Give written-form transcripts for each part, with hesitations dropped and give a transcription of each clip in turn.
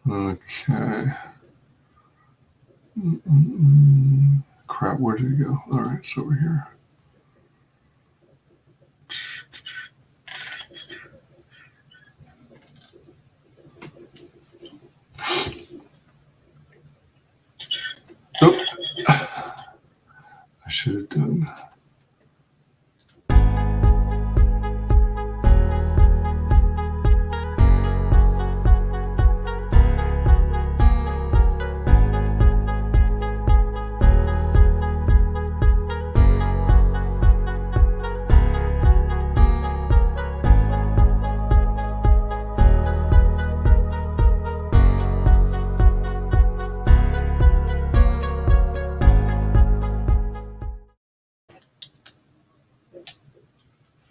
Okay. Crap, where did it go? All right, it's over here. Oh, I should have done.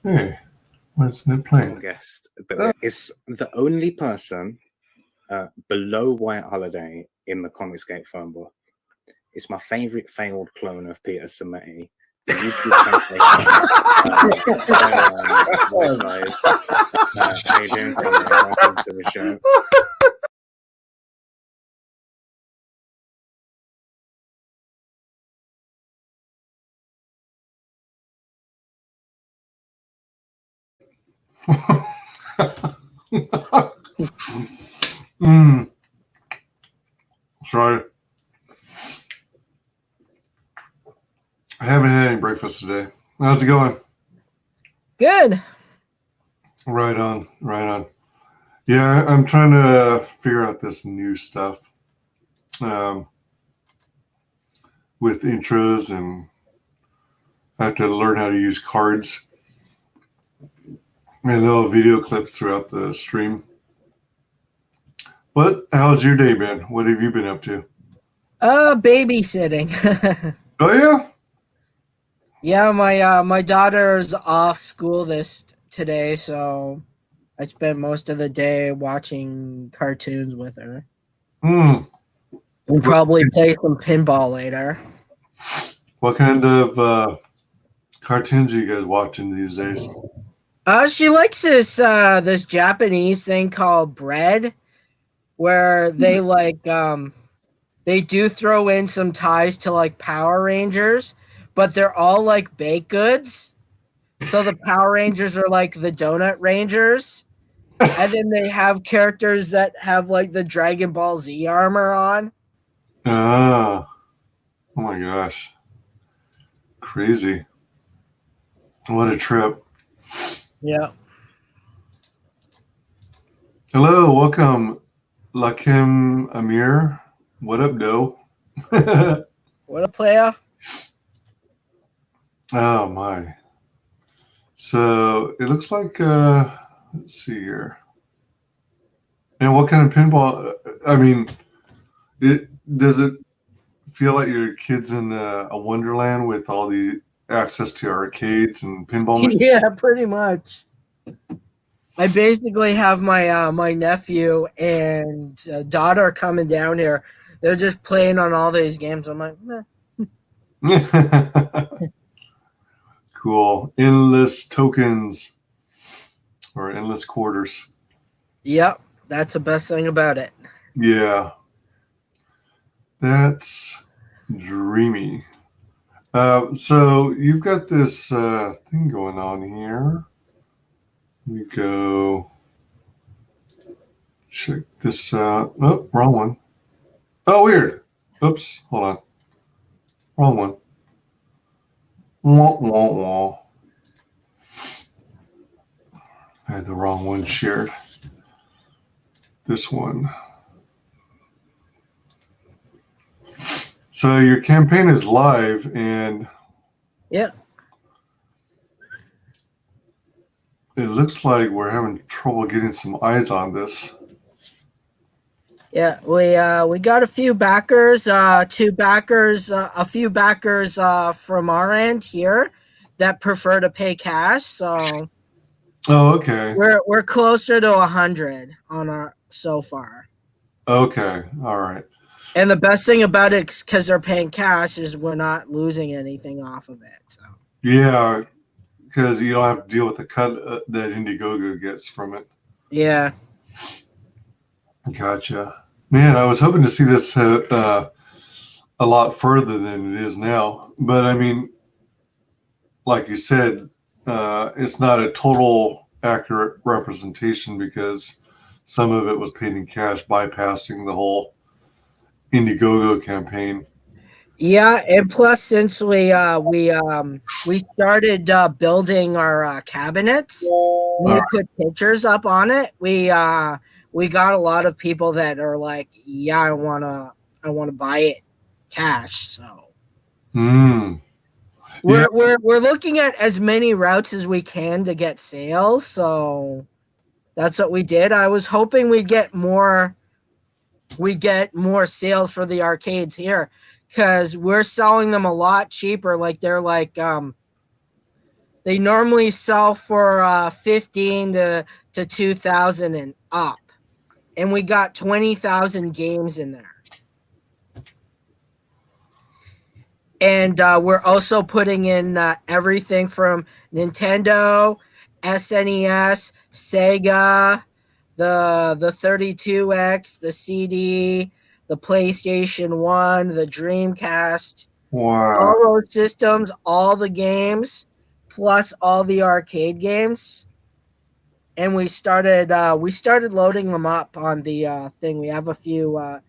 Hey, why isn't it playing? Guest that is the only person below White Holiday in the ComicsGate phone book. It's my favorite failed clone of Peter Sametti. The YouTube how you doing, Conrad? Welcome to the show. Sorry. I haven't had any breakfast today. How's it going? Good. Right on, right on. Yeah, I'm trying to figure out this new stuff with intros, and I have to learn how to use cards and little video clips throughout the stream. But how's your day been? What have you been up to? Babysitting. Oh yeah? Yeah, my daughter's off school today, so I spent most of the day watching cartoons with her. We'll probably play some pinball later. What kind of cartoons are you guys watching these days? She likes this Japanese thing called Bread, where they they do throw in some ties to like Power Rangers, but they're all like baked goods. So the Power Rangers are like the Donut Rangers, and then they have characters that have like the Dragon Ball Z armor on. Oh my gosh. Crazy. What a trip. Yeah. Hello, welcome, Lakim Amir. What up, Doe? What a player. Oh my. So it looks like let's see here. And what kind of pinball? I mean, does it feel like your kid's in a wonderland with all the access to arcades and pinball machines? Yeah, pretty much. I basically have my my nephew and daughter coming down here. They're just playing on all these games. I'm like, Cool. Endless tokens or endless quarters. Yep, that's the best thing about it. Yeah. That's dreamy. So you've got this thing going on here. Let me go check this out. Oh, wrong one. Oh, weird. Oops, hold on. Wrong one. Wah, wah, wah. I had the wrong one shared. This one. So your campaign is live, and yeah, it looks like we're having trouble getting some eyes on this. Yeah, we got a few backers, a few backers from our end here that prefer to pay cash. So, okay, we're closer to 100 on our so far. Okay, all right. And the best thing about it, because they're paying cash, is we're not losing anything off of it. So yeah, because you don't have to deal with the cut that Indiegogo gets from it. Yeah. Gotcha. Man, I was hoping to see this a lot further than it is now. But I mean, like you said, it's not a total accurate representation because some of it was paid in cash, bypassing the whole Indiegogo campaign. Yeah, and plus since we started building our cabinets, when we put pictures up on it, we got a lot of people that are like, yeah, I wanna buy it cash. So Mm. Yeah. we're looking at as many routes as we can to get sales. So that's what we did. I was hoping we get more sales for the arcades here because we're selling them a lot cheaper. Like they're like they normally sell for 15 to 2,000 and up, and we got 20,000 games in there. And we're also putting in everything from Nintendo, SNES, Sega, the 32X, the CD, the PlayStation 1, the Dreamcast, Wow. all those systems, all the games, plus all the arcade games. And we started loading them up on the thing. We have a few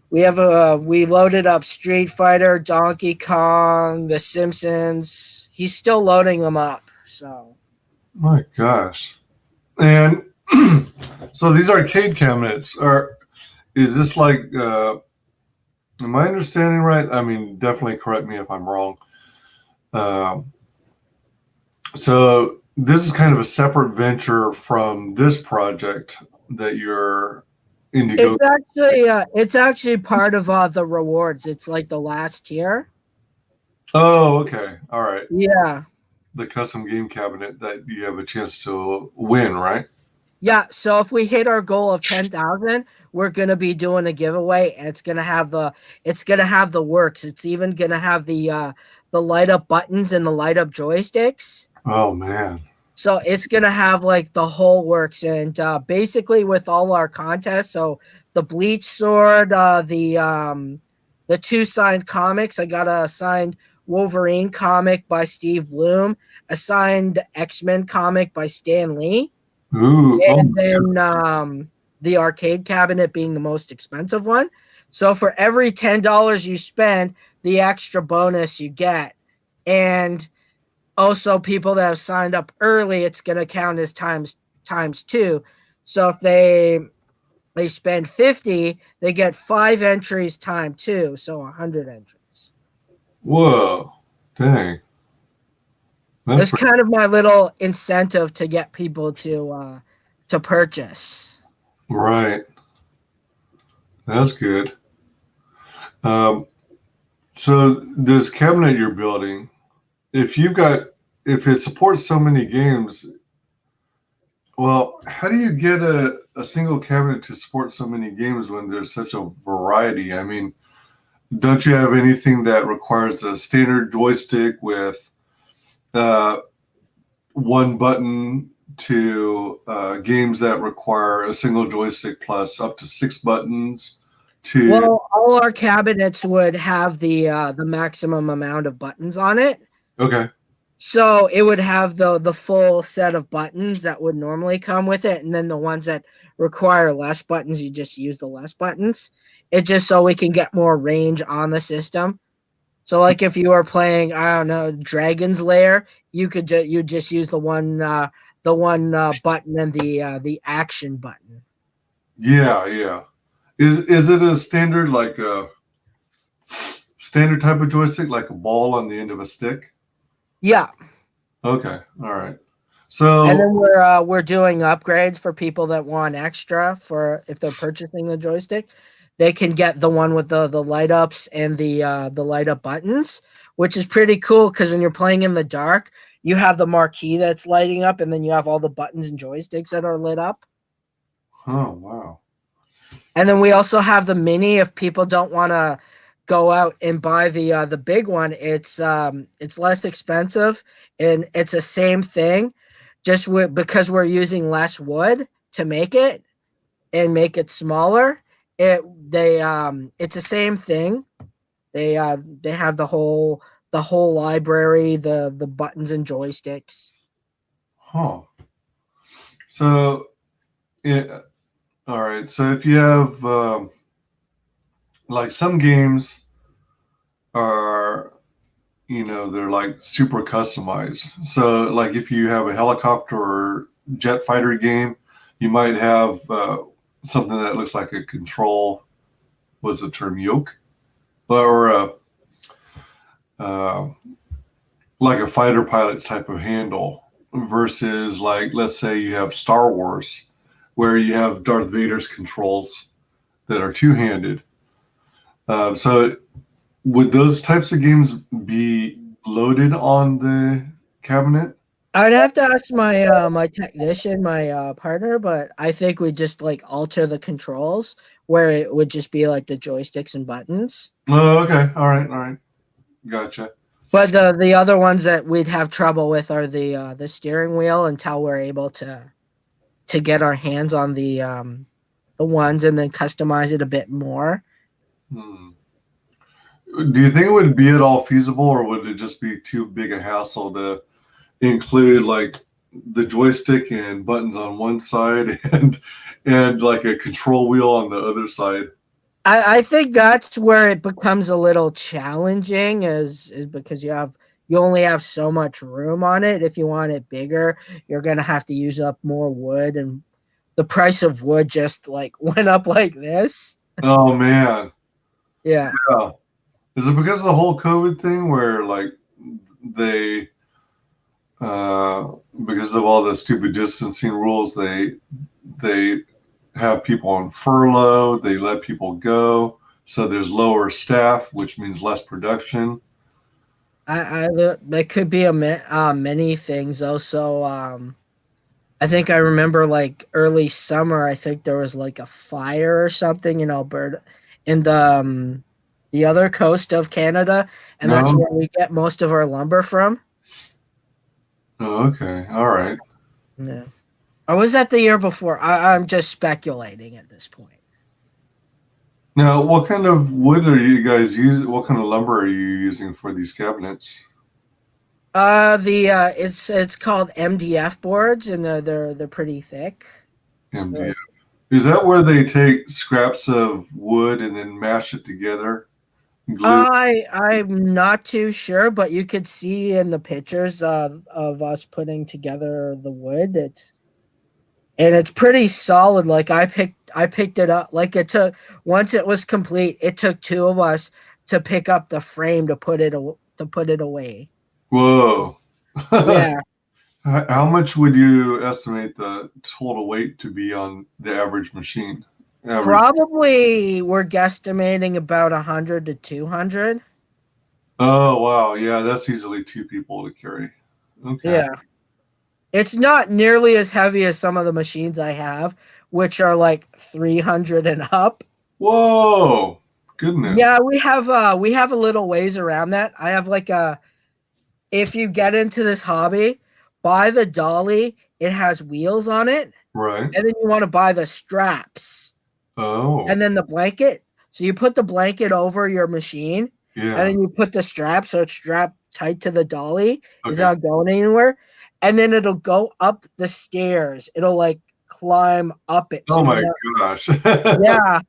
we loaded up Street Fighter, Donkey Kong, The Simpsons. He's still loading them up. So My gosh. And so these arcade cabinets is this like, am I understanding right? I mean, definitely correct me if I'm wrong. So this is kind of a separate venture from this project that you're Indigo. it's actually part of the rewards. It's like the last tier. Oh, okay. All right. Yeah. The custom game cabinet that you have a chance to win, right? Yeah, so if we hit our goal of 10,000, we're gonna be doing a giveaway, and it's gonna have the works. It's even gonna have the light up buttons and the light up joysticks. Oh man. So it's gonna have like the whole works, and basically with all our contests. So the Bleach Sword, the 2 signed comics. I got a signed Wolverine comic by Steve Bloom, a signed X-Men comic by Stan Lee. Ooh. And then the arcade cabinet being the most expensive one. So for every $10 you spend, the extra bonus you get. And also people that have signed up early, it's going to count as times 2. So if they spend 50, they get 5 entries times 2, so 100 entries. Whoa. Dang. That's kind of my little incentive to get people to purchase. Right. That's good. So this cabinet you're building, if it supports so many games, well, how do you get a single cabinet to support so many games when there's such a variety? I mean, don't you have anything that requires a standard joystick with one button to games that require a single joystick plus up to 6 buttons to? Well, all our cabinets would have the maximum amount of buttons on it. Okay. So it would have the full set of buttons that would normally come with it, and then the ones that require less buttons, you just use the less buttons. It just so we can get more range on the system. So like if you were playing, I don't know, Dragon's Lair, you could you just use the one button and the action button. Yeah. Is it a standard standard type of joystick, like a ball on the end of a stick? Yeah. Okay. All right. So and then we're doing upgrades for people that want extra for if they're purchasing the joystick. They can get the one with the light ups and the light up buttons, which is pretty cool because when you're playing in the dark, you have the marquee that's lighting up, and then you have all the buttons and joysticks that are lit up. Oh wow. And then we also have the mini if people don't want to go out and buy the big one. It's less expensive and it's the same thing, just because we're using less wood to make it and make it smaller. it's the same thing. They have the whole library, the buttons and joysticks. Huh. So, yeah, all right. So if you have like some games are, they're like super customized. So like if you have a helicopter or jet fighter game, you might have something that looks like a control. What's the term? Yoke, or a uh, like a fighter pilot type of handle, versus like, let's say you have Star Wars, where you have Darth Vader's controls that are two-handed. So would those types of games be loaded on the cabinet? I'd have to ask my my technician, my partner, but I think we just like alter the controls where it would just be like the joysticks and buttons. Oh, okay. All right. Gotcha. But the other ones that we'd have trouble with are the steering wheel until we're able to get our hands on the ones and then customize it a bit more. Hmm. Do you think it would be at all feasible, or would it just be too big a hassle to include like the joystick and buttons on one side and like a control wheel on the other side? I think that's where it becomes a little challenging is because you only have so much room on it. If you want it bigger, you're gonna have to use up more wood, and the price of wood just like went up like this. Oh man. Yeah. Yeah. Is it because of the whole COVID thing where like they because of all the stupid distancing rules, they have people on furlough, they let people go, so there's lower staff, which means less production. That could be many things. Also, I think I remember like early summer. I think there was like a fire or something in Alberta, in the other coast of Canada, and that's No. where we get most of our lumber from. Oh, okay. All right. Yeah. Or was that the year before? I'm just speculating at this point. Now, what kind of wood are you guys using? What kind of lumber are you using for these cabinets? It's called MDF boards, and they're pretty thick. MDF. Is that where they take scraps of wood and then mash it together? Glue? I'm not too sure, but you could see in the pictures of us putting together the wood. It's pretty solid. Like I picked it up. Like it took once it was complete, it took two of us to pick up the frame to put it away. Whoa. Yeah, How much would you estimate the total weight to be on the average machine? Average. probably we're guesstimating about 100 to 200. Oh, wow. Yeah, that's easily two people to carry. Okay. Yeah. It's not nearly as heavy as some of the machines I have, which are like 300 and up. Whoa. Goodness. Yeah, we have a little ways around that. I have like a if you get into this hobby, buy the dolly. It has wheels on it, Right. and then you want to buy the straps Oh, and then the blanket. So you put the blanket over your machine, and yeah. then you put the strap so it's strapped tight to the dolly. It's Okay. not going anywhere, and then it'll go up the stairs. It'll like climb up it. So Oh you my know, gosh. yeah,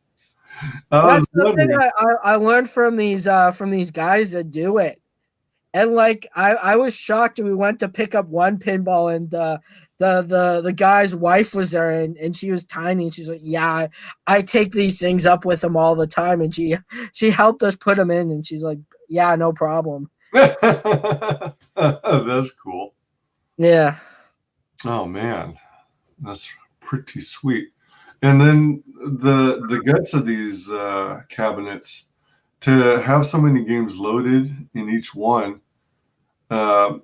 I was that's something wondering. I learned from these guys that do it. And like I was shocked. We went to pick up one pinball, and the guy's wife was there, and she was tiny, and she's like, "Yeah, I take these things up with him all the time," and she helped us put them in, and she's like, "Yeah, no problem." That's cool. Yeah, Oh man, that's pretty sweet. And then the guts of these cabinets, to have so many games loaded in each one. Uh,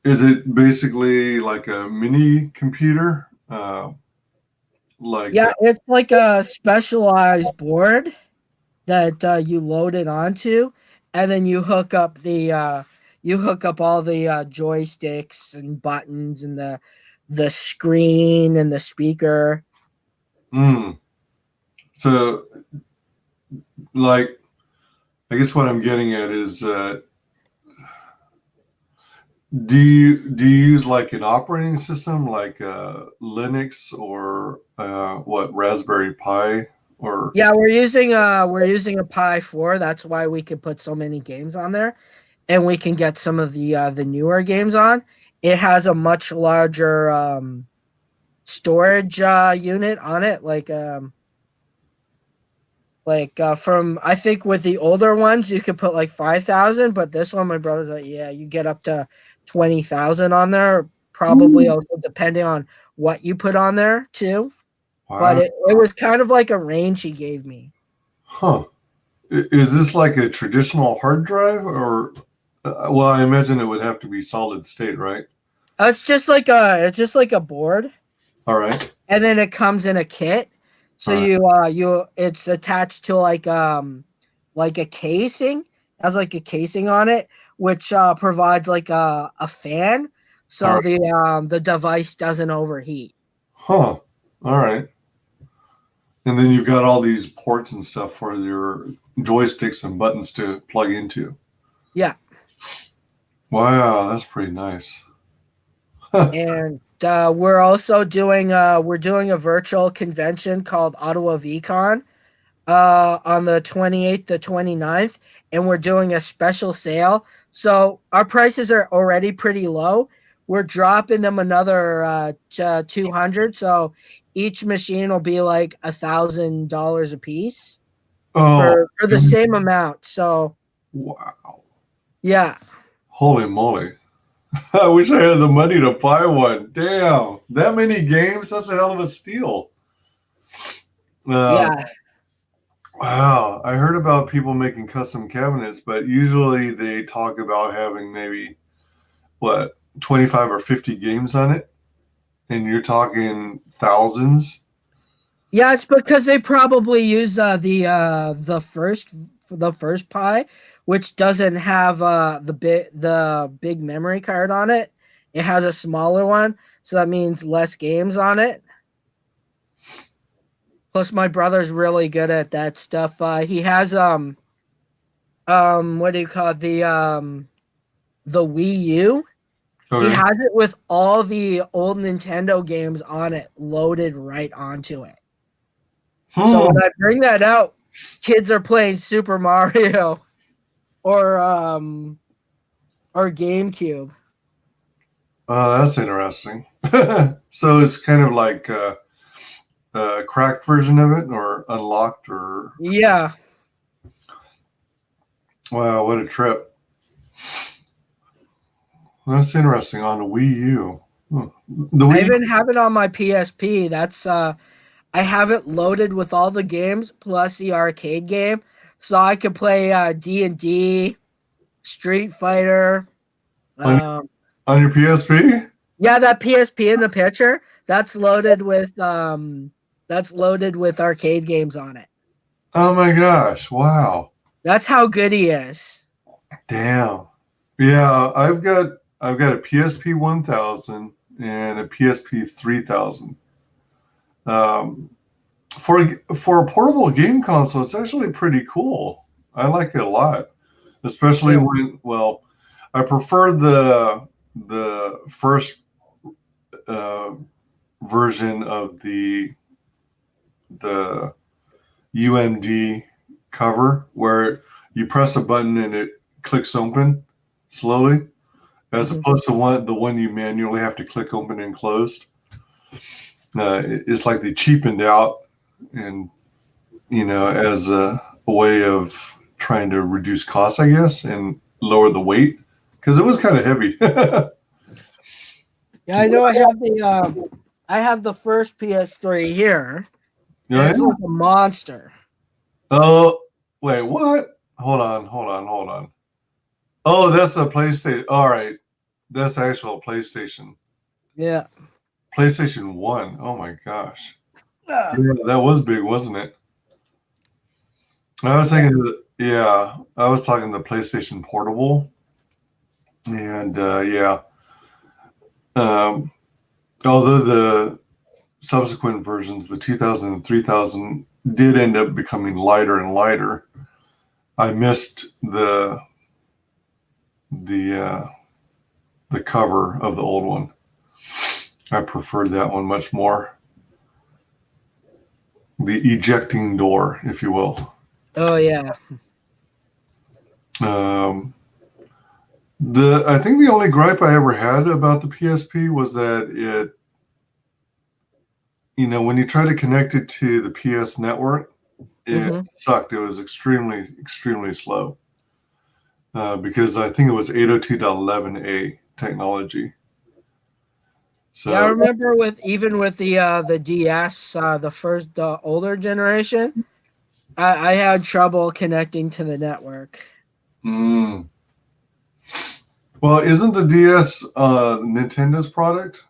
is it basically like a mini computer? Like yeah, it's like a specialized board that you load it onto, and then you hook up all the joysticks and buttons and the screen and the speaker. mm. So like, I guess what I'm getting at is, do you use like an operating system like Linux or what, Raspberry Pi or? Yeah, we're using a Pi 4. That's why we could put so many games on there, and we can get some of the newer games on. It has a much larger storage unit on it, from, I think with the older ones you could put like 5,000, but this one my brother's like, yeah, you get up to 20,000 on there, probably also depending on what you put on there too. Wow. But it was kind of like a range he gave me. Huh. Is this like a traditional hard drive or, well, I imagine it would have to be solid state, right? It's just like a board, All right. and then it comes in a kit. So it's attached to like a casing. It has like a casing on it, which provides like a fan, so All the device doesn't overheat. Huh. All right. And then you've got all these ports and stuff for your joysticks and buttons to plug into. Yeah. Wow, that's pretty nice. And we're also doing a virtual convention called Ottawa VCon on the 28th to 29th, and we're doing a special sale. So our prices are already pretty low. We're dropping them another 200. So each machine will be like $1,000 a piece for the same amount. So wow. Yeah. Holy moly. I wish I had the money to buy one. Damn. That many games? That's a hell of a steal. Yeah. Wow. I heard about people making custom cabinets, but usually they talk about having maybe, 25 or 50 games on it? And you're talking thousands? Yeah, it's because they probably use the first Pi, which doesn't have the big memory card on it. It has a smaller one, so that means less games on it. Plus, my brother's really good at that stuff. He has what do you call it? The Wii U. Okay. He has it with all the old Nintendo games on it, loaded right onto it. So when I bring that out, kids are playing Super Mario or GameCube. Oh, that's interesting. So it's kind of like a cracked version of it, or unlocked, or Yeah. Wow, what a trip! That's interesting on the Wii U. I even have it on my PSP. That's I have it loaded with all the games plus the arcade game, so I could play D&D, Street Fighter. On your PSP? Yeah, that PSP in the picture, that's loaded with arcade games on it. Oh my gosh! Wow. That's how good he is. Damn. Yeah, I've got a PSP 1000 and a PSP 3000. For a portable game console, it's actually pretty cool. I like it a lot, especially when, well, I prefer the first version of the UMD cover, where you press a button and it clicks open slowly, as opposed to the one you manually have to click open and closed. It's like they cheapened out, and as a way of trying to reduce costs, I guess, and lower the weight, because it was kind of heavy. Yeah, I know. I have the first PS3 here. Yeah. It's like a monster. Oh, wait, what? Hold on. Oh, that's a PlayStation. All right, that's actual PlayStation. Yeah. PlayStation 1. Oh my gosh. Yeah, that was big, wasn't it? I was thinking, I was talking the PlayStation Portable, and although the subsequent versions, the 2000 and 3000, did end up becoming lighter and lighter, I missed the cover of the old one. I preferred that one much more. The ejecting door, if you will. Oh yeah. I think the only gripe I ever had about the PSP was that it, when you try to connect it to the PS network, it sucked. It was extremely, extremely slow. Because I think it was 802.11a technology. So, yeah, I remember with the DS, the older generation, I had trouble connecting to the network. Well, isn't the DS Nintendo's product?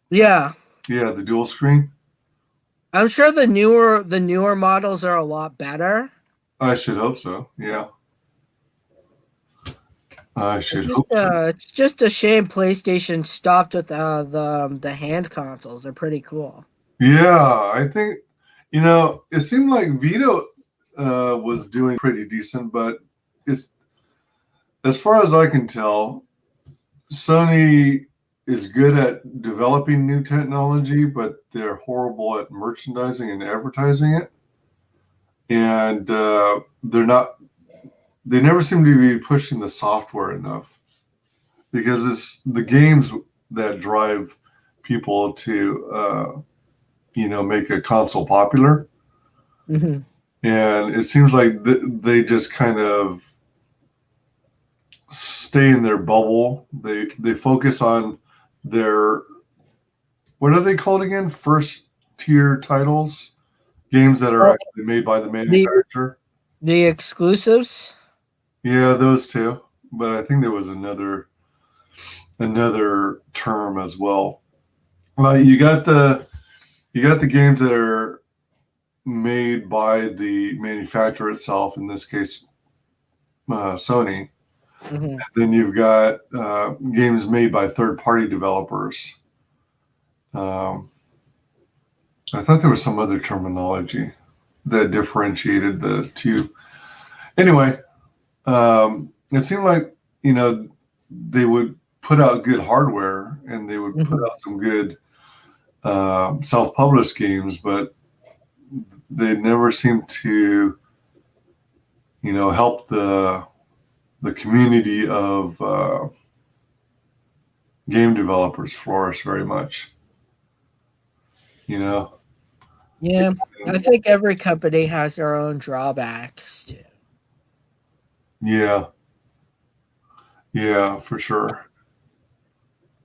Yeah. Yeah, the dual screen. I'm sure the newer models are a lot better. I should hope so. Yeah. I should hope so. It's just a shame PlayStation stopped with the hand consoles. They're pretty cool. Yeah, I think it seemed like Vita was doing pretty decent, but it's as far as I can tell, Sony is good at developing new technology, but they're horrible at merchandising and advertising it. And they never seem to be pushing the software enough, because it's the games that drive people to, make a console popular. Mm-hmm. And it seems like they just kind of stay in their bubble. They focus on their, what are they called again? First tier titles, games that are actually made by the manufacturer. The exclusives. Yeah, those two. But I think there was another term as well. You got the games that are made by the manufacturer itself. In this case, Sony. Mm-hmm. Then you've got games made by third-party developers. I thought there was some other terminology that differentiated the two. Anyway, it seemed like they would put out good hardware and they would put out some good self-published games, but they never seemed to help the community of game developers flourish very much. Yeah, I think every company has their own drawbacks too. Yeah, for sure.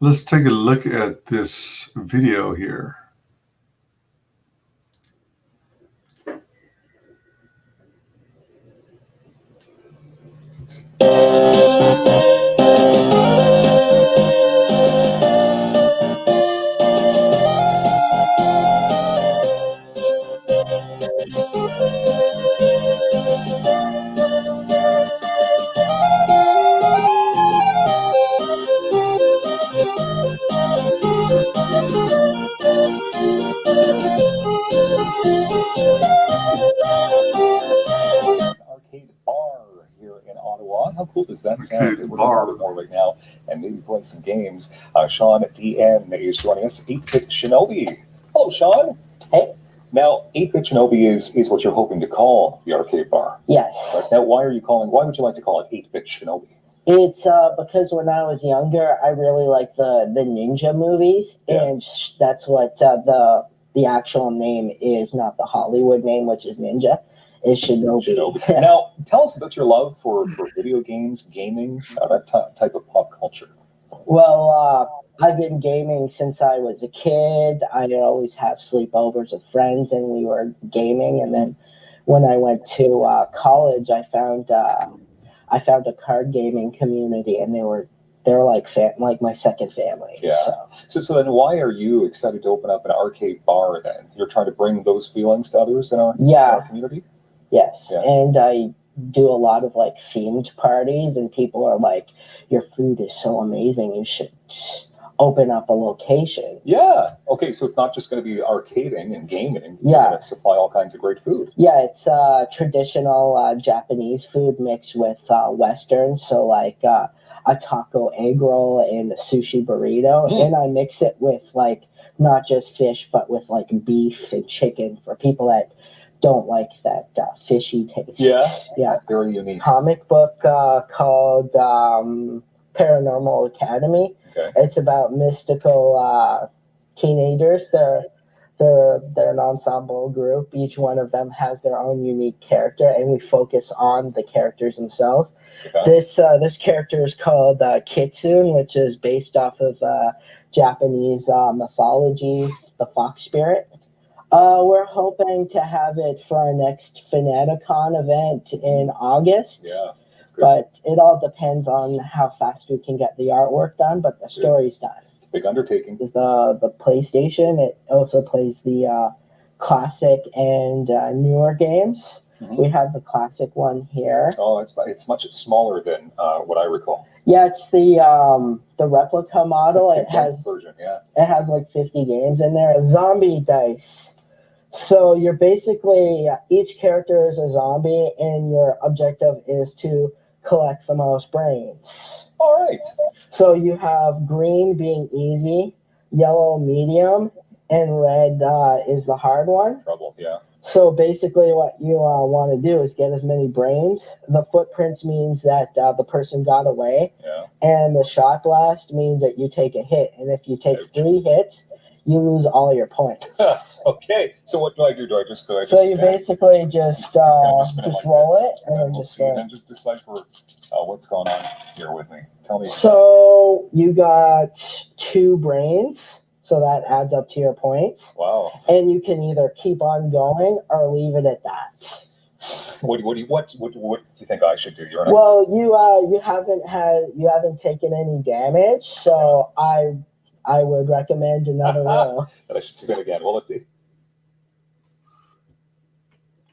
Let's take a look at this video here. Arcade Bar here in Ottawa. How cool does that sound? We're going to have it more right now and maybe play some games. Sean DN is joining us. 8-Bit Shinobi. Hello, Sean. Hey. Now, 8-Bit Shinobi is what you're hoping to call the Arcade Bar. Yes. Right. Now, why would you like to call it 8-Bit Shinobi? It's because when I was younger, I really liked the ninja movies, and that's what the actual name is, not the Hollywood name, which is Ninja. Is Shinobi. Now, tell us about your love for video games, gaming, that type of pop culture. Well, I've been gaming since I was a kid. I'd always have sleepovers with friends, and we were gaming. And then when I went to college, I found a card gaming community, and they're like my second family. Yeah. So then why are you excited to open up an arcade bar then? You're trying to bring those feelings to others in our community? Yes. Yeah. And I do a lot of themed parties, and people are like, your food is so amazing, you should open up a location. Yeah. Okay, so it's not just going to be arcading and gaming. You're Yeah. going to supply all kinds of great food. Yeah, it's traditional Japanese food mixed with Western. So like a taco egg roll and a sushi burrito. And I mix it with like not just fish, but with like beef and chicken for people that don't like that fishy taste. Yeah. Yeah. Very unique. Comic book called Paranormal Academy. Okay. It's about mystical teenagers. They're an ensemble group. Each one of them has their own unique character, and we focus on the characters themselves. Okay. This character is called Kitsune, which is based off of Japanese mythology, the fox spirit. We're hoping to have it for our next Fanaticon event in August. Yeah. But it all depends on how fast we can get the artwork done, but the story's done. It's a big undertaking. The PlayStation, it also plays the classic and newer games. We have the classic one here. Oh, it's much smaller than what I recall. Yeah, it's the replica model. It has version, yeah. It has like 50 games in there. Zombie dice. So you're basically each character is a zombie, and your objective is to collect the most brains. All right. So you have green being easy, yellow medium, and red is the hard one. Trouble, yeah. So basically what you want to do is get as many brains. The footprints means that the person got away. Yeah. And the shot blast means that you take a hit. And if you take 3 hits, you lose all your points. Okay. So what do I do? Do I just So you basically just roll it and then just and just decipher what's going on here with me. Tell me. So you got 2 brains. So that adds up to your points. Wow. And you can either keep on going or leave it at that. What do you think I should do? Well, you haven't taken any damage, so I would recommend another roll. That I should submit again. Well,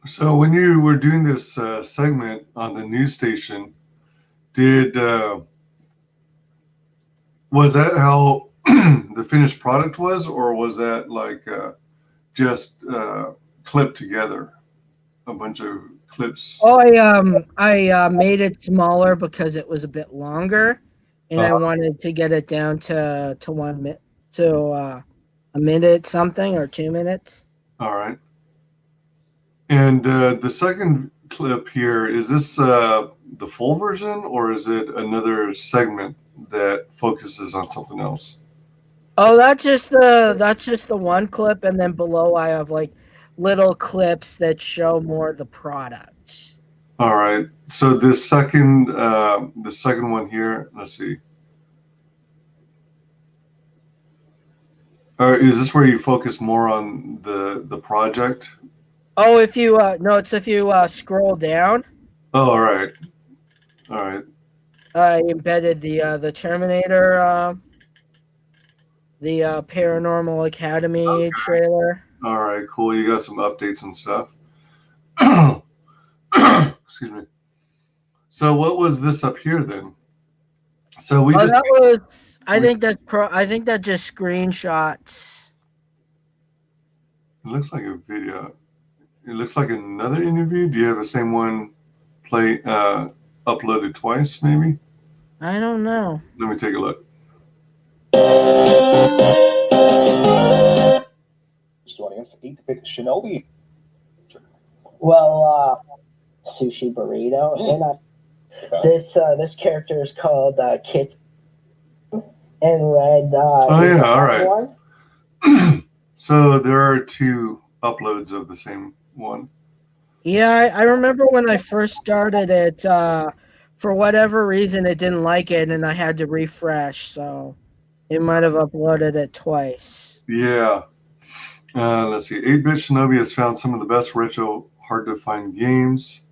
So when you were doing this segment on the news station, was that how the finished product was, or was that like just clipped together, a bunch of clips? Oh, I made it smaller because it was a bit longer, and I wanted to get it down to 1 minute, to a minute something, or 2 minutes. All right. And the second clip here, is this the full version, or is it another segment that focuses on something else? Oh, that's just the one clip, and then below I have like little clips that show more of the product. All right. So the second one here, let's see. Is this where you focus more on the project? Oh, if you it's if you scroll down. Oh, all right. All right. I embedded the Terminator, the Paranormal Academy trailer. All right, cool. You got some updates and stuff. Excuse me. So what was this up here then? So we just. That was. I think that just screenshots. It looks like a video. It looks like another interview. Do you have the same one uploaded twice, maybe? I don't know. Let me take a look. Joining us, 8-bit Shinobi. Well, sushi burrito, and this character is called Kit, and red. Oh yeah, all right. So there are 2 uploads of the same one. Yeah, I remember when I first started it. For whatever reason, it didn't like it, and I had to refresh. So it might have uploaded it twice. Yeah. Let's see. 8-bit Shinobi has found some of the best retro hard-to-find games.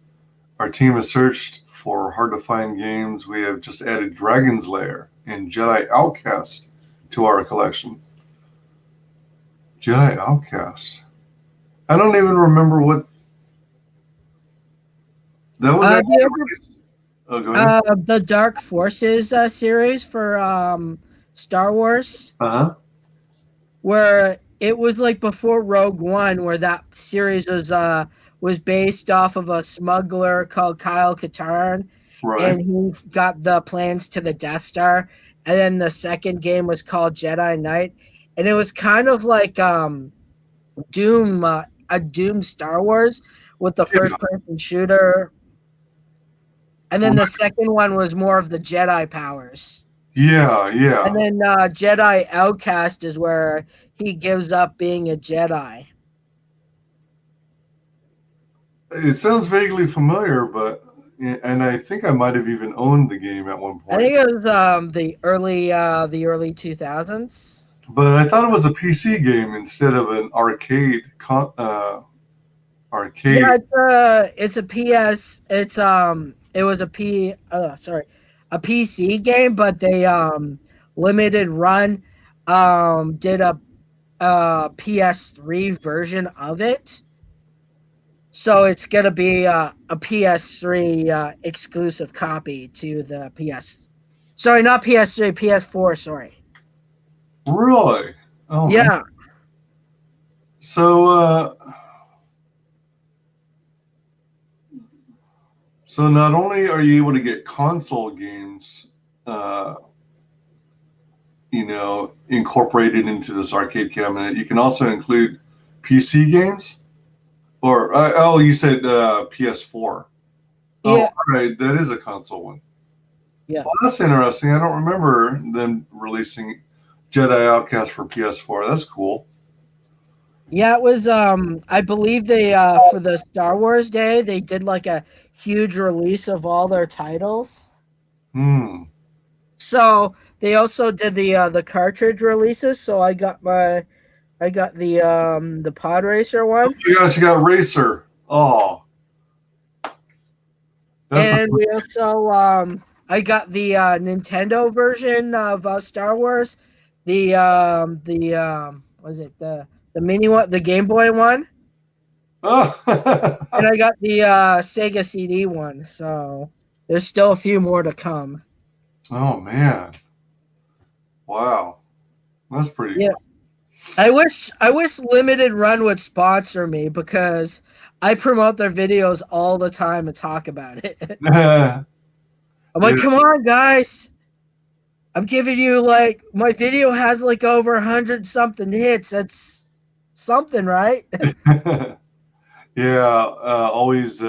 Our team has searched for hard-to-find games. We have just added Dragon's Lair and Jedi Outcast to our collection. Jedi Outcast. I don't even remember what that was. Go ahead. The Dark Forces series for Star Wars, Uh-huh. where it was like before Rogue One, where that series was based off of a smuggler called Kyle Katarn, Right. and he got the plans to the Death Star. And then the second game was called Jedi Knight, and it was kind of like Doom, a Doom Star Wars with the first person shooter. And then the second one was more of the Jedi powers. Yeah, And yeah. then Jedi Outcast is where he gives up being a Jedi. It sounds vaguely familiar, and I think I might have even owned the game at one I point. think it was the early 2000s. But I thought it was a PC game instead of an arcade. Arcade. Yeah, it's a PS. It was a a PC game, but they limited run did a PS3 version of it. So it's gonna be a PS3 exclusive copy to the PS. Sorry, not PS3, PS4. Sorry. Really? Oh, Yeah. man. So not only are you able to get console games, incorporated into this arcade cabinet, you can also include PC games. Or you said PS4. Oh, Yeah. all right, that is a console one. Yeah. Well, that's interesting. I don't remember them releasing Jedi Outcast for PS4. That's cool. Yeah, it was I believe they for the Star Wars Day, they did like a huge release of all their titles. Hmm. So they also did the cartridge releases. So I got the Pod Racer one. Oh my gosh, you got Racer. Oh. And we also I got the Nintendo version of Star Wars. Was it the mini one, the Game Boy one? Oh. And I got the Sega CD one. So there's still a few more to come. Oh man. Wow. That's pretty Yeah. I wish Limited Run would sponsor me because I promote their videos all the time and talk about it. I'm like, come on, guys. I'm giving you like my video has like over 100 something hits. That's something, right? Yeah, always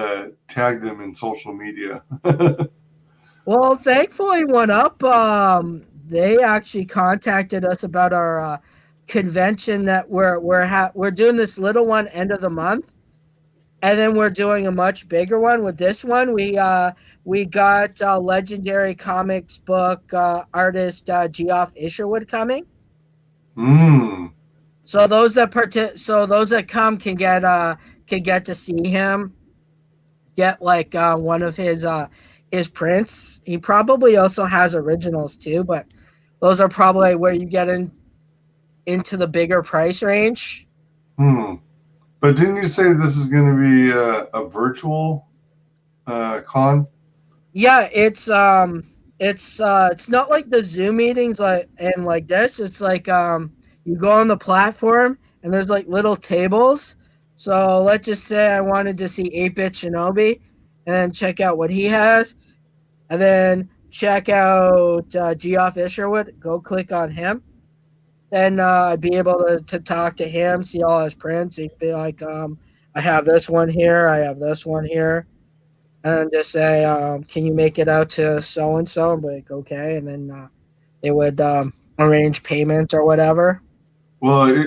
tag them in social media. Well, thankfully, One Up, they actually contacted us about our convention that we're doing this little one end of the month, and then we're doing a much bigger one. With this one, we got legendary comics book artist Geoff Isherwood coming. So those that come can get to see him, get like one of his prints. He probably also has originals too, but those are probably where you get into the bigger price range. But didn't you say this is going to be a virtual con? Yeah, it's not like the Zoom meetings like this. It's like you go on the platform and there's like little tables. So let's just say I wanted to see 8-Bit Shinobi and then check out what he has, and then check out Geoff Isherwood. Go click on him. Then I'd be able to talk to him, see all his prints. He'd be like, I have this one here. I have this one here. And just say, can you make it out to so-and-so? And be like, okay. And then they would arrange payment or whatever. Well,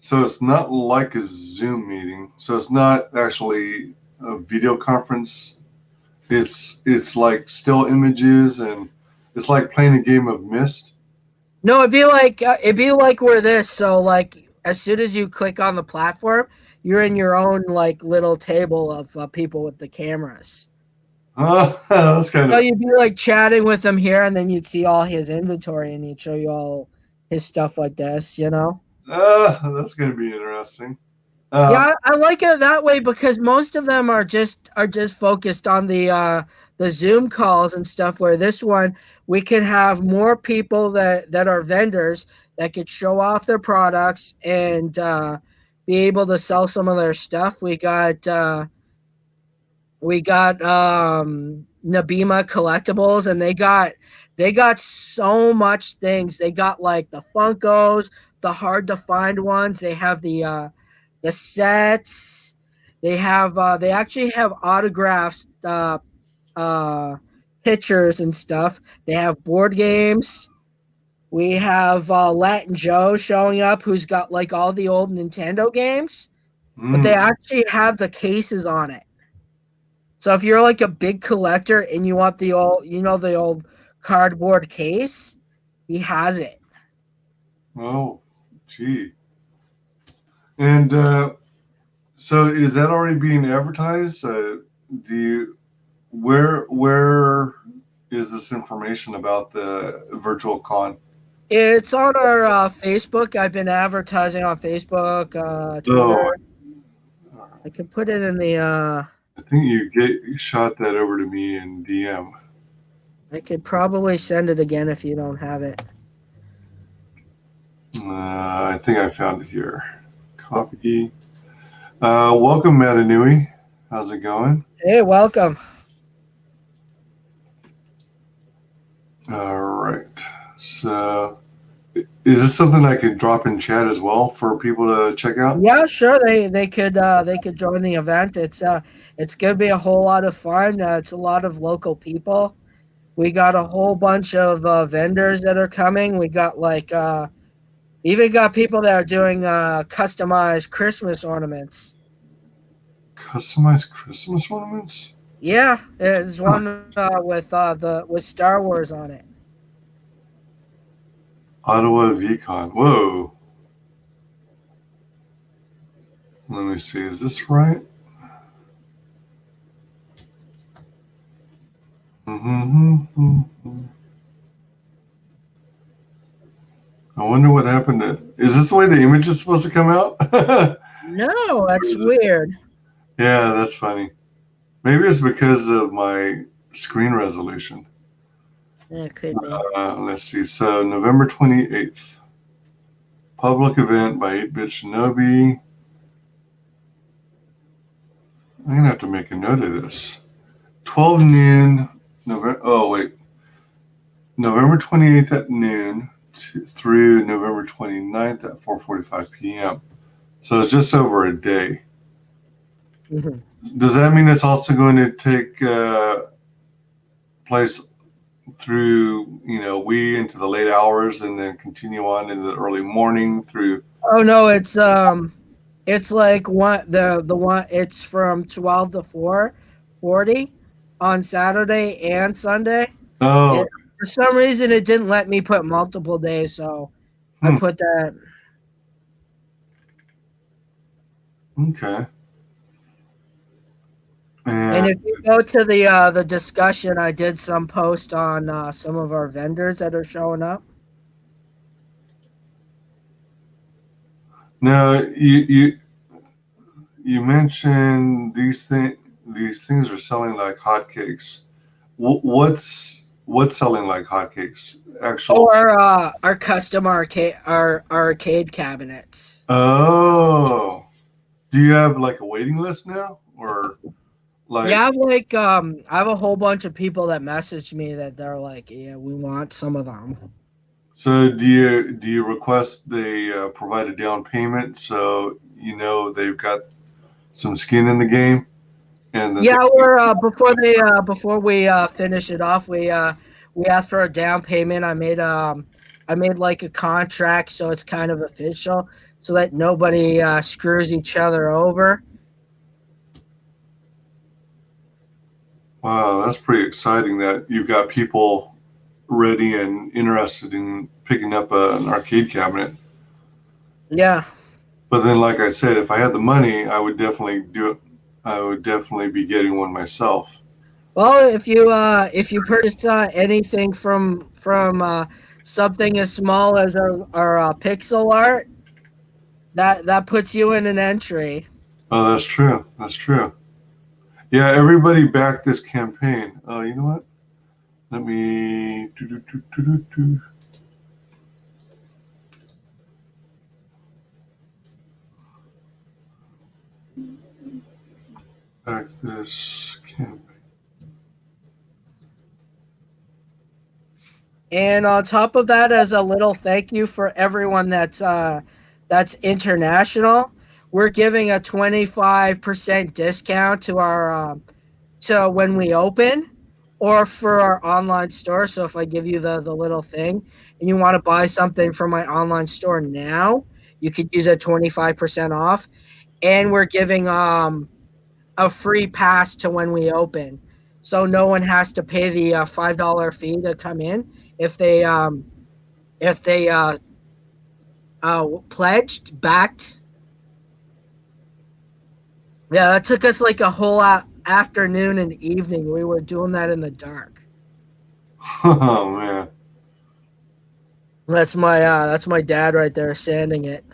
so it's not like a Zoom meeting. So it's not actually a video conference. It's like still images, and it's like playing a game of Myst. No, it'd be like where this. So like as soon as you click on the platform, you're in your own like little table of people with the cameras. That's kind So of. you'd be like chatting with him here, and then you'd see all his inventory, and he'd show you all his stuff like this. That's going to be interesting. Yeah, I like it that way because most of them are just focused on the the Zoom calls and stuff, where this one we can have more people that are vendors that could show off their products and be able to sell some of their stuff. We got Nabima Collectibles, and they got so much things. They got like the Funkos, the hard to find ones. They have the sets. They actually have autographs, pictures and stuff. They have board games. We have Latin Joe showing up, who's got like all the old Nintendo games, but they actually have the cases on it. So if you're like a big collector and you want the old cardboard case, he has it. Oh, gee. And so is that already being advertised? Where is this information about the virtual con? It's on our Facebook. I've been advertising on Facebook, Twitter. I can put it in the. I think you shot that over to me in DM. I could probably send it again if you don't have it. I think I found it here. Copy. Welcome, Matanui. How's it going? Hey, welcome. All right. So, is this something I could drop in chat as well for people to check out? Yeah, sure. They could join the event. It's gonna be a whole lot of fun. It's a lot of local people. We got a whole bunch of vendors that are coming. We got like even got people that are doing customized Christmas ornaments. Customized Christmas ornaments? Yeah, there's one with Star Wars on it. Ottawa VCon. Whoa. Let me see. Is this right? I wonder what happened to. Is this the way the image is supposed to come out? No, that's weird. Yeah, that's funny. Maybe it's because of my screen resolution. Yeah, it could be. Let's see. So November 28th, public event by 8-Bit Shinobi. I'm gonna have to make a note of this. 12 noon. November 28th at noon through November 29th at 4:45 p.m. So it's just over a day. Mm-hmm. Does that mean it's also going to take place through we into the late hours and then continue on into the early morning through? Oh no, it's like it's from 12 to 4:40 on Saturday and Sunday. Oh, for some reason it didn't let me put multiple days, so I put that. Okay. And if you go to the discussion, I did some post on some of our vendors that are showing up. Now you mentioned these things are selling like hotcakes. What's selling like hotcakes? Our custom arcade cabinets. Oh, do you have like a waiting list now, or like? Yeah, I have a whole bunch of people that message me that they're like, yeah, we want some of them. So do you request they provide a down payment so they've got some skin in the game? And yeah, we're before we finish it off, we asked for a down payment. I made like a contract so it's kind of official, so that nobody screws each other over. Wow, that's pretty exciting that you've got people ready and interested in picking up an arcade cabinet. Yeah. But then, like I said, if I had the money, I would definitely do it. I would definitely be getting one myself. Well, if you purchase anything from something as small as our pixel art, that puts you in an entry. Oh, that's true. That's true. Yeah, everybody back this campaign. Oh, you know what? Let me back this campaign. And on top of that, as a little thank you for everyone that's international, we're giving a 25% discount to our to when we open, or for our online store. So if I give you the little thing and you want to buy something from my online store now, you could use a 25% off. And we're giving a free pass to when we open. So no one has to pay the $5 fee to come in if they pledged, backed. Yeah, that took us like a whole afternoon and evening. We were doing that in the dark. Oh man. That's my dad right there sanding it.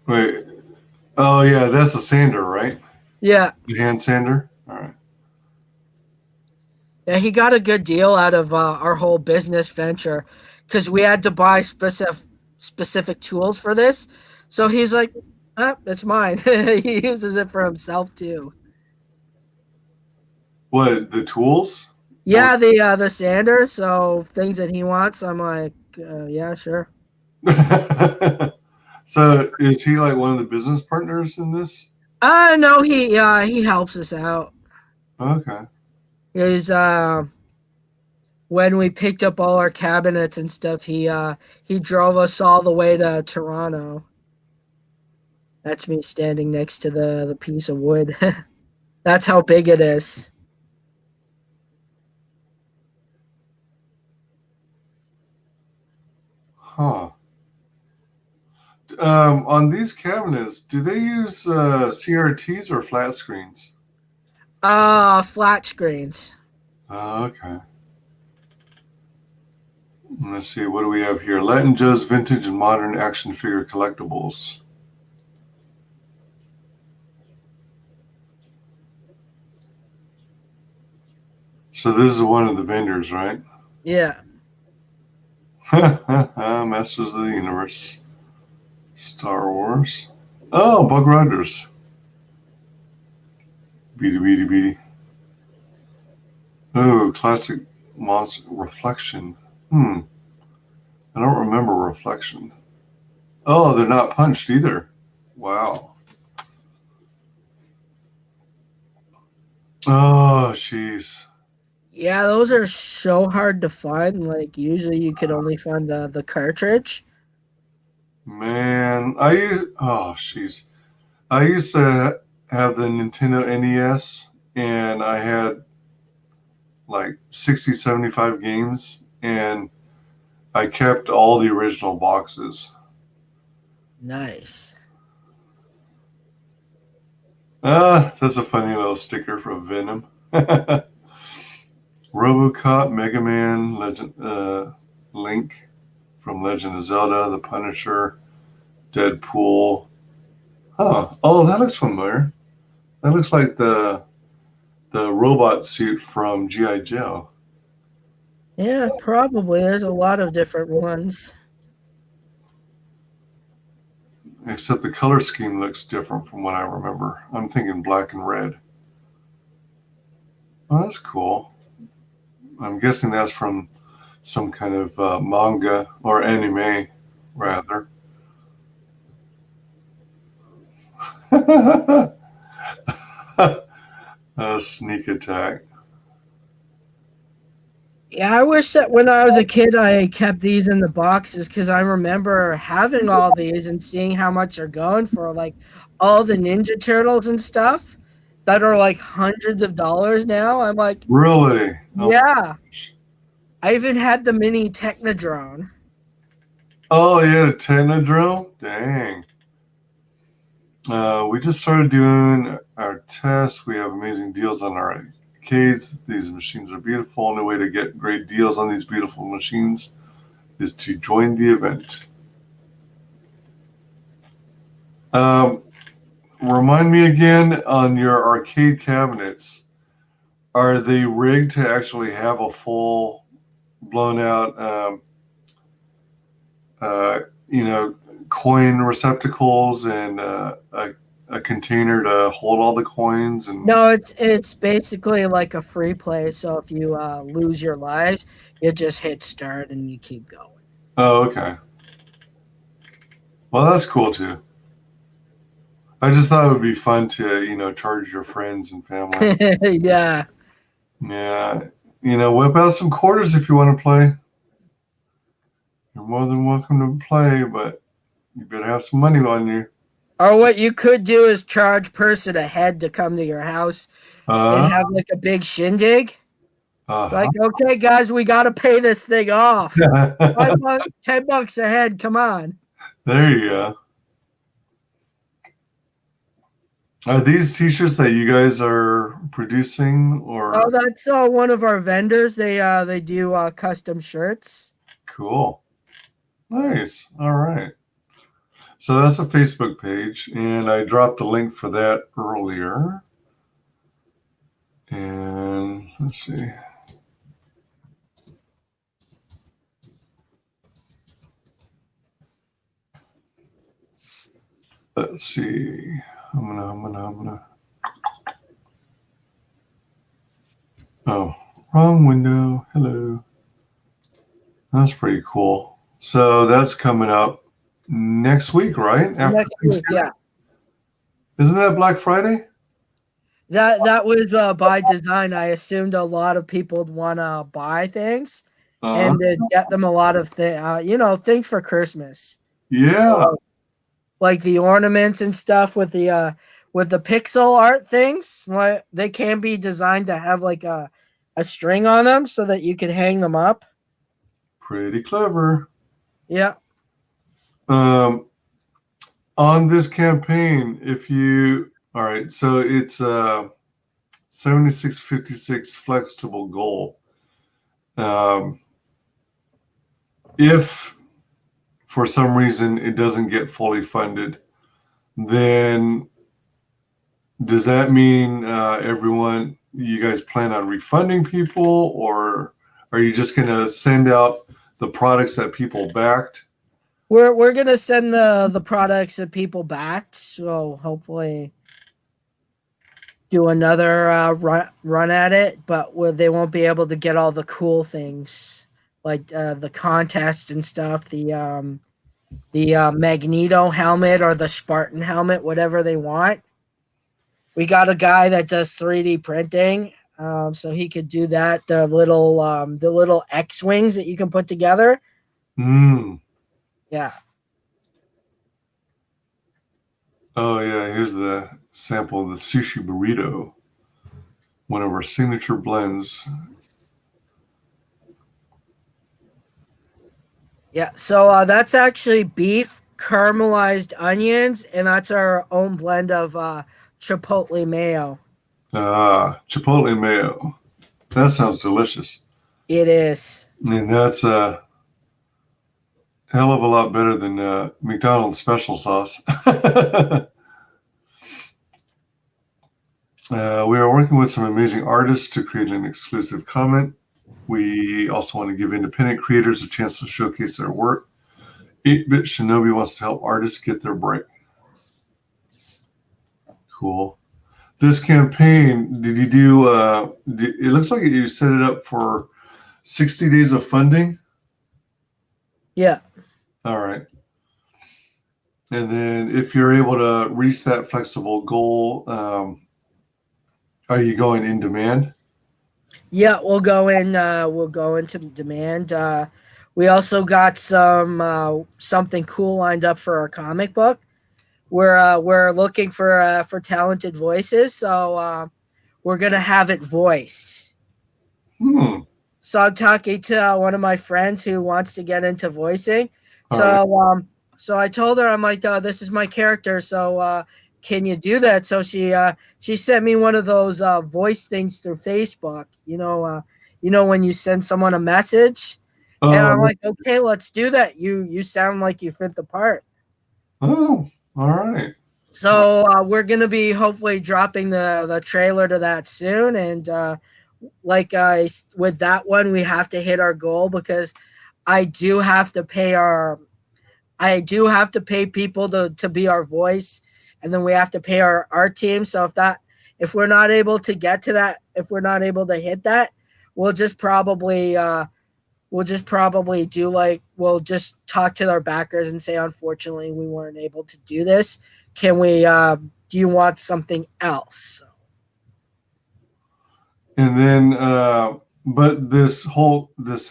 Wait. Oh yeah, that's a sander, right? Yeah. The hand sander. All right. Yeah, he got a good deal out of our whole business venture because we had to buy specific tools for this. So he's like, it's mine. He uses it for himself too. What, the tools? Yeah, the sander. So things that he wants, I'm like, yeah, sure. So is he like one of the business partners in this? No, he helps us out. Okay. He's when we picked up all our cabinets and stuff, he drove us all the way to Toronto. That's me standing next to the piece of wood. That's how big it is. Huh. On these cabinets, do they use CRTs or flat screens? Flat screens. Okay. Let's see. What do we have here? Latin Joe's vintage and modern action figure collectibles. So this is one of the vendors, right? Yeah. Masters of the Universe. Star Wars. Oh, Bug Riders. Beady, beady, beady. Oh, classic monster. Reflection. I don't remember Reflection. Oh, they're not punched either. Wow. Oh, jeez. Yeah, those are so hard to find. Like usually you could only find the cartridge. Man, oh, jeez. I used to have the Nintendo NES, and I had like 60, 75 games, and I kept all the original boxes. Nice. That's a funny little sticker from Venom. RoboCop, Mega Man, Link from Legend of Zelda, The Punisher, Deadpool. Huh. Oh, that looks familiar. That looks like the robot suit from G.I. Joe. Yeah, probably. There's a lot of different ones. Except the color scheme looks different from what I remember. I'm thinking black and red. Oh, that's cool. I'm guessing that's from some kind of manga or anime, rather. A sneak attack. Yeah, I wish that when I was a kid I kept these in the boxes because I remember having all these and seeing how much they're going for, like all the Ninja Turtles and stuff that are like hundreds of dollars now. I'm like, Really? yeah. I even had the mini Technodrome. Oh, yeah, the Technodrome? Dang. We just started doing our tests. We have amazing deals on our arcades. These machines are beautiful. Only way to get great deals on these beautiful machines is to join the event. remind me again on your arcade cabinets. Are they rigged to actually have a full blown out, coin receptacles and a container to hold all the coins? And No, it's basically like a free play. So if you lose your lives, you just hit start and you keep going. oh, okay. Well, that's cool too. I just thought it would be fun to, charge your friends and family. Yeah. Yeah. Whip out some quarters if you want to play. You're more than welcome to play, but you better have some money on you. Or what you could do is charge person ahead to come to your house and have like a big shindig. Like, okay, guys, we got to pay this thing off. $10 a head. Come on. There you go. Are these t-shirts that you guys are producing, or? Oh, that's one of our vendors. They do custom shirts. Cool. Nice. All right. So that's a Facebook page, and I dropped the link for that earlier. And let's see. Let's see. I'm gonna. Oh, wrong window. Hello. That's pretty cool. So that's coming up next week, right? After Next week, yeah. Isn't that Black Friday? That was by design. I assumed a lot of people would want to buy things and to get them a lot of things for Christmas. Yeah. So, like the ornaments and stuff with the pixel art things. They can be designed to have like a string on them so that you can hang them up. Pretty clever. Yeah. On this campaign, all right, so it's 7656 flexible goal. If for some reason it doesn't get fully funded, then does that mean you guys plan on refunding people, or are you just going to send out the products that people backed? We're going to send the products that people backed, so hopefully do another run at it, but they won't be able to get all the cool things like the contest and stuff, the Magneto helmet or the Spartan helmet, whatever they want. We got a guy that does 3D printing, so he could do that. The little X-wings that you can put together. Yeah. Oh yeah, here's the sample of the sushi burrito, one of our signature blends. Yeah, so that's actually beef, caramelized onions, and that's our own blend of chipotle mayo. Chipotle mayo. That sounds delicious. It is. And that's a hell of a lot better than McDonald's special sauce. We are working with some amazing artists to create an exclusive comment. We also want to give independent creators a chance to showcase their work. 8-Bit Shinobi wants to help artists get their break. Cool. This campaign, did you do, it looks like you set it up for 60 days of funding? Yeah. All right. And then if you're able to reach that flexible goal, are you going in demand? Yeah, we'll go into demand. We also got something cool lined up for our comic book. We're looking for talented voices, so we're gonna have it voiced. So I'm talking to one of my friends who wants to get into voicing. So I told her, I'm like, this is my character, so can you do that? So she sent me one of those voice things through Facebook. You know when you send someone a message, and I'm like, okay, let's do that. You sound like you fit the part. Oh, all right. So we're gonna be hopefully dropping the trailer to that soon, and with that one, we have to hit our goal because I do have to pay people to be our voice, and then we have to pay our team. So if we're not able to get to that, if we're not able to hit that, we'll just probably we'll just talk to our backers and say, unfortunately, we weren't able to do this. Can we? Do you want something else? And then, but this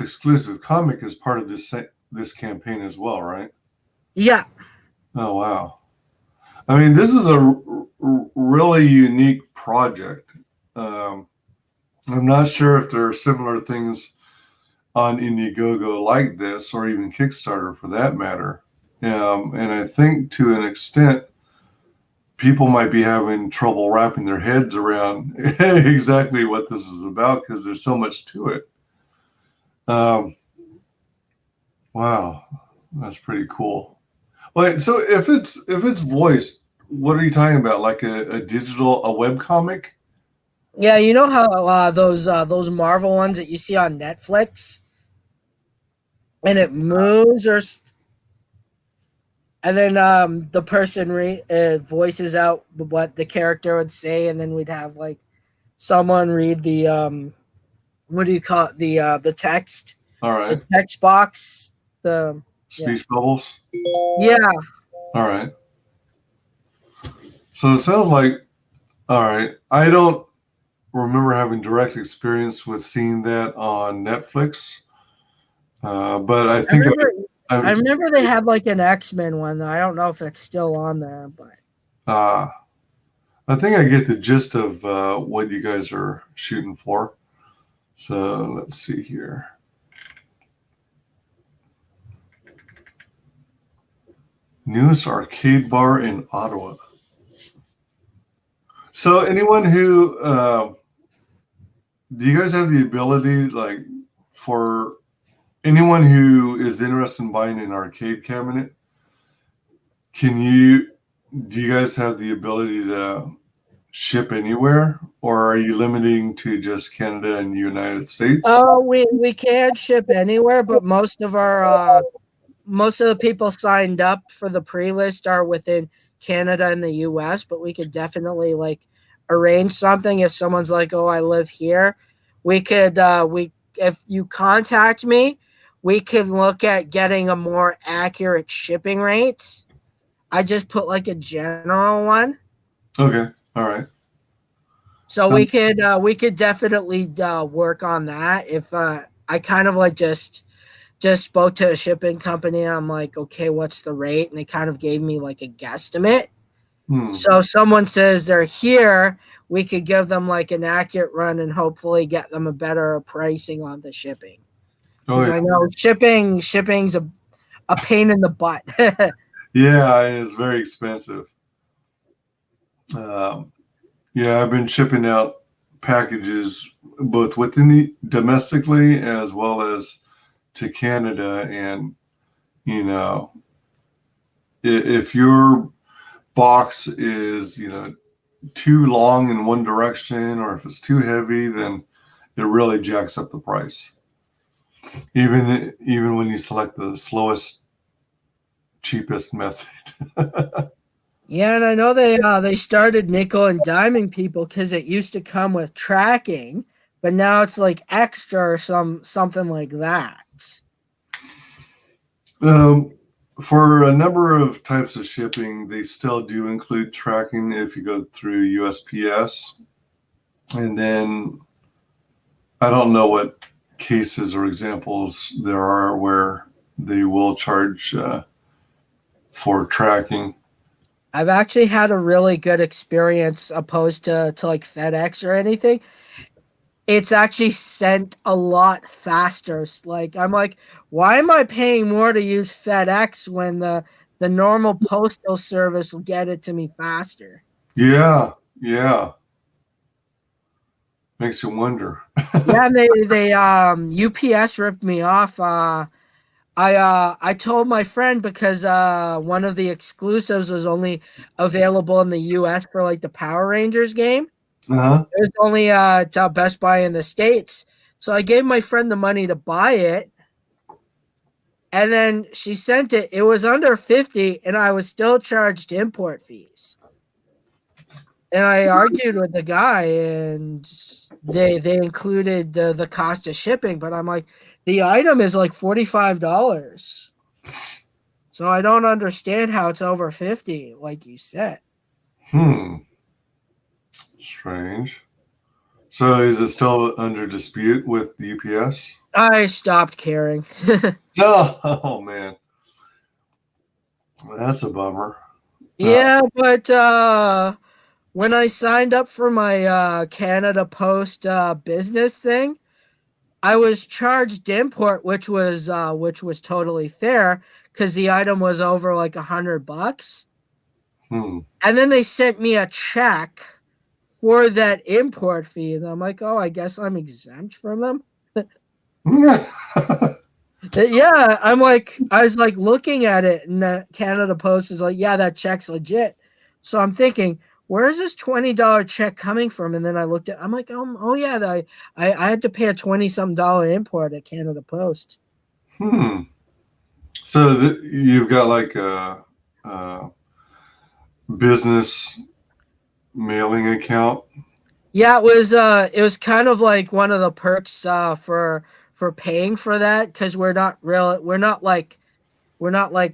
exclusive comic is part of this campaign as well, right? Yeah. Oh wow! I mean, this is a really unique project. I'm not sure if there are similar things on Indiegogo like this, or even Kickstarter for that matter. And I think to an extent, people might be having trouble wrapping their heads around exactly what this is about because there's so much to it. Wow, that's pretty cool. Wait, so if it's voiced, what are you talking about? Like a web comic? Yeah, you know how those Marvel ones that you see on Netflix, and it moves, and then the person voices out what the character would say, and then we'd have like someone read the what do you call it, the text? All right. The text box, the speech bubbles. Yeah. All right. So it sounds like, all right. I don't remember having direct experience with seeing that on Netflix, but I think I remember they had like an X-Men one. I don't know if it's still on there, but I think I get the gist of what you guys are shooting for. So let's see here. Newest arcade bar in Ottawa. So anyone who do you guys have the ability, like, for anyone who is interested in buying an arcade cabinet, do you guys have the ability to ship anywhere, or are you limiting to just Canada and United States? Oh, we can ship anywhere, but most of the people signed up for the pre-list are within Canada and the US, but we could definitely like arrange something if someone's like, "Oh, I live here." We could if you contact me, we could look at getting a more accurate shipping rate. I just put like a general one. Okay. All right. So we could definitely work on that. If I kind of like just spoke to a shipping company, I'm like, okay, what's the rate? And they kind of gave me like a guesstimate. So if someone says they're here, we could give them like an accurate run and hopefully get them a better pricing on the shipping. Because I know shipping's a pain in the butt. Yeah, it's very expensive. Yeah, I've been shipping out packages both within domestically as well as to Canada, and if your box is too long in one direction, or if it's too heavy, then it really jacks up the price. Even when you select the slowest, cheapest method. Yeah, and I know they started nickel and diming people because it used to come with tracking, but now it's like extra or something like that. For a number of types of shipping, they still do include tracking if you go through USPS. And then I don't know what cases or examples there are where they will charge for tracking. I've actually had a really good experience opposed to like FedEx or anything. It's actually sent a lot faster. Like I'm like, why am I paying more to use FedEx when the normal postal service will get it to me faster? Yeah. Makes you wonder. Yeah, and they UPS ripped me off. I told my friend because one of the exclusives was only available in the US for like the Power Rangers game. Uh-huh. It was only to Best Buy in the States. So I gave my friend the money to buy it. And then she sent it. It was under 50 and I was still charged import fees. And I argued with the guy and they included the cost of shipping, but I'm like, the item is like $45. So I don't understand how it's over 50, like you said. Strange. So is it still under dispute with the UPS? I stopped caring. No. Oh man. That's a bummer. Yeah, but when I signed up for my Canada Post business thing, I was charged import, which was totally fair because the item was over like $100. Hmm. And then they sent me a check for that import fee, and I'm like, oh, I guess I'm exempt from them. Yeah, I was like looking at it, and Canada Post is like, yeah, that check's legit. So I'm thinking, where is this $20 check coming from? And then I looked at, I'm like, oh yeah, I had to pay a $20-some import at Canada Post. So you've got like a business mailing account. Yeah, it was kind of like one of the perks for paying for that because we're not like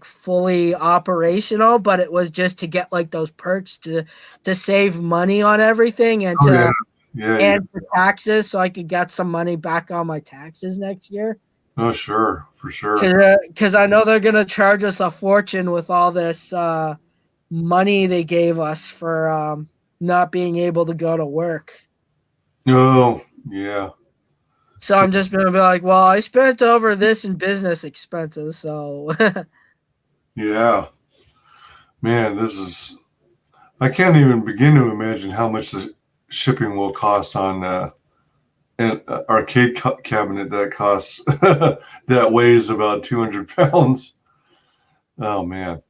fully operational, but it was just to get like those perks to save money on everything and for taxes, so I could get some money back on my taxes next year. Oh, sure, for sure. Because I know they're gonna charge us a fortune with all this money they gave us for not being able to go to work. Oh, yeah. So I'm just gonna be like, well, I spent over this in business expenses, so Yeah. Man, I can't even begin to imagine how much the shipping will cost on an arcade cabinet that costs that weighs about 200 pounds. Oh man.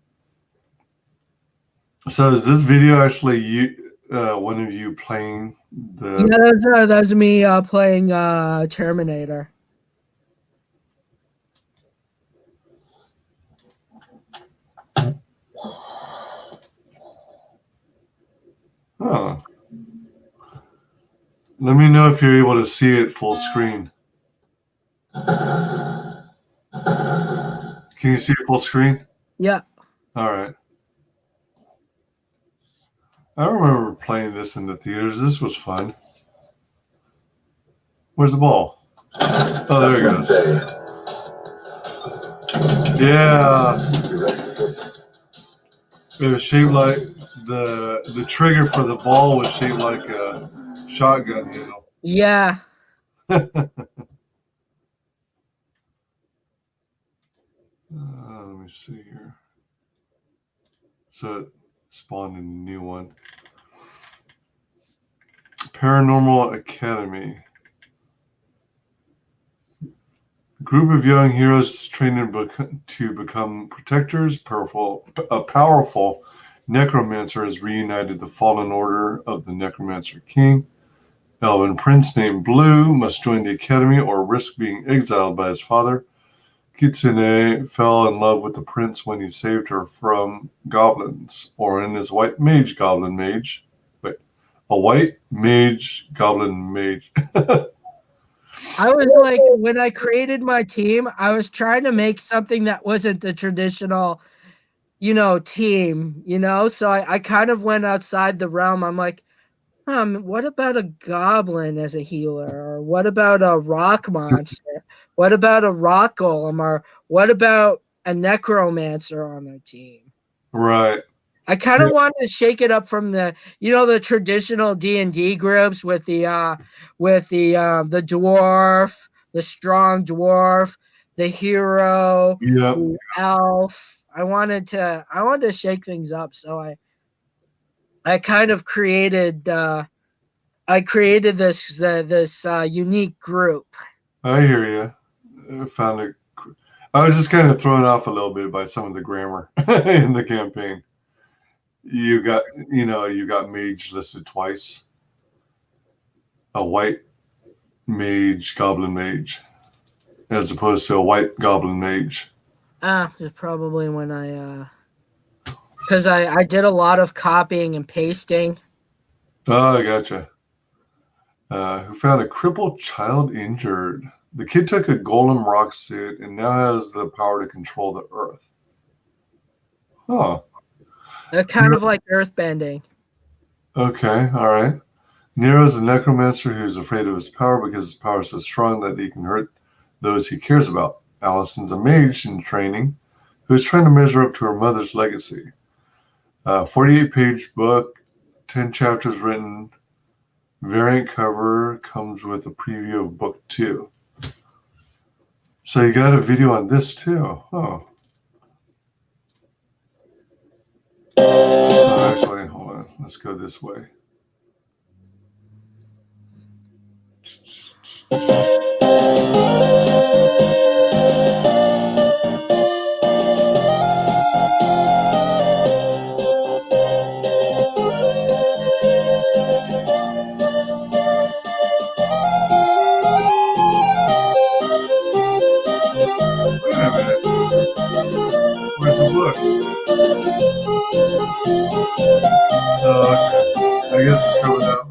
So is this video actually one of you playing the? yeah, that's me playing Terminator. Huh. Let me know if you're able to see it full screen. Can you see it full screen? Yeah. All right. I remember playing this in the theaters. This was fun. Where's the ball? Oh, there it goes. Yeah. It was shaped like the trigger for the ball was shaped like a shotgun handle. Yeah. Let me see here. So it spawned a new one. Paranormal Academy. A group of young heroes trained to become protectors. A powerful necromancer has reunited the fallen order of the Necromancer King. Elven prince named Blue must join the academy or risk being exiled by his father. Kitsune fell in love with the prince when he saved her from goblins, or in his white mage goblin mage. Wait, a white mage goblin mage. I was like, when I created my team, I was trying to make something that wasn't the traditional, team, So I kind of went outside the realm. I'm like, what about a goblin as a healer? Or what about a rock monster? What about a rock golem? Or what about a necromancer on their team? Right. I kind of wanted to shake it up from the traditional D&D groups with the dwarf, the strong dwarf, the hero, the elf. I wanted to shake things up, so I kind of created this unique group. I hear you. I was just kind of thrown off a little bit by some of the grammar in the campaign. You got mage listed twice. A white mage, goblin mage, as opposed to a white goblin mage. It's probably when because I did a lot of copying and pasting. Oh, I gotcha. Who found a crippled child injured. The kid took a golem rock suit and now has the power to control the earth. Oh. Kind of like earthbending. Okay, all right. Nero's a necromancer who's afraid of his power because his power is so strong that he can hurt those he cares about. Allison's a mage in training who's trying to measure up to her mother's legacy. 48-page book, 10 chapters written. Variant cover comes with a preview of book 2. So you got a video on this too. Oh. Actually, hold on. Let's go this way. Wait a minute. Where's the book? Oh, okay. I guess it's coming up.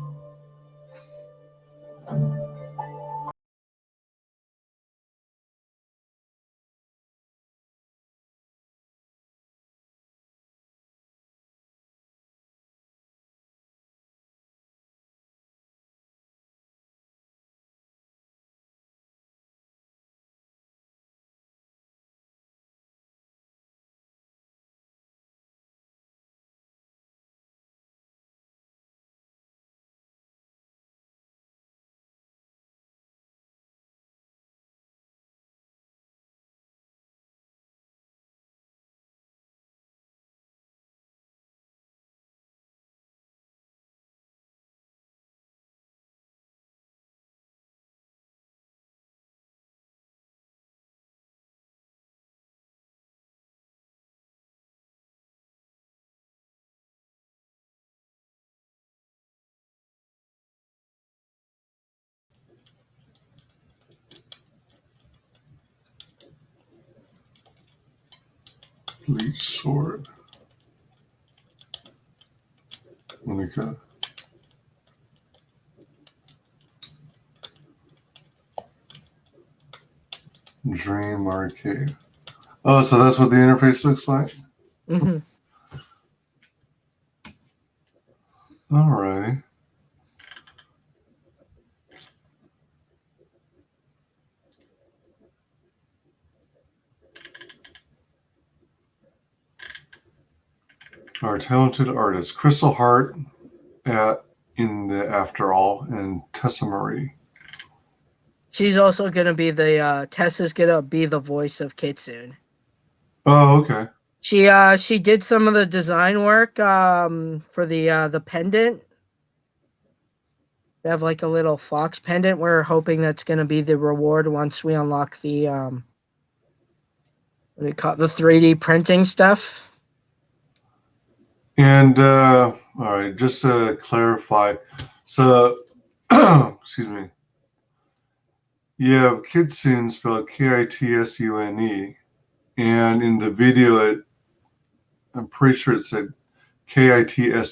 Bleach sword. Monica. Dream Arcade. Oh, so that's what the interface looks like? Mm-hmm. Alrighty. Our talented artist, Crystal Hart in the After All, and Tessa Marie. She's also gonna be Tessa's gonna be the voice of Kitsune. Oh, okay. She did some of the design work for the pendant. They have like a little fox pendant. We're hoping that's gonna be the reward once we unlock the what do you call it? The 3D printing stuff. And all right, just to clarify, so excuse me. You have Kitsune spelled Kitsune, and in the video, I'm pretty sure it said Kitsuin.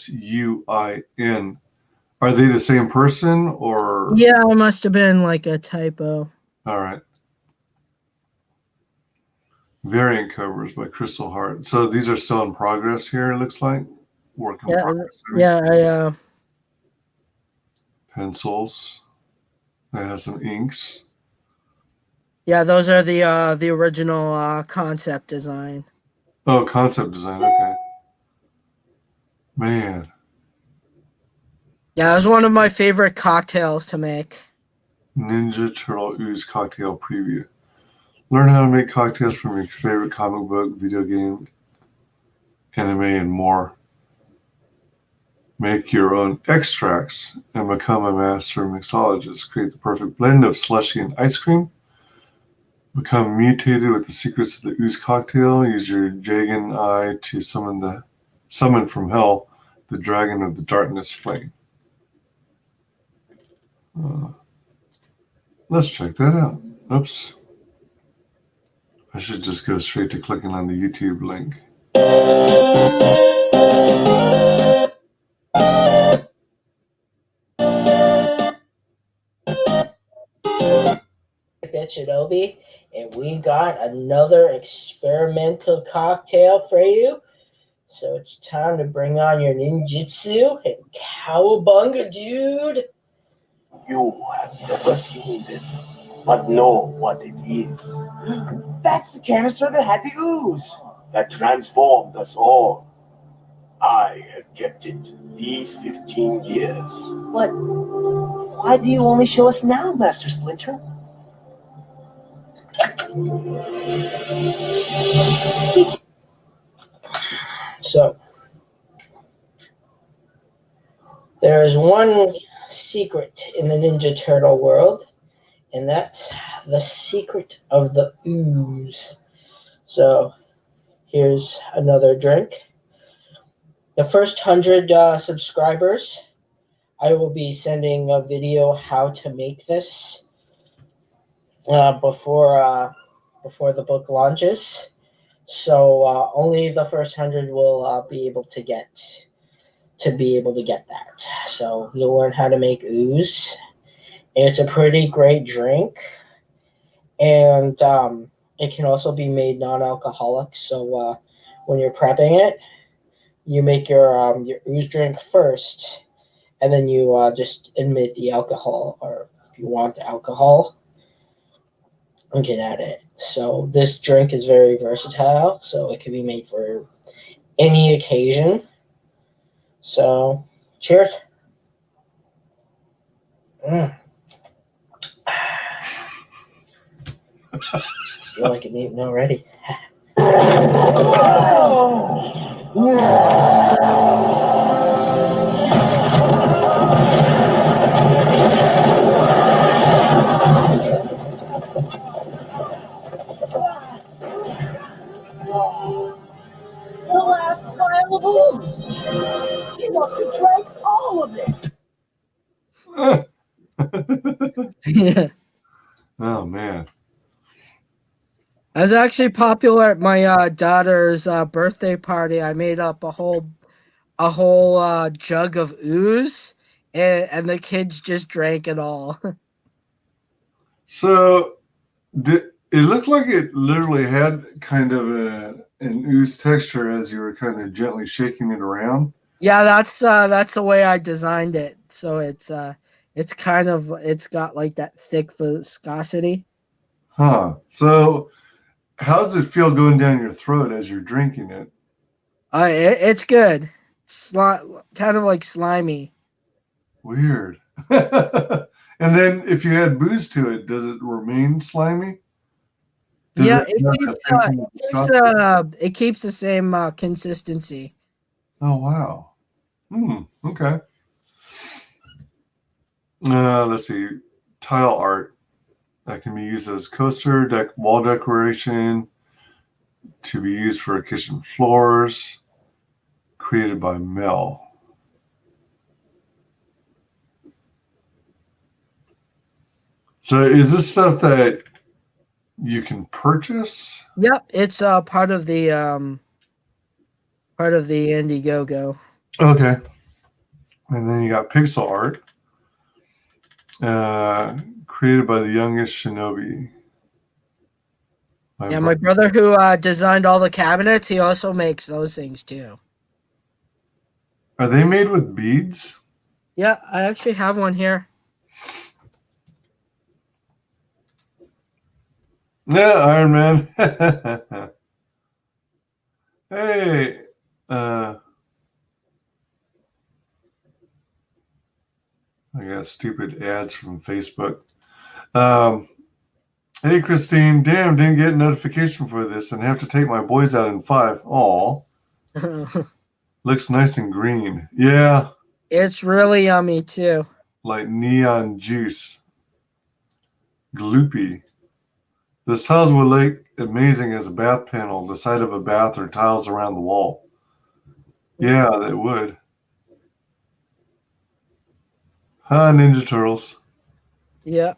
Are they the same person, or? Yeah, it must have been like a typo. All right. Variant covers by Crystal Hart. So these are still in progress here, it looks like. Work in progress. Yeah, Pencils. That has some inks. yeah, those are the original concept design. Oh, concept design. Okay. Man. Yeah, it was one of my favorite cocktails to make. Ninja Turtle Ooze cocktail preview. Learn how to make cocktails from your favorite comic book, video game, anime, and more. Make your own extracts and become a master mixologist. Create the perfect blend of slushy and ice cream. Become mutated with the secrets of the ooze cocktail. Use your Jagan eye to summon from hell the dragon of the darkness flame. Let's check that out. Oops. I should just go straight to clicking on the YouTube link. Shinobi, and we got another experimental cocktail for you. So it's time to bring on your ninjutsu and cowabunga, dude. You have never seen this, but know what it is. That's the canister that had the ooze that transformed us all. I have kept it these 15 years. But why do you only show us now, Master Splinter? So, there is one secret in the Ninja Turtle world, and that's the secret of the ooze. So, here's another drink. The first 100 subscribers, I will be sending a video how to make this before the book launches. So only the first 100 will be able to get that. So you'll learn how to make ooze. It's a pretty great drink, and it can also be made non-alcoholic. So when you're prepping it, you make your ooze drink first, and then you just admit the alcohol, or if you want the alcohol, and get at it. So this drink is very versatile, so it can be made for any occasion. So, cheers. I feel like I'm eating already. The last pile of ooze. He must have drank all of it. Yeah. Oh man. I was actually popular at my daughter's birthday party. I made up a whole jug of ooze, and the kids just drank it all. So it looked like it literally had kind of an ooze texture as you were kind of gently shaking it around. Yeah, that's the way I designed it. So it's got like that thick viscosity. Huh. So how does it feel going down your throat as you're drinking it? It's good. Kind of like slimy. Weird. And then if you add booze to it, does it remain slimy? Yeah, it keeps the same consistency. Oh wow. Okay. Let's see. Tile art that can be used as coaster, wall decoration, to be used for kitchen floors, created by Mel. So is this stuff that you can purchase? Yep, it's part of the Indiegogo. Okay. And then you got pixel art, created by the youngest Shinobi. My brother who designed all the cabinets, he also makes those things too. Are they made with beads? Yeah, I actually have one here. Yeah, Iron Man. Hey, I got stupid ads from Facebook. Hey, Christine. Damn, didn't get a notification for this and have to take my boys out in 5. Aw. Looks nice and green. Yeah. It's really yummy too. Like neon juice. Gloopy. Those tiles would look amazing as a bath panel, the side of a bath, or tiles around the wall. Yeah, they would. Huh, Ninja Turtles. Yeah.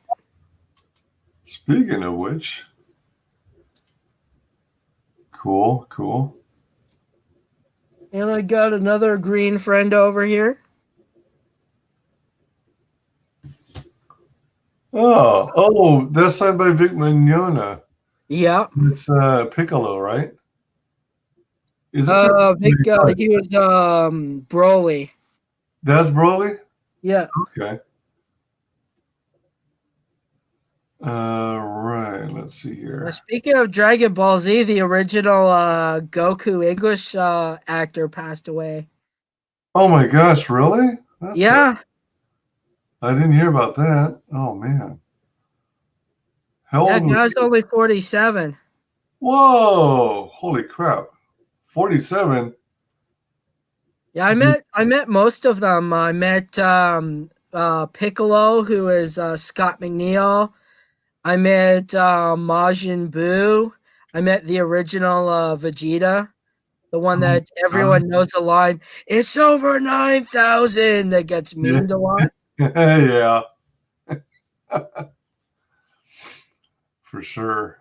Speaking of which, cool, cool. And I got another green friend over here. Oh, that's signed by Vic Mignogna. Yeah. It's Piccolo, right? Is it Vic, he was Broly. That's Broly? Yeah. Okay. Right. Let's see here. Speaking of Dragon Ball Z, the original Goku English actor passed away. Oh my gosh, really? That's Yeah. I didn't hear about that. Oh man. How That old was guy's he? only 47. Whoa! Holy crap! 47. Yeah, I met most of them. I met Piccolo, who is Scott McNeil. I met Majin Buu. I met the original Vegeta, the one that everyone knows the line, "It's over 9,000," that gets memed a lot. Yeah, for sure.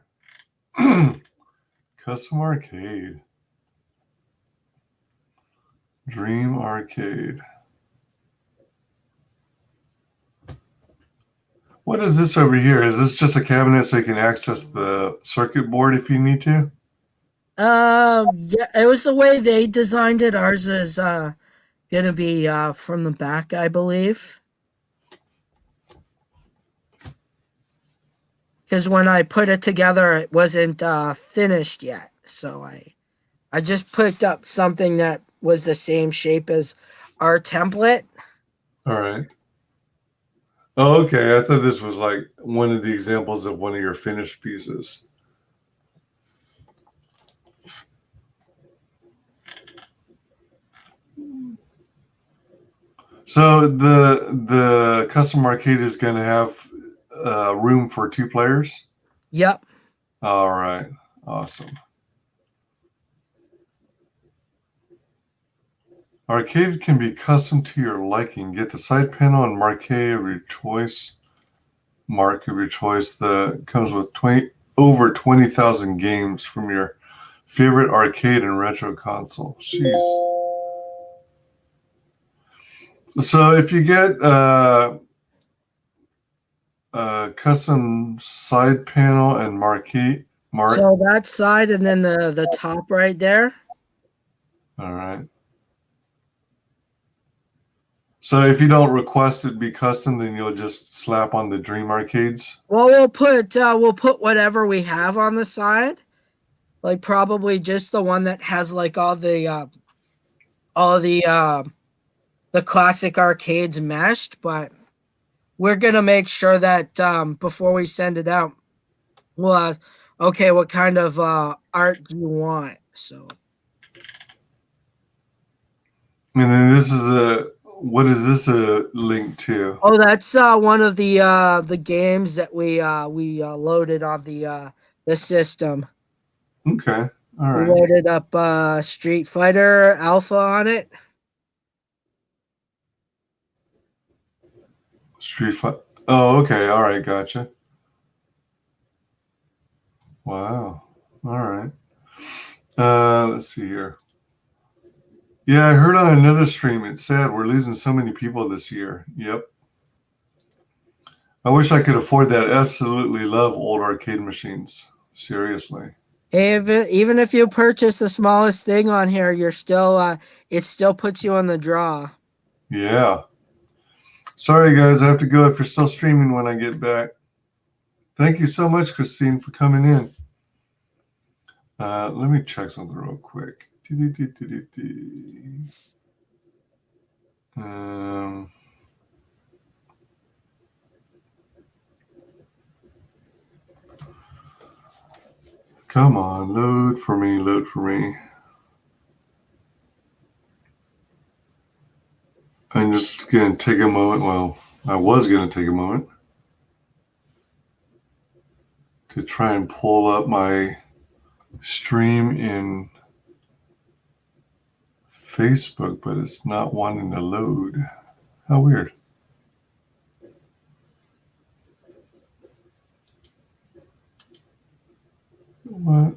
Custom Arcade. Dream Arcade. What is this over here? Is this just a cabinet so you can access the circuit board if you need to? Yeah, it was the way they designed it. Ours is gonna be from the back, I believe. Because when I put it together, it wasn't finished yet. So I just picked up something that was the same shape as our template. All right. Oh, okay. I thought this was like one of the examples of one of your finished pieces. So the custom arcade is going to have room for 2 players? Yep. All right. Awesome. Arcade can be custom to your liking. Get the side panel and marquee of your choice. Mark of your choice that comes with over 20,000 games from your favorite arcade and retro console. Jeez. So if you get custom side panel and marquee, So that side and then the top right there. All right. So if you don't request it be custom, then you'll just slap on the Dream Arcades. Well, we'll put whatever we have on the side, like probably just the one that has like all the classic arcades meshed. But we're gonna make sure that before we send it out, well, okay, what kind of art do you want? So, And then this is what is this a link to? oh, that's one of the games that we loaded on the system. Okay, all We right. loaded up Street Fighter Alpha on it. Street Fighter. Oh, okay, all right, gotcha. Wow, all right. Let's see here. Yeah, I heard on another stream. It's sad we're losing so many people this year. Yep. I wish I could afford that. Absolutely love old arcade machines. Seriously. Even if you purchase the smallest thing on here, you're still it still puts you on the draw. Yeah. Sorry, guys. I have to go if you're still streaming when I get back. Thank you so much, Christine, for coming in. Let me check something real quick. Come on, load for me, load for me. I'm just going to take a moment. Well, I was going to take a moment to try and pull up my stream in Facebook, but it's not wanting to load. How weird. What?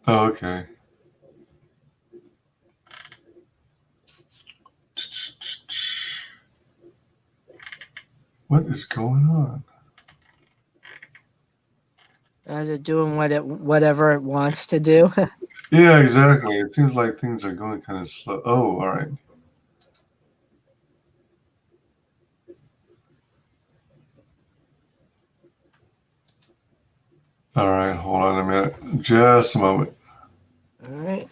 Oh, okay. What is going on? Is it doing whatever it wants to do? Yeah, exactly. It seems like things are going kind of slow. Oh, all right. All right, hold on a minute. Just a moment. All right.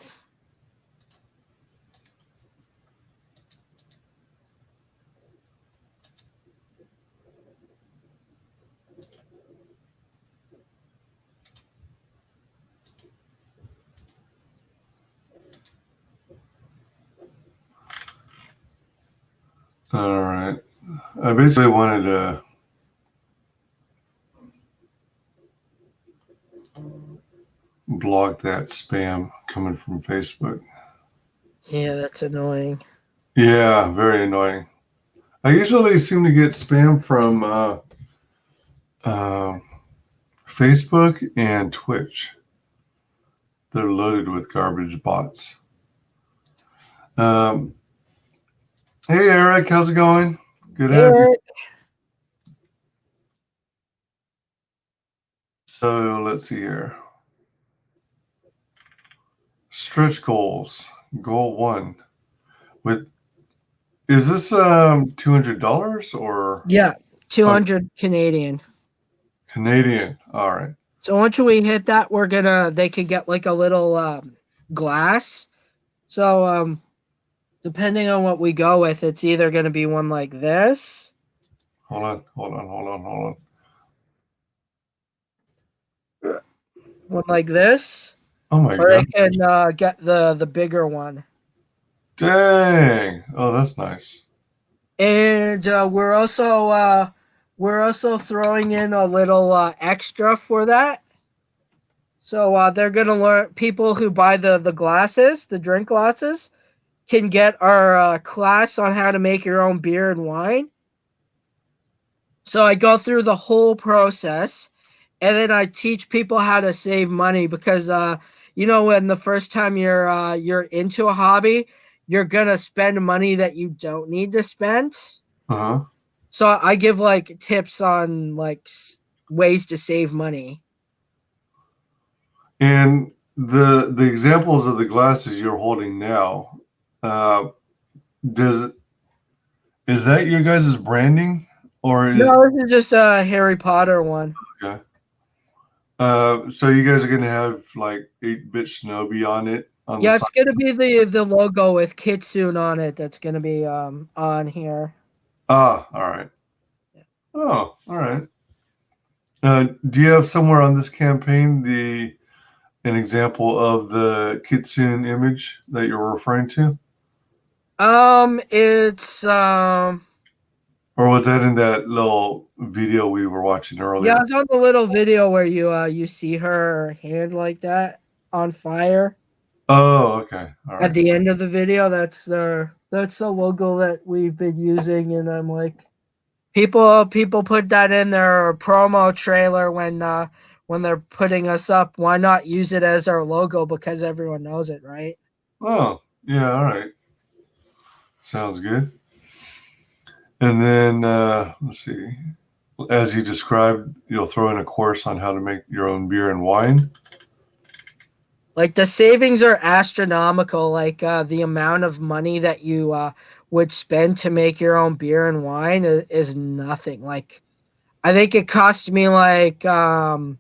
All right. I basically wanted to block that spam coming from Facebook. Yeah, that's annoying. Yeah, very annoying. I usually seem to get spam from Facebook and Twitch. They're loaded with garbage bots. Hey, Eric, how's it going? Good to have you. Eric. So let's see here. Stretch goals. Goal 1. Is this $200 or Yeah, 200 Canadian. Canadian? All right. So once we hit that, they can get like a little glass. So depending on what we go with, it's either gonna be one like this. Hold on. One like this. Oh my Or they god. can get the bigger one. Dang. Oh, that's nice. And we're also throwing in a little extra for that. So they're gonna learn. People who buy the glasses, the drink glasses, can get our class on how to make your own beer and wine. So I go through the whole process, and then I teach people how to save money because when the first time you're into a hobby, you're gonna spend money that you don't need to spend. Uh-huh. So I give like tips on like ways to save money. And the examples of the glasses you're holding now, is that your guys' branding or is No, this is just a Harry Potter one. okay? So you guys are gonna have like 8-bit Shinobi on it on Yeah, the it's side. gonna be the logo with Kitsune on it. That's gonna be on here. Ah, all right. Oh, all right. Do you have somewhere on this campaign an example of the Kitsune image that you're referring to? It's Or was that in that little video we were watching earlier? yeah, it's on the little video where you see her hand like that on fire. Oh, okay. All At right. the end of the video, that's the logo that we've been using, and I'm like, people put that in their promo trailer when they're putting us up. Why not use it as our logo because everyone knows it, right? Oh, yeah, all right. Sounds good. And then let's see. As you described, you'll throw in a course on how to make your own beer and wine. Like the savings are astronomical. Like the amount of money that you would spend to make your own beer and wine is nothing. Like I think it cost me like $30.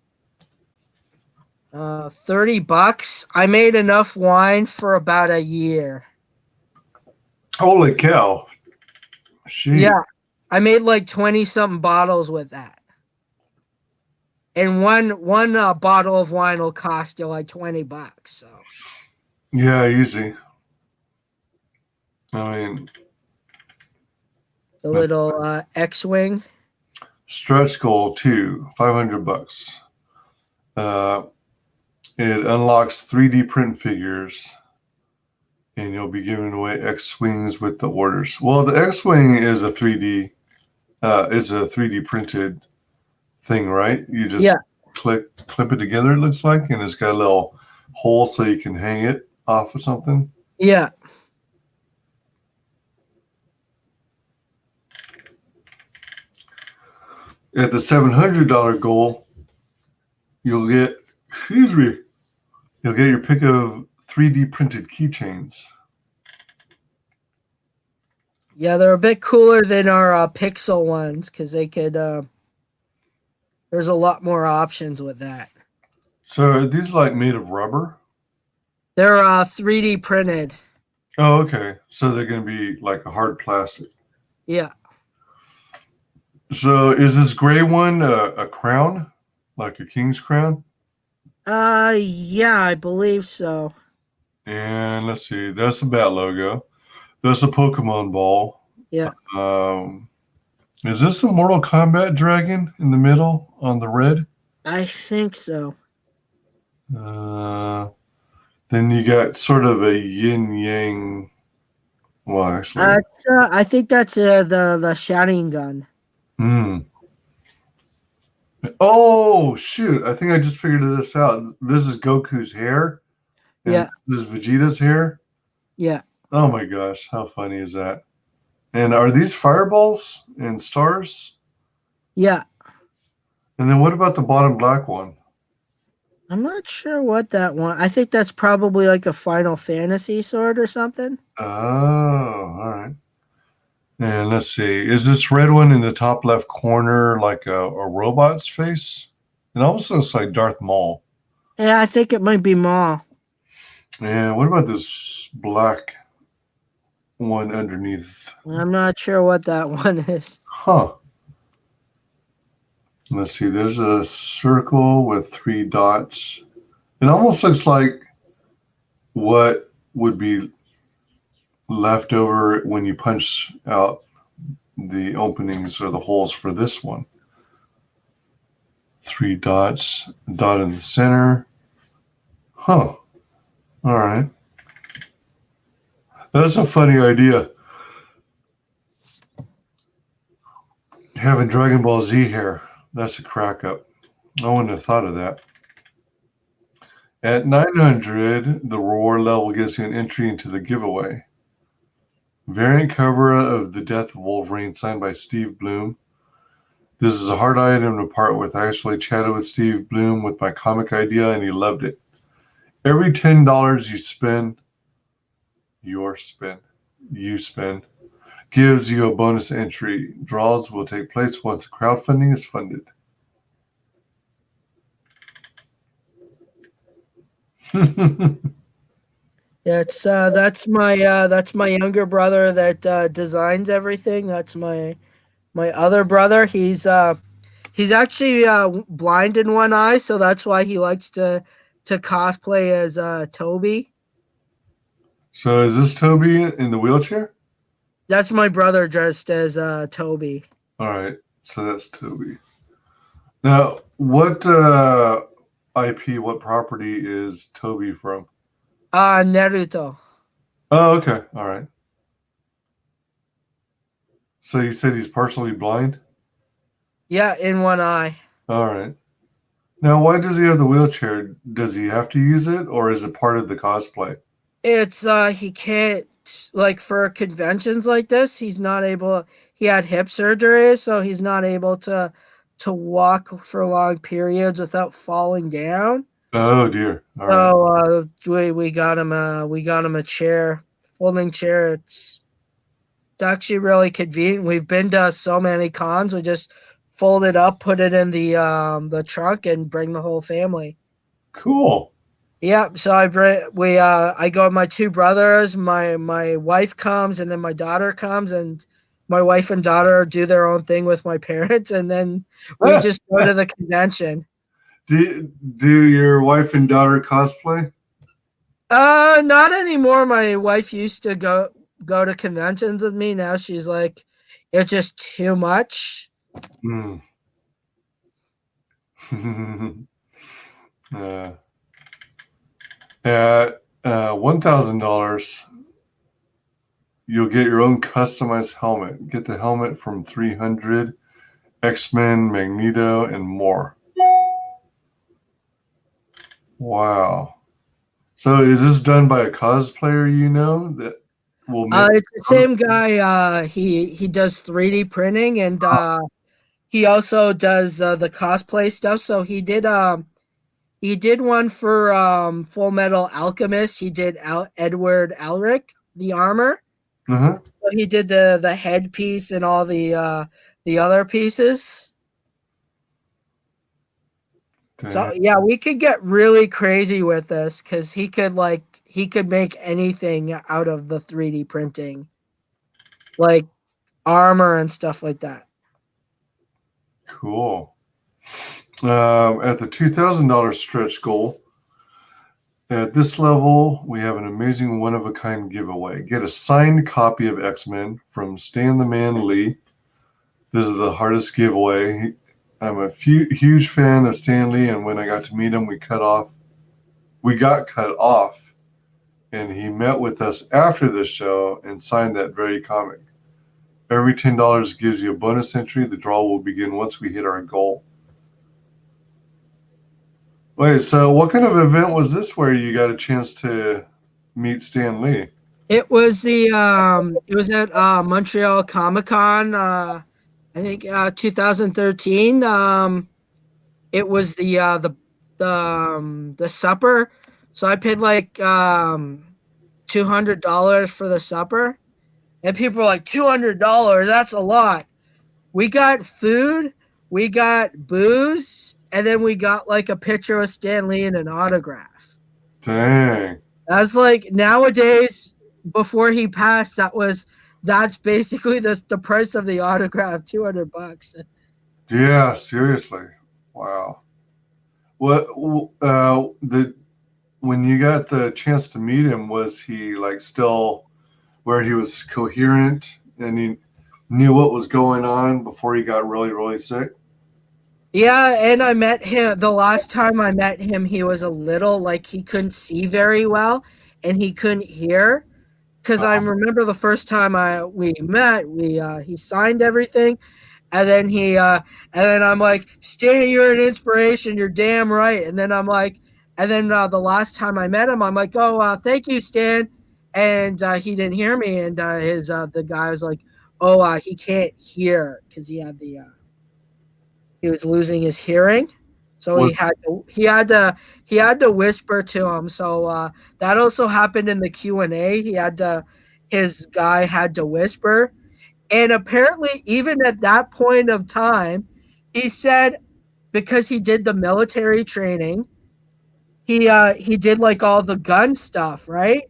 I made enough wine for about a year. Holy cow. Jeez. Yeah. I made like 20 something bottles with that. And one bottle of wine will cost you like $20. So Yeah, easy. I mean, The little X-wing. stretch goal 2, $500. It unlocks 3D print figures, and you'll be giving away X-wings with the orders. Well, the X-wing is a 3D printed thing, right? You just clip it together. It looks like, and it's got a little hole so you can hang it off of something. Yeah. At the $700 goal, you'll get your pick of 3D printed keychains. Yeah, they're a bit cooler than our Pixel ones because they could. There's a lot more options with that. So are these like made of rubber? They're 3D printed. Oh, okay. So they're going to be like a hard plastic. Yeah. So is this gray one a crown, like a king's crown? Yeah, I believe so. And let's see, that's a bat logo. That's a Pokemon ball. Yeah. Is this the Mortal Kombat dragon in the middle on the red? I think so. Then you got sort of a yin yang. Well, actually, I think that's the shouting gun. Oh shoot! I think I just figured this out. This is Goku's hair. And Yeah. This is Vegeta's hair. Yeah. Oh my gosh, how funny is that? And are these fireballs and stars? Yeah. And then what about the bottom black one? I'm not sure what that one. I think that's probably like a Final Fantasy sword or something. Oh, all right. And let's see. Is this red one in the top left corner like a robot's face? It almost looks like Darth Maul. Yeah, I think it might be Maul. And what about this black one underneath? I'm not sure what that one is. Huh. Let's see. There's a circle with 3 dots. It almost looks like what would be left over when you punch out the openings or the holes for this one. 3 dots, a dot in the center. Huh. All right. That's a funny idea. Having Dragon Ball Z hair. That's a crack up. I wouldn't have thought of that. At 900, the reward level gives you an entry into the giveaway. Variant cover of The Death of Wolverine signed by Steve Bloom. This is a hard item to part with. I actually chatted with Steve Bloom with my comic idea and he loved it. Every $10 you spend, gives you a bonus entry. Draws will take place once crowdfunding is funded. Yeah, it's that's my younger brother that designs everything. That's my other brother. He's actually blind in one eye, so that's why he likes to cosplay as Toby. So is this Toby in the wheelchair? That's my brother dressed as Toby. All right, so that's Toby. Now, what IP, what property is Toby from? Naruto. Oh, okay, all right. So you said he's partially blind? Yeah, in one eye. All right. Now, why does he have the wheelchair? Does he have to use it, or is it part of the cosplay? It's he can't, like, for conventions like this, he's not able. He had hip surgery, so he's not able to walk for long periods without falling down. Oh dear. All right. So we got him a chair, folding chair. It's actually really convenient. We've been to so many cons. We just fold it up, put it in the trunk, and bring the whole family. Cool. Yeah, so I go with my 2 brothers, my wife comes, and then my daughter comes, and my wife and daughter do their own thing with my parents, and then we just go to the convention. Do your wife and daughter cosplay? Not anymore. My wife used to go. go to conventions with me. Now she's like, it's just too much. Mm. At $1,000, you'll get your own customized helmet. Get the helmet from 300, X-Men, Magneto, and more. Wow. So is this done by a cosplayer you know that will make It's the same guy. He does 3D printing, and he also does the cosplay stuff. So he did one for Full Metal Alchemist. He did Edward Elric, the armor. Uh-huh. So he did the headpiece and all the other pieces. So yeah, we could get really crazy with this because he could make anything out of the 3D printing, like armor and stuff like that. Cool. At the $2,000 stretch goal, at this level, we have an amazing one-of-a-kind giveaway. Get a signed copy of X-Men from Stan the Man Lee. This is the hardest giveaway. I'm a huge fan of Stan Lee, and when I got to meet him, we got cut off, and he met with us after the show and signed that very comic. Every $10 gives you a bonus entry. The draw will begin once we hit our goal. Wait, so what kind of event was this where you got a chance to meet Stan Lee? It was it was at Montreal Comic Con, I think 2013. It was the supper. So I paid like $200 for the supper, and people were like, $200, that's a lot. We got food, we got booze, and then we got like a picture of Stan Lee and an autograph. Dang. That's like nowadays, before he passed, that's basically the price of the autograph, $200. Yeah, seriously. Wow. What when you got the chance to meet him, was he like still where he was coherent and he knew what was going on before he got really, really sick? Yeah, and I met him the last time I met him, he was a little like he couldn't see very well and he couldn't hear. Because I remember the first time we met, he signed everything, and then I'm like, Stan, you're an inspiration. You're damn right. And then I'm like, the last time I met him, I'm like, oh, thank you, Stan. And he didn't hear me, and the guy was like, oh, he can't hear because he was losing his hearing. So he had to whisper to him. So that also happened in the Q&A. His guy had to whisper. And apparently, even at that point of time, he said, because he did the military training, he did like all the gun stuff, right?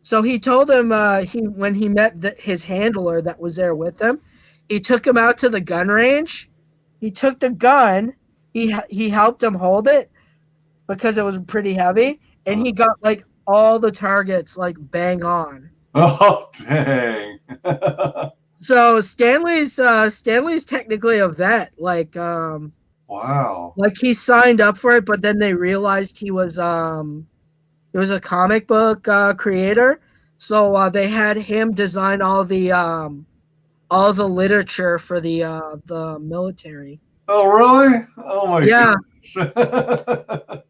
So he told him when he met his handler that was there with him, he took him out to the gun range. He took the gun. He helped him hold it because it was pretty heavy, and he got like all the targets like bang on. Oh, dang. So Stanley's technically a vet. Like Wow. like he signed up for it, but then they realized he was a comic book creator. So they had him design all the literature for the military. Oh, really? Oh my Yeah. gosh.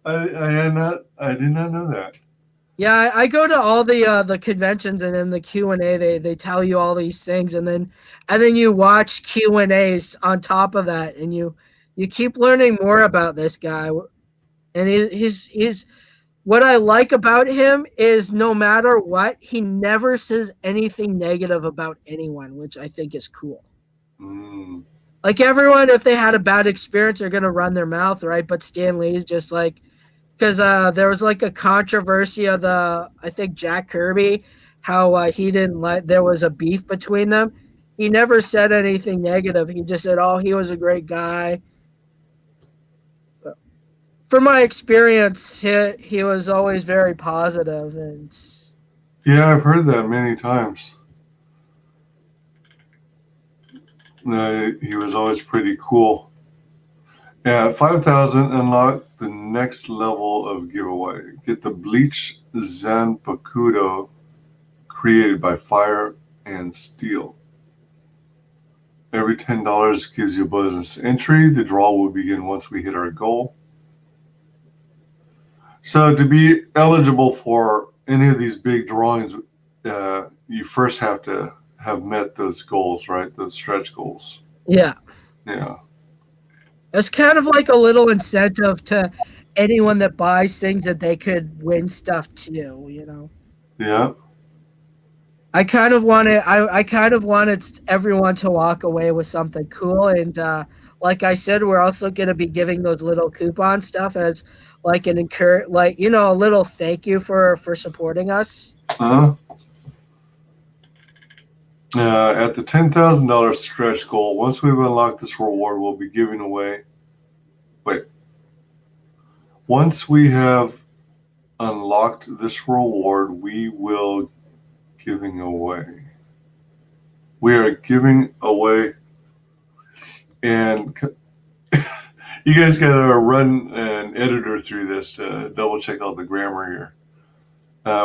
I did not know that. Yeah, I go to all the conventions, and in the Q&A they tell you all these things, and then you watch Q&As on top of that, and you keep learning more about this guy. And he's what I like about him is no matter what, he never says anything negative about anyone, which I think is cool. Mm. Like everyone, if they had a bad experience, they're gonna run their mouth, right? But Stan Lee's just like, because there was like a controversy of I think Jack Kirby, how he didn't like, there was a beef between them. He never said anything negative. He just said, oh, he was a great guy. So, from my experience, he was always very positive, and Yeah, I've heard that many times. He was always pretty cool. At 5,000, unlock the next level of giveaway. Get the Bleach Zanpakuto created by Fire and Steel. Every $10 gives you a bonus entry. The draw will begin once we hit our goal. So to be eligible for any of these big drawings, you first have to have met those goals, right? Those stretch goals. Yeah. Yeah. It's kind of like a little incentive to anyone that buys things that they could win stuff too, you know. Yeah. I kind of wanted everyone to walk away with something cool, and like I said, we're also going to be giving those little coupon stuff as like an a little thank you for supporting us. Uh-huh. At the $10,000 stretch goal, once we've unlocked this reward, we'll be giving away. Wait. Once we have unlocked this reward, we will giving away. We are giving away, and you guys got to run an editor through this to double check all the grammar here.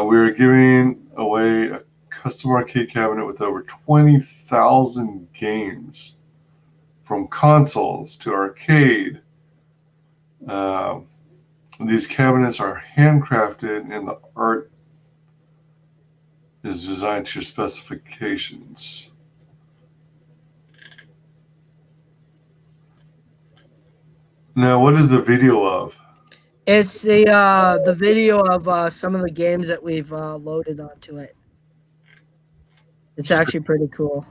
We are giving away a custom arcade cabinet with over 20,000 games, from consoles to arcade. These cabinets are handcrafted, and the art is designed to your specifications. Now, what is the video of? It's the video of some of the games that we've loaded onto it. It's actually pretty cool.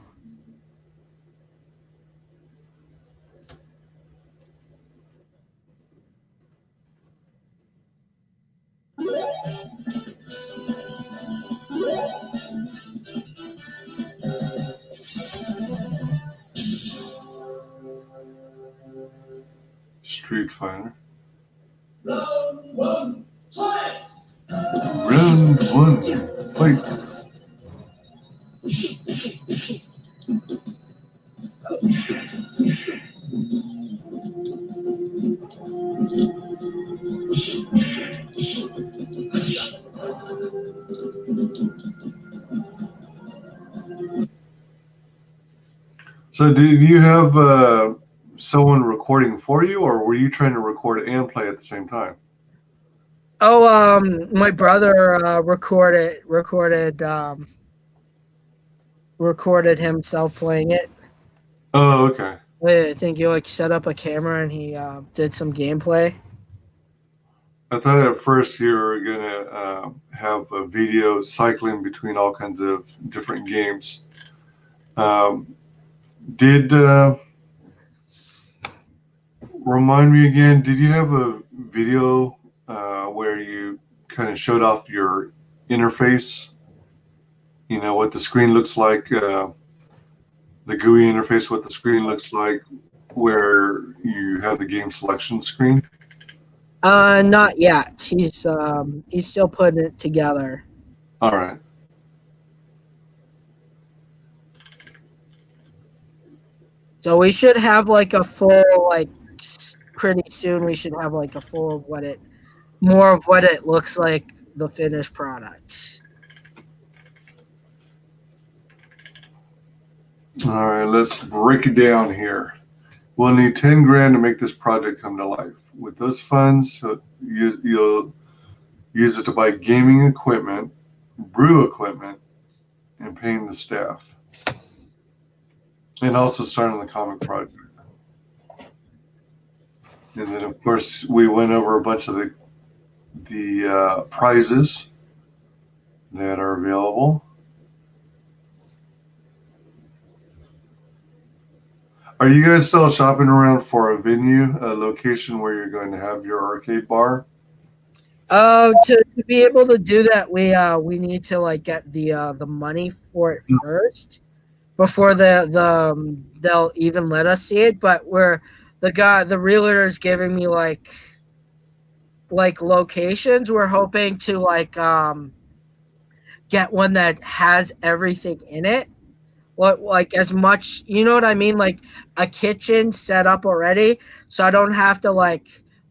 Street Fighter. Round one, fight! Round one, fight. So, did you have someone recording for you, or were you trying to record and play at the same time? Oh, my brother recorded himself playing it. Oh, okay. I think he like set up a camera and he did some gameplay. I thought at first you were gonna have a video cycling between all kinds of different games. Did remind me again? Did you have a video where you kind of showed off your interface? You know what the screen looks like, the GUI interface, what the screen looks like, where you have the game selection screen. Not yet. He's still putting it together. All right. So we should have like a full, like pretty soon we should have like a full more of what it looks like, the finished product. All right, let's break it down here. We'll need 10 grand to make this project come to life. With those funds, you'll use it to buy gaming equipment, brew equipment, and paying the staff. And also starting the comic project. And then, of course, we went over a bunch of the prizes that are available. Are you guys still shopping around for a venue, a location where you're going to have your arcade bar? To be able to do that, we need to like get the money for it first before they'll even let us see it. But the realtor is giving me like locations. We're hoping to get one that has everything in it. Like as much, you know what I mean? Like a kitchen set up already, so I don't have to like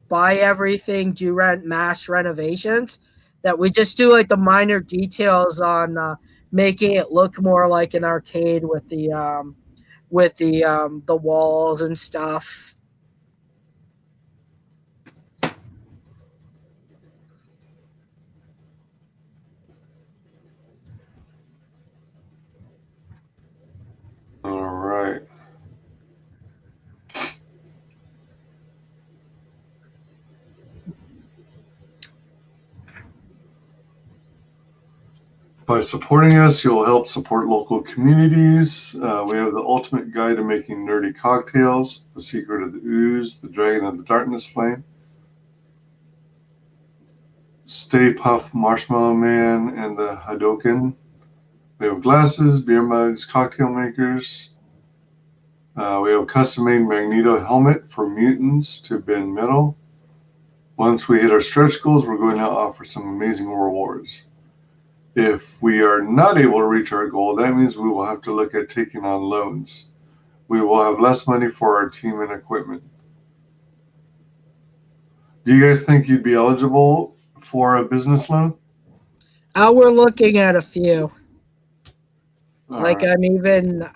buy everything, do mass renovations. That we just do like the minor details on making it look more like an arcade with the walls and stuff. All right. By supporting us, you'll help support local communities. We have the ultimate guide to making nerdy cocktails, the secret of the ooze, the dragon of the darkness flame, Stay Puft Marshmallow Man, and the Hadoken. We have glasses, beer mugs, cocktail makers. We have a custom-made Magneto helmet for mutants to bend metal. Once we hit our stretch goals, we're going to offer some amazing rewards. If we are not able to reach our goal, that means we will have to look at taking on loans. We will have less money for our team and equipment. Do you guys think you'd be eligible for a business loan? We're looking at a few. All Like right.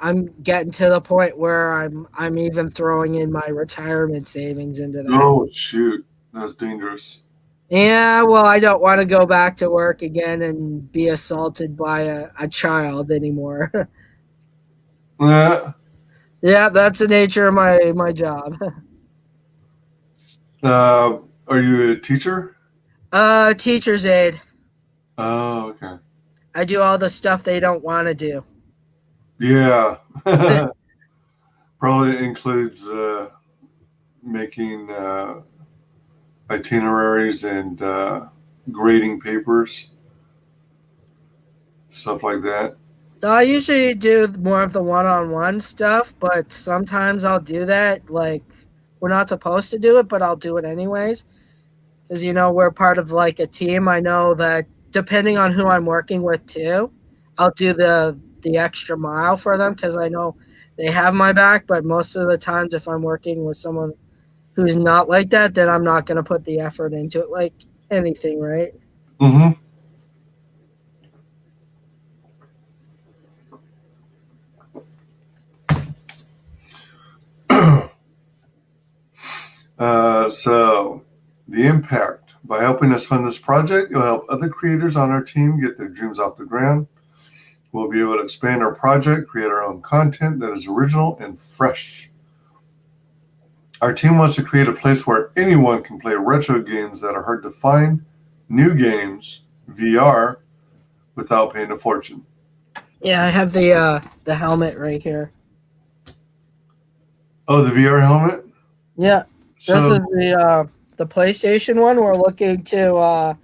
I'm getting to the point where I'm even throwing in my retirement savings into that. Oh, shoot. That's dangerous. Yeah, well, I don't want to go back to work again and be assaulted by a child anymore. Yeah. Yeah, that's the nature of my job. Are you a teacher? Teacher's aide. Oh, okay. I do all the stuff they don't want to do. Yeah. Probably includes making itineraries and grading papers, stuff like that. I usually do more of the one-on-one stuff, but sometimes I'll do that. Like, we're not supposed to do it, but I'll do it anyways. Because, we're part of like a team. I know that depending on who I'm working with too, I'll do the extra mile for them because I know they have my back. But most of the times, if I'm working with someone who's not like that, then I'm not going to put the effort into it like anything, right? Mm-hmm. So the impact. By helping us fund this project, you'll help other creators on our team get their dreams off the ground. We'll be able to expand our project, create our own content that is original and fresh. Our team wants to create a place where anyone can play retro games that are hard to find, new games, VR, without paying a fortune. Yeah, I have the helmet right here. Oh, the VR helmet? Yeah, this So, is the PlayStation one. We're looking to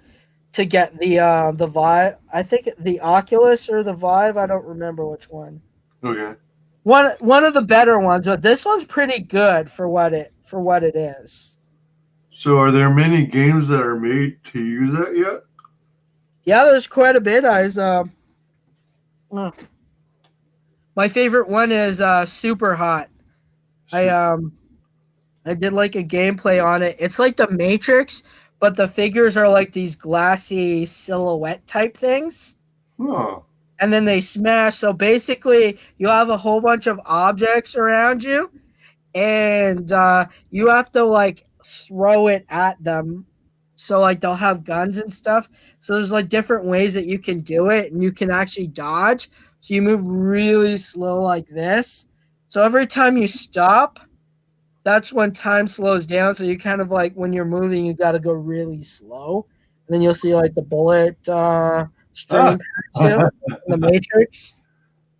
get the Vive. I think the Oculus or the Vive. I don't remember which one. okay. One of the better ones, but this one's pretty good for what it is. So are there many games that are made to use that yet? Yeah, there's quite a bit. My favorite one is Super Hot. I did like a gameplay on it. It's like the Matrix, but the figures are like these glassy silhouette type things. Oh. And then they smash. So basically, you have a whole bunch of objects around you, and you have to like throw it at them. So like they'll have guns and stuff. So there's like different ways that you can do it, and you can actually dodge. So you move really slow like this. So every time you stop, that's when time slows down. So you kind of like when you're moving, you got to go really slow. And then you'll see like the bullet stream too in the Matrix.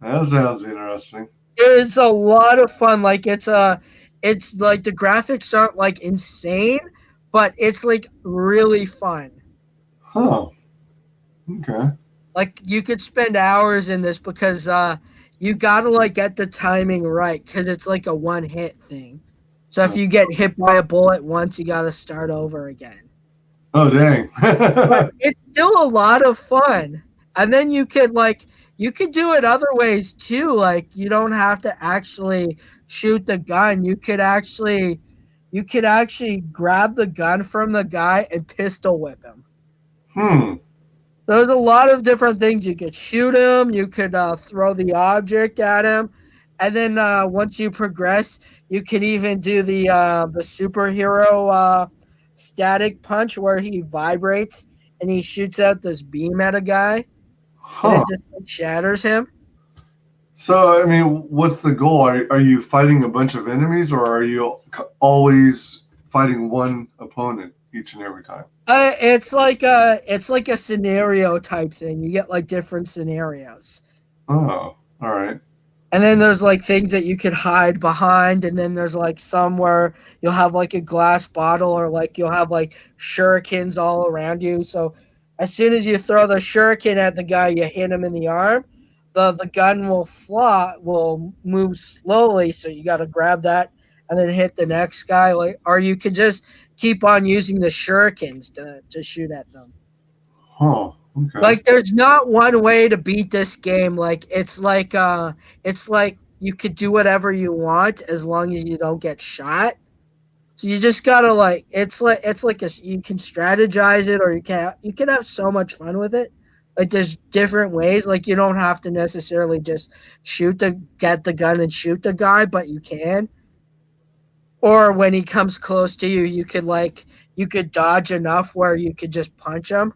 That sounds interesting. It's a lot of fun. Like it's like the graphics aren't like insane, but it's like really fun. Huh. Okay. Like you could spend hours in this because you gotta like get the timing right because it's like a one hit thing. So if you get hit by a bullet once, you gotta start over again. Oh, dang. But it's still a lot of fun. And then you could do it other ways too. Like you don't have to actually shoot the gun. You could actually grab the gun from the guy and pistol whip him. There's a lot of different things. You could shoot him. You could throw the object at him, and then once you progress, you can even do the superhero static punch where he vibrates and he shoots out this beam at a guy, and it just shatters him. So, I mean, what's the goal? Are you fighting a bunch of enemies, or are you always fighting one opponent each and every time? It's like a scenario type thing. You get like different scenarios. Oh, all right. And then there's like things that you could hide behind, and then there's like some where you'll have like a glass bottle, or like you'll have like shurikens all around you. So as soon as you throw the shuriken at the guy, you hit him in the arm. The gun will move slowly, so you got to grab that and then hit the next guy. Or you could just keep on using the shurikens to shoot at them. Huh. Okay. Like there's not one way to beat this game. Like it's like you could do whatever you want as long as you don't get shot. So you just gotta you can strategize it, or you can have so much fun with it. Like there's different ways. Like you don't have to necessarily just get the gun and shoot the guy, but you can. Or when he comes close to you, you could dodge enough where you could just punch him.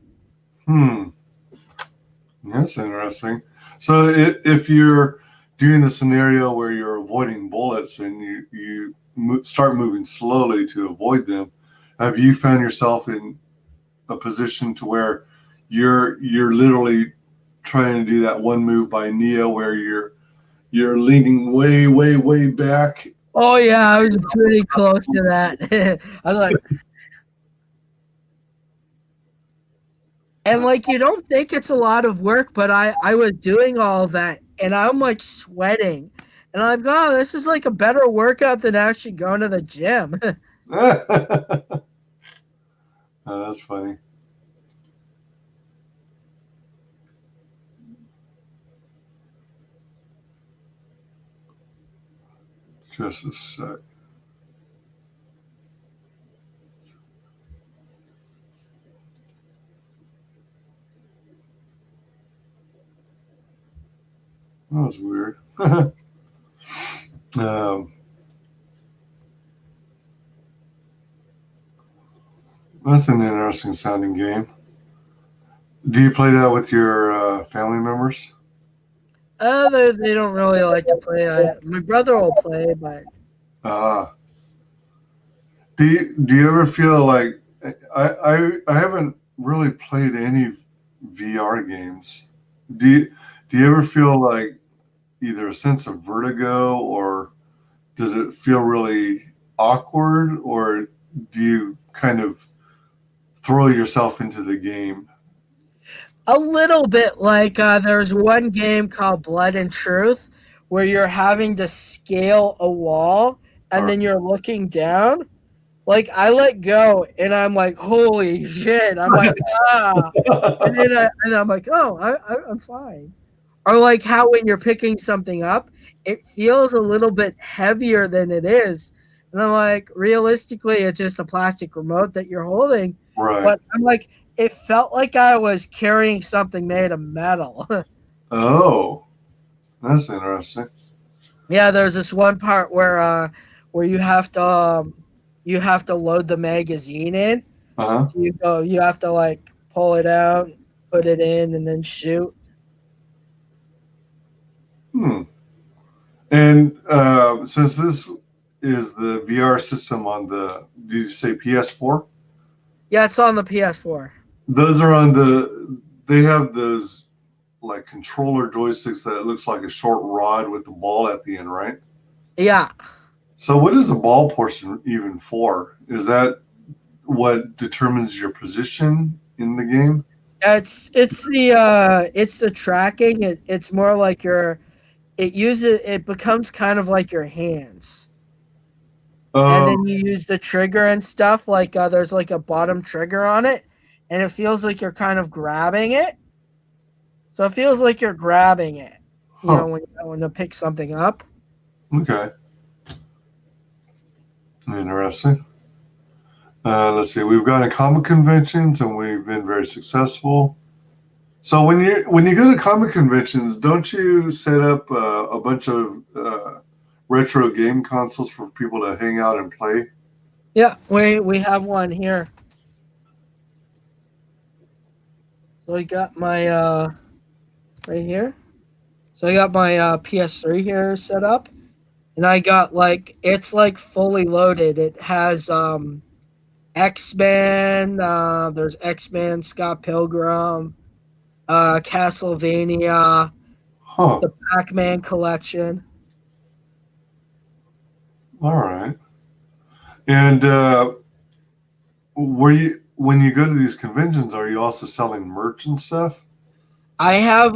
That's interesting. So if you're doing the scenario where you're avoiding bullets and you start moving slowly to avoid them, have you found yourself in a position to where you're literally trying to do that one move by Neo where you're leaning way, way, way back? Oh yeah, I was pretty close to that. I was like, and like you don't think it's a lot of work, but I was doing all of that, and I'm like sweating, and I'm like, oh, this is like a better workout than actually going to the gym. Oh, that's funny. Just a sec. That was weird. That's an interesting sounding game. Do you play that with your family members? They don't really like to play. My brother will play, but do you ever feel like I haven't really played any VR games. Do you ever feel like either a sense of vertigo, or does it feel really awkward, or do you kind of throw yourself into the game? a little bit. Like there's one game called Blood and Truth where you're having to scale a wall and then you're looking down. Like I let go and I'm like, holy shit! I'm like, and then I'm like, oh, I'm fine. Or like how when you're picking something up, it feels a little bit heavier than it is, and I'm like, realistically, it's just a plastic remote that you're holding. Right. But I'm like, it felt like I was carrying something made of metal. Oh, that's interesting. Yeah, there's this one part where you have to load the magazine in. Uh-huh. So you have to like pull it out, put it in, and then shoot. And since this is the VR system on the, did you say PS4? Yeah, it's on the PS4. Those are on they have those like controller joysticks that it looks like a short rod with the ball at the end, right? Yeah. So what is the ball portion even for? Is that what determines your position in the game? It's the tracking. It's more like it becomes kind of like your hands. And then you use the trigger and stuff. Like there's like a bottom trigger on it, and it feels like you're kind of grabbing it. So it feels like you're grabbing it, you know, Huh. when you want to pick something up. Okay. Interesting. Let's see. We've gone to comic conventions and we've been very successful. So when you go to comic conventions, don't you set up a bunch of retro game consoles for people to hang out and play? Yeah, we have one here. So I got my right here. So I got my PS3 here set up, and I got like it's like fully loaded. It has X-Men. There's X-Men, Scott Pilgrim, Castlevania, Huh. the Pac-Man collection. All right. And when you go to these conventions, are you also selling merch and stuff? I have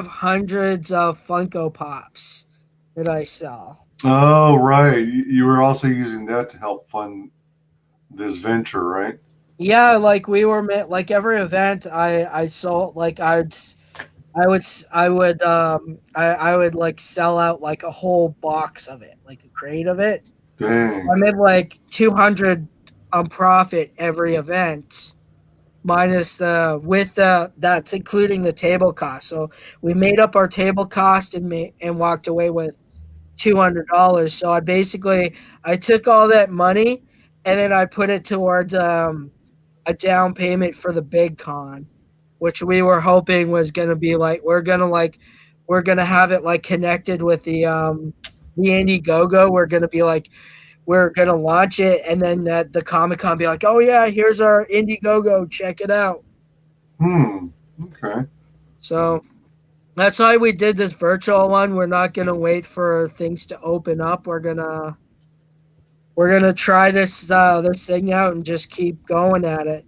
hundreds of Funko Pops that I sell. Oh, right. You were also using that to help fund this venture, right? Yeah, like we were like every event I sold like I would like sell out like a whole box of it, like a crate of it. Dang. I made like 200 profit every event minus that's including the table cost. So we made up our table cost and walked away with $200. So I took all that money and then I put it towards a down payment for the big con, which we were hoping was gonna be we're gonna have it like connected with the Indiegogo. We're gonna launch it, and then the Comic Con be like, oh yeah, here's our Indiegogo, check it out. Okay. So that's why we did this virtual one. We're not gonna wait for things to open up. We're gonna try this thing out and just keep going at it.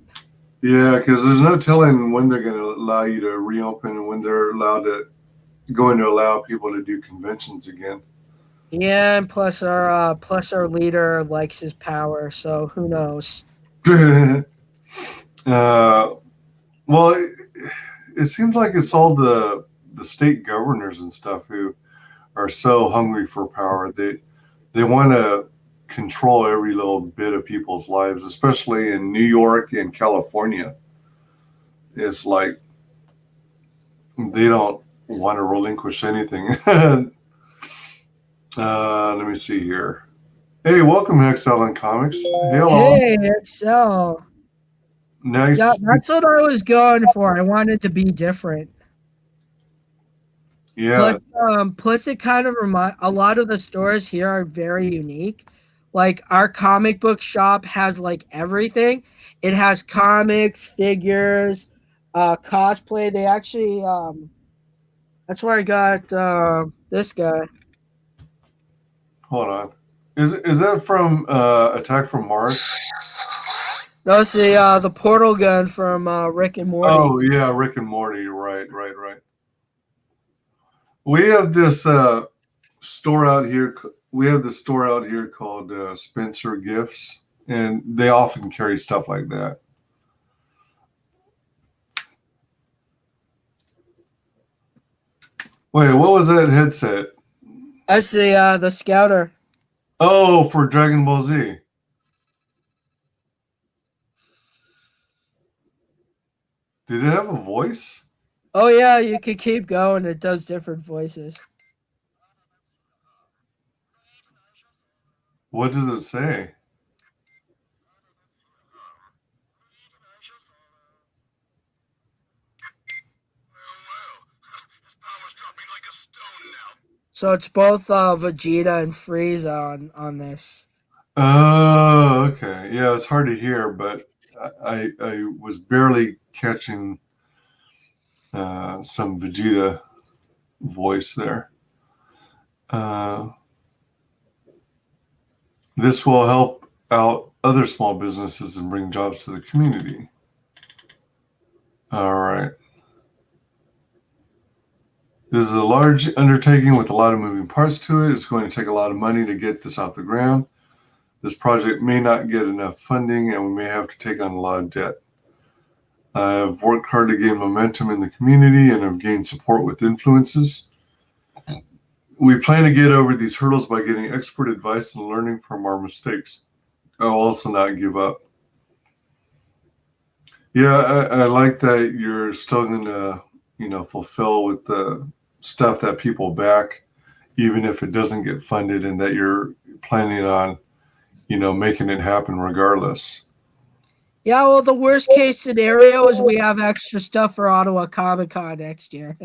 Yeah, because there's no telling when they're going to allow you to reopen and when they're going to allow people to do conventions again. Yeah, and plus our leader likes his power, so who knows? Well, it seems like it's all the state governors and stuff who are so hungry for power. They want to control every little bit of people's lives, especially in New York and California. It's like they don't want to relinquish anything. Let me see here. Hey, welcome, Excellent Comics. Hello. Hey, Excel. Nice. Yeah, that's what I was going for. I wanted to be different. Yeah. Plus it kind of a lot of the stores here are very unique. Like our comic book shop has like everything. It has comics, figures, cosplay. They actually that's where I got this guy. Hold on. Is that from Attack from Mars? No, it's the portal gun from Rick and Morty. Oh yeah, Rick and Morty. Right. We have this store out here. We have this store out here called Spencer Gifts, and they often carry stuff like that. Wait, what was that headset? That's the Scouter. Oh, for Dragon Ball Z. Did it have a voice? Oh yeah, you can keep going. It does different voices. What does it say? So it's both Vegeta and Frieza on this. Oh, okay. Yeah, it's hard to hear, but I was barely catching some Vegeta voice there. This will help out other small businesses and bring jobs to the community. All right. This is a large undertaking with a lot of moving parts to it. It's going to take a lot of money to get this off the ground. This project may not get enough funding, and we may have to take on a lot of debt. I've worked hard to gain momentum in the community and have gained support with influences. We plan to get over these hurdles by getting expert advice and learning from our mistakes. I'll also not give up. Yeah, I like that you're still going to, fulfill with the stuff that people back, even if it doesn't get funded, and that you're planning on, making it happen regardless. Yeah, well, the worst case scenario is we have extra stuff for Ottawa Comic Con next year.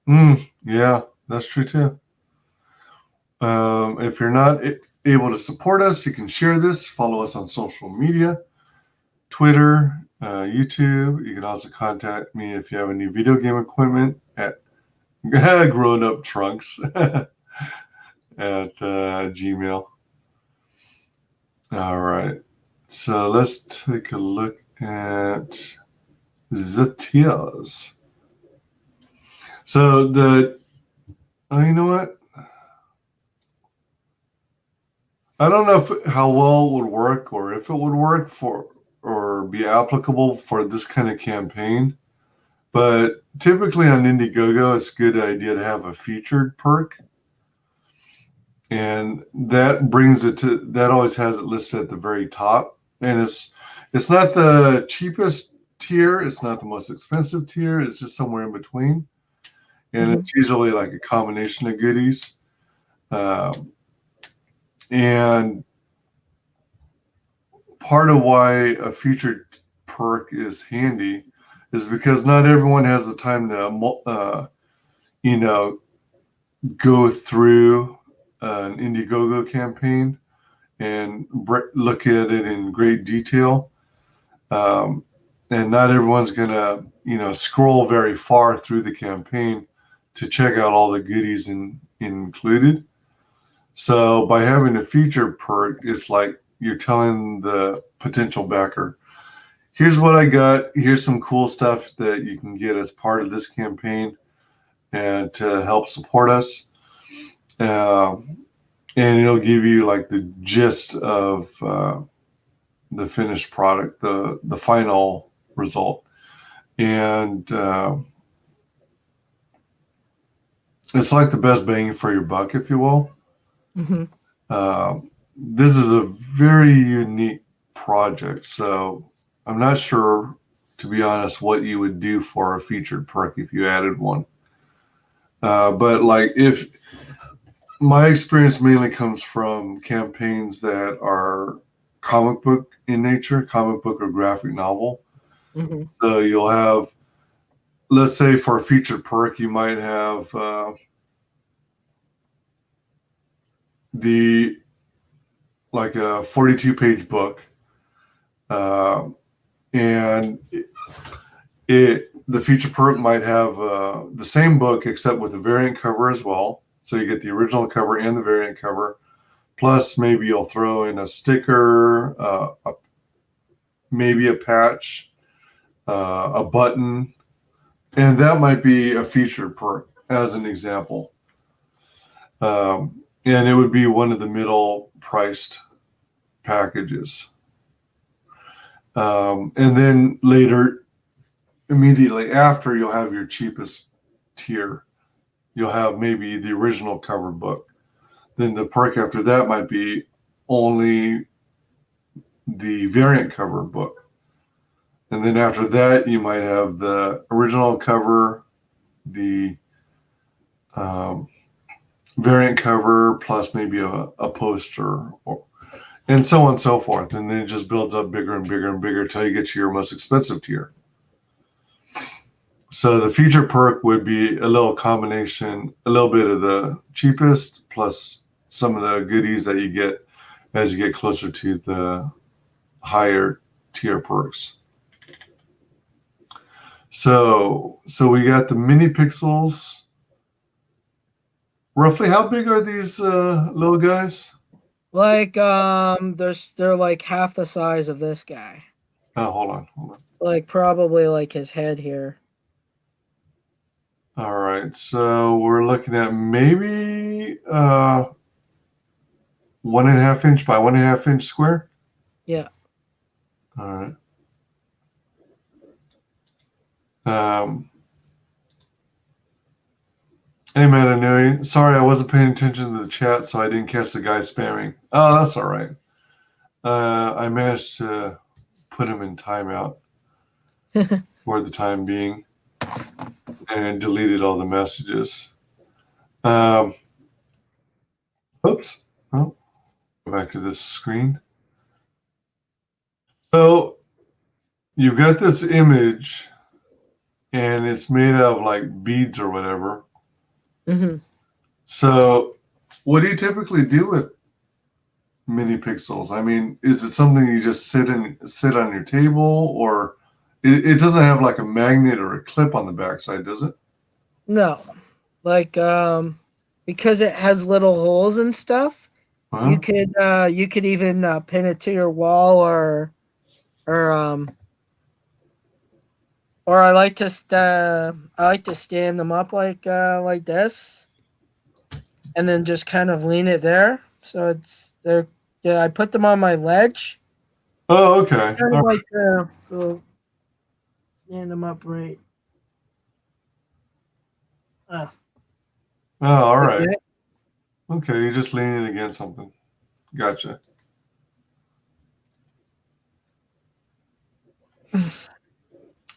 Yeah, that's true too. If you're not able to support us, you can share this, follow us on social media, Twitter, YouTube. You can also contact me if you have any video game equipment at Grown Up Trunks at Gmail. All right. So let's take a look at the tiers. So you know what? I don't know how well it would work, or if it would work or be applicable for this kind of campaign. But typically on Indiegogo, it's a good idea to have a featured perk. And that brings it to, that always has it listed at the very top. And it's not the cheapest tier. It's not the most expensive tier. It's just somewhere in between. And it's usually like a combination of goodies. And part of why a featured perk is handy is because not everyone has the time to, go through an Indiegogo campaign and look at it in great detail. And not everyone's going to, scroll very far through the campaign to check out all the goodies included. So by having a featured perk, it's like you're telling the potential backer, here's what I got. Here's some cool stuff that you can get as part of this campaign and to help support us. And it'll give you like the gist of the finished product, the final result. And it's like the best bang for your buck, if you will. This is a very unique project, so I'm not sure, to be honest, what you would do for a featured perk if you added one. But like, if my experience mainly comes from campaigns that are comic book in nature, comic book or graphic novel. So you'll have, let's say for a featured perk, you might have like a 42-page book, and the feature perk might have the same book except with a variant cover as well. So you get the original cover and the variant cover, plus maybe you'll throw in a sticker, maybe a patch, a button, and that might be a featured perk as an example. And it would be one of the middle priced packages. And then later, immediately after, you'll have your cheapest tier. You'll have maybe the original cover book. Then the perk after that might be only the variant cover book. And then after that, you might have the original cover, the variant cover, plus maybe a poster, and so on and so forth. And then it just builds up bigger and bigger and bigger until you get to your most expensive tier. So the feature perk would be a little combination, a little bit of the cheapest plus some of the goodies that you get as you get closer to the higher tier perks. So we got the mini pixels. Roughly how big are these little guys? Like they're like half the size of this guy. Oh, hold on. Like probably like his head here. All right, so we're looking at maybe 1.5 inch by 1.5 inch square. Yeah. All right. Hey, Mananui. Sorry, I wasn't paying attention to the chat, so I didn't catch the guy spamming. Oh, that's all right. I managed to put him in timeout for the time being and deleted all the messages. Oops. Oh, go back to this screen. So you've got this image, and it's made out of like beads or whatever. Mm-hmm. So what do you typically do with mini pixels? I mean, is it something you just sit on your table, or it doesn't have like a magnet or a clip on the backside, does it? No, like because it has little holes and stuff. Huh? You could even pin it to your wall, or I like to stand them up like this, and then just kind of lean it there. So it's there. Yeah, I put them on my ledge. Oh, okay. Kind All of right. like so stand them up right. Oh, all right. Okay. Okay, you're just leaning against something. Gotcha. And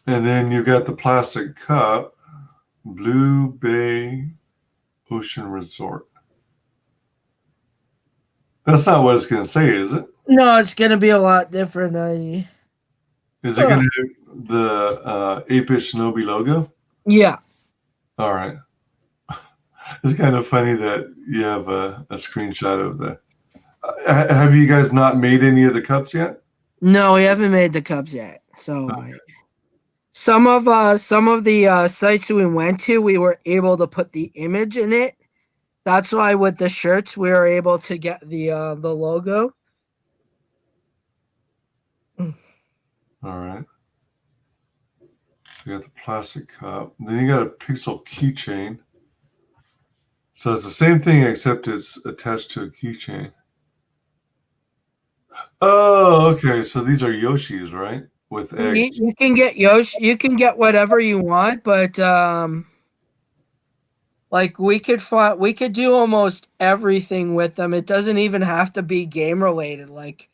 then you got the plastic cup, Blue Bay Ocean Resort. That's not what it's going to say, is it? No, it's gonna be a lot different. Is it going to have the 8-bit Shinobi logo? Yeah. All right. It's kind of funny that you have a screenshot of that. Have you guys not made any of the cups yet? No, we haven't made the cups yet. So some of the sites we went to, we were able to put the image in it. That's why with the shirts we were able to get the logo. All right. So you got the plastic cup. Then you got a pixel keychain. So it's the same thing except it's attached to a keychain. Oh, okay. So these are Yoshis, right? With eggs. You can get Yoshi. You can get whatever you want, but like we could do almost everything with them. It doesn't even have to be game related. Like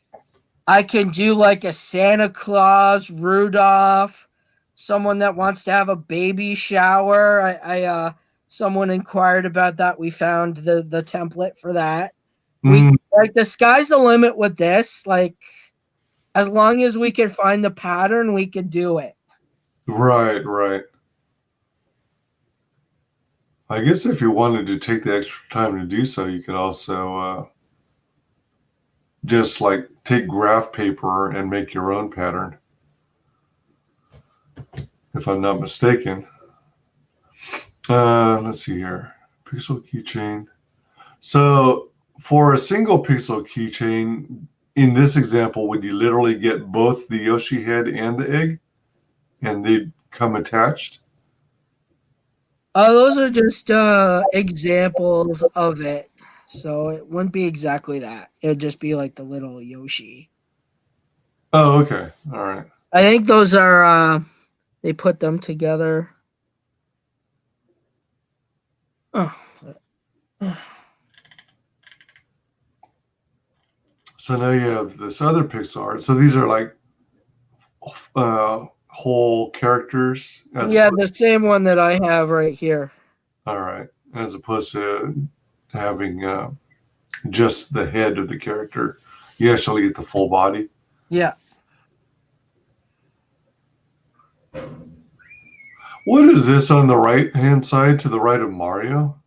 I can do like a Santa Claus, Rudolph, someone that wants to have a baby shower. I someone inquired about that. We found the template for that. We like the sky's the limit with this. Like as long as we can find the pattern, we could do it. Right, right. I guess if you wanted to take the extra time to do so, you could also just like take graph paper and make your own pattern, if I'm not mistaken. Let's see here. Pixel keychain. So for a single pixel keychain, in this example, would you literally get both the Yoshi head and the egg? And they'd come attached? Those are just examples of it. So it wouldn't be exactly that. It would just be like the little Yoshi. Oh, okay. All right. I think those are they put them together. So now you have this other pixel art. So these are like whole characters. Yeah, the same one that I have right here. All right. As opposed to having just the head of the character. You actually get the full body. Yeah. What is this on the right-hand side to the right of Mario?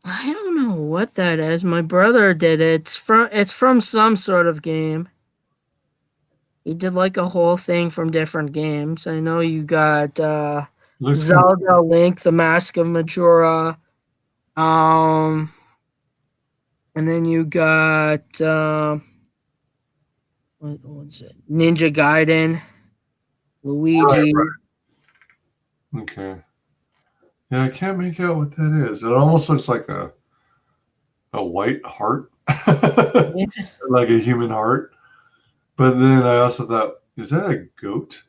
I don't know what that is. My brother did it. It's from some sort of game. He did like a whole thing from different games. I know you got Zelda, Link, The Mask of Majora, and then you got what's it? Ninja Gaiden, Luigi. Right. Okay. Yeah, I can't make out what that is. It almost looks like a white heart, like a human heart. But then I also thought, is that a goat?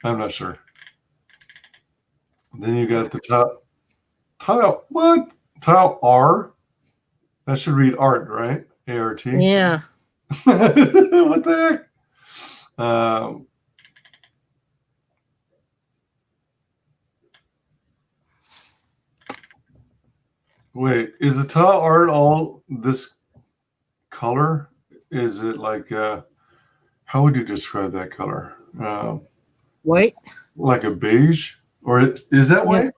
I'm not sure. Then you got the tile. What? Tile R? That should read art, right? ART. Yeah. What the heck? Wait, is the tile art all this color? Is it like how would you describe that color? White. Like a beige, or is that white?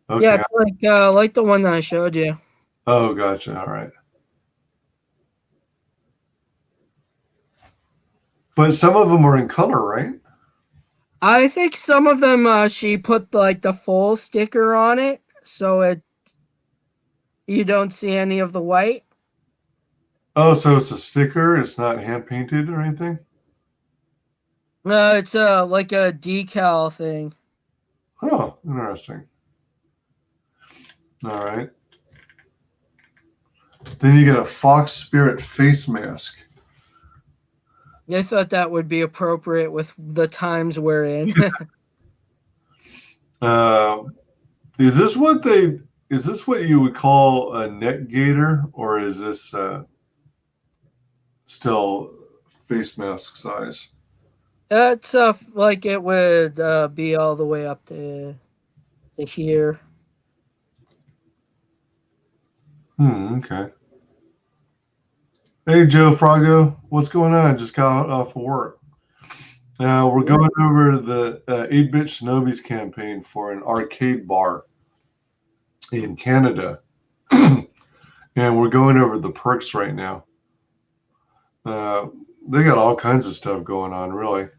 Okay. Yeah, it's like the one that I showed you. Oh, gotcha. All right. But some of them are in color, right? I think some of them she put like the full sticker on it, so you don't see any of the white. Oh, so it's a sticker. It's not hand painted or anything. No, it's like a decal thing. Oh, interesting. All right. Then you get a fox spirit face mask. I thought that would be appropriate with the times we're in. Is this what you would call a neck gaiter, or is this still face mask size? It's like it would be all the way up to here. Okay. Hey, Joe Frago, what's going on? Just got off of work. We're going over the 8-Bit Shinobi's campaign for an arcade bar in Canada. And we're going over the perks right now. They got all kinds of stuff going on, really.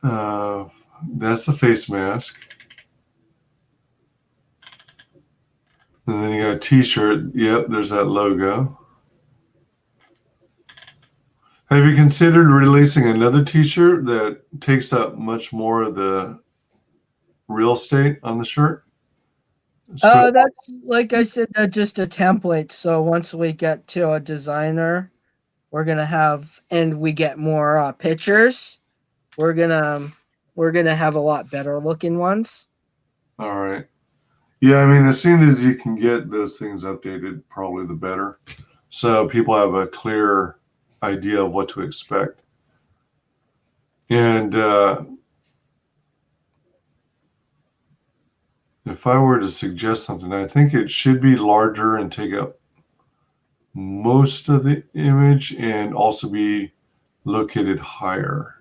That's the face mask. And then you got a t-shirt. Yep, there's that logo. Have you considered releasing another t-shirt that takes up much more of the real estate on the shirt? That's like I said, that's just a template. So once we get to a designer, we're gonna have, and we get more pictures, we're gonna have a lot better looking ones. All right. Yeah, I mean, as soon as you can get those things updated, probably the better. So people have a clear idea of what to expect. And if I were to suggest something, I think it should be larger and take up most of the image and also be located higher.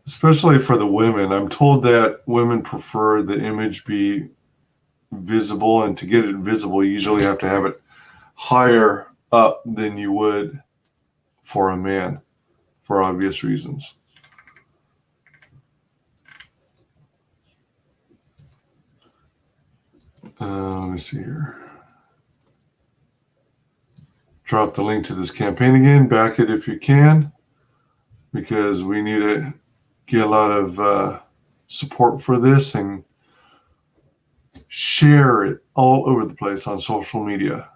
Especially for the women. I'm told that women prefer the image be visible, and to get it visible, you usually have to have it higher up than you would for a man, for obvious reasons. Let me see here. Drop the link to this campaign again. Back it if you can, because we need to get a lot of support for this and share it all over the place on social media.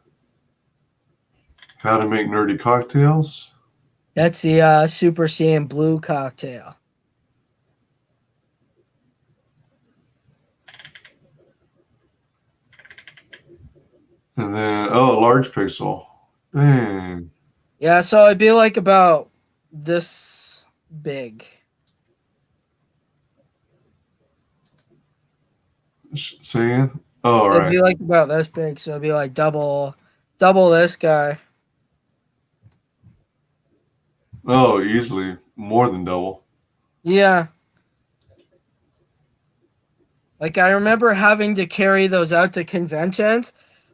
How to make nerdy cocktails. That's the Super Saiyan Blue cocktail. And then, large pixel. Dang. Yeah, so it'd be like about this big. Saying? Oh, It'd right. be like about this big, so it'd be like double this guy. Oh, easily more than double. Yeah. Like I remember having to carry those out to conventions.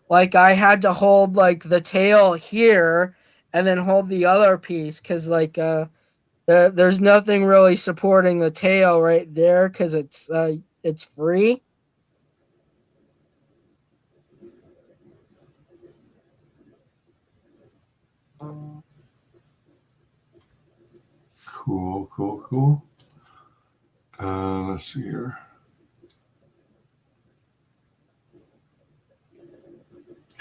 Like I had to hold like the tail here and then hold the other piece because like there's nothing really supporting the tail right there because it's free. Cool. Let's see here.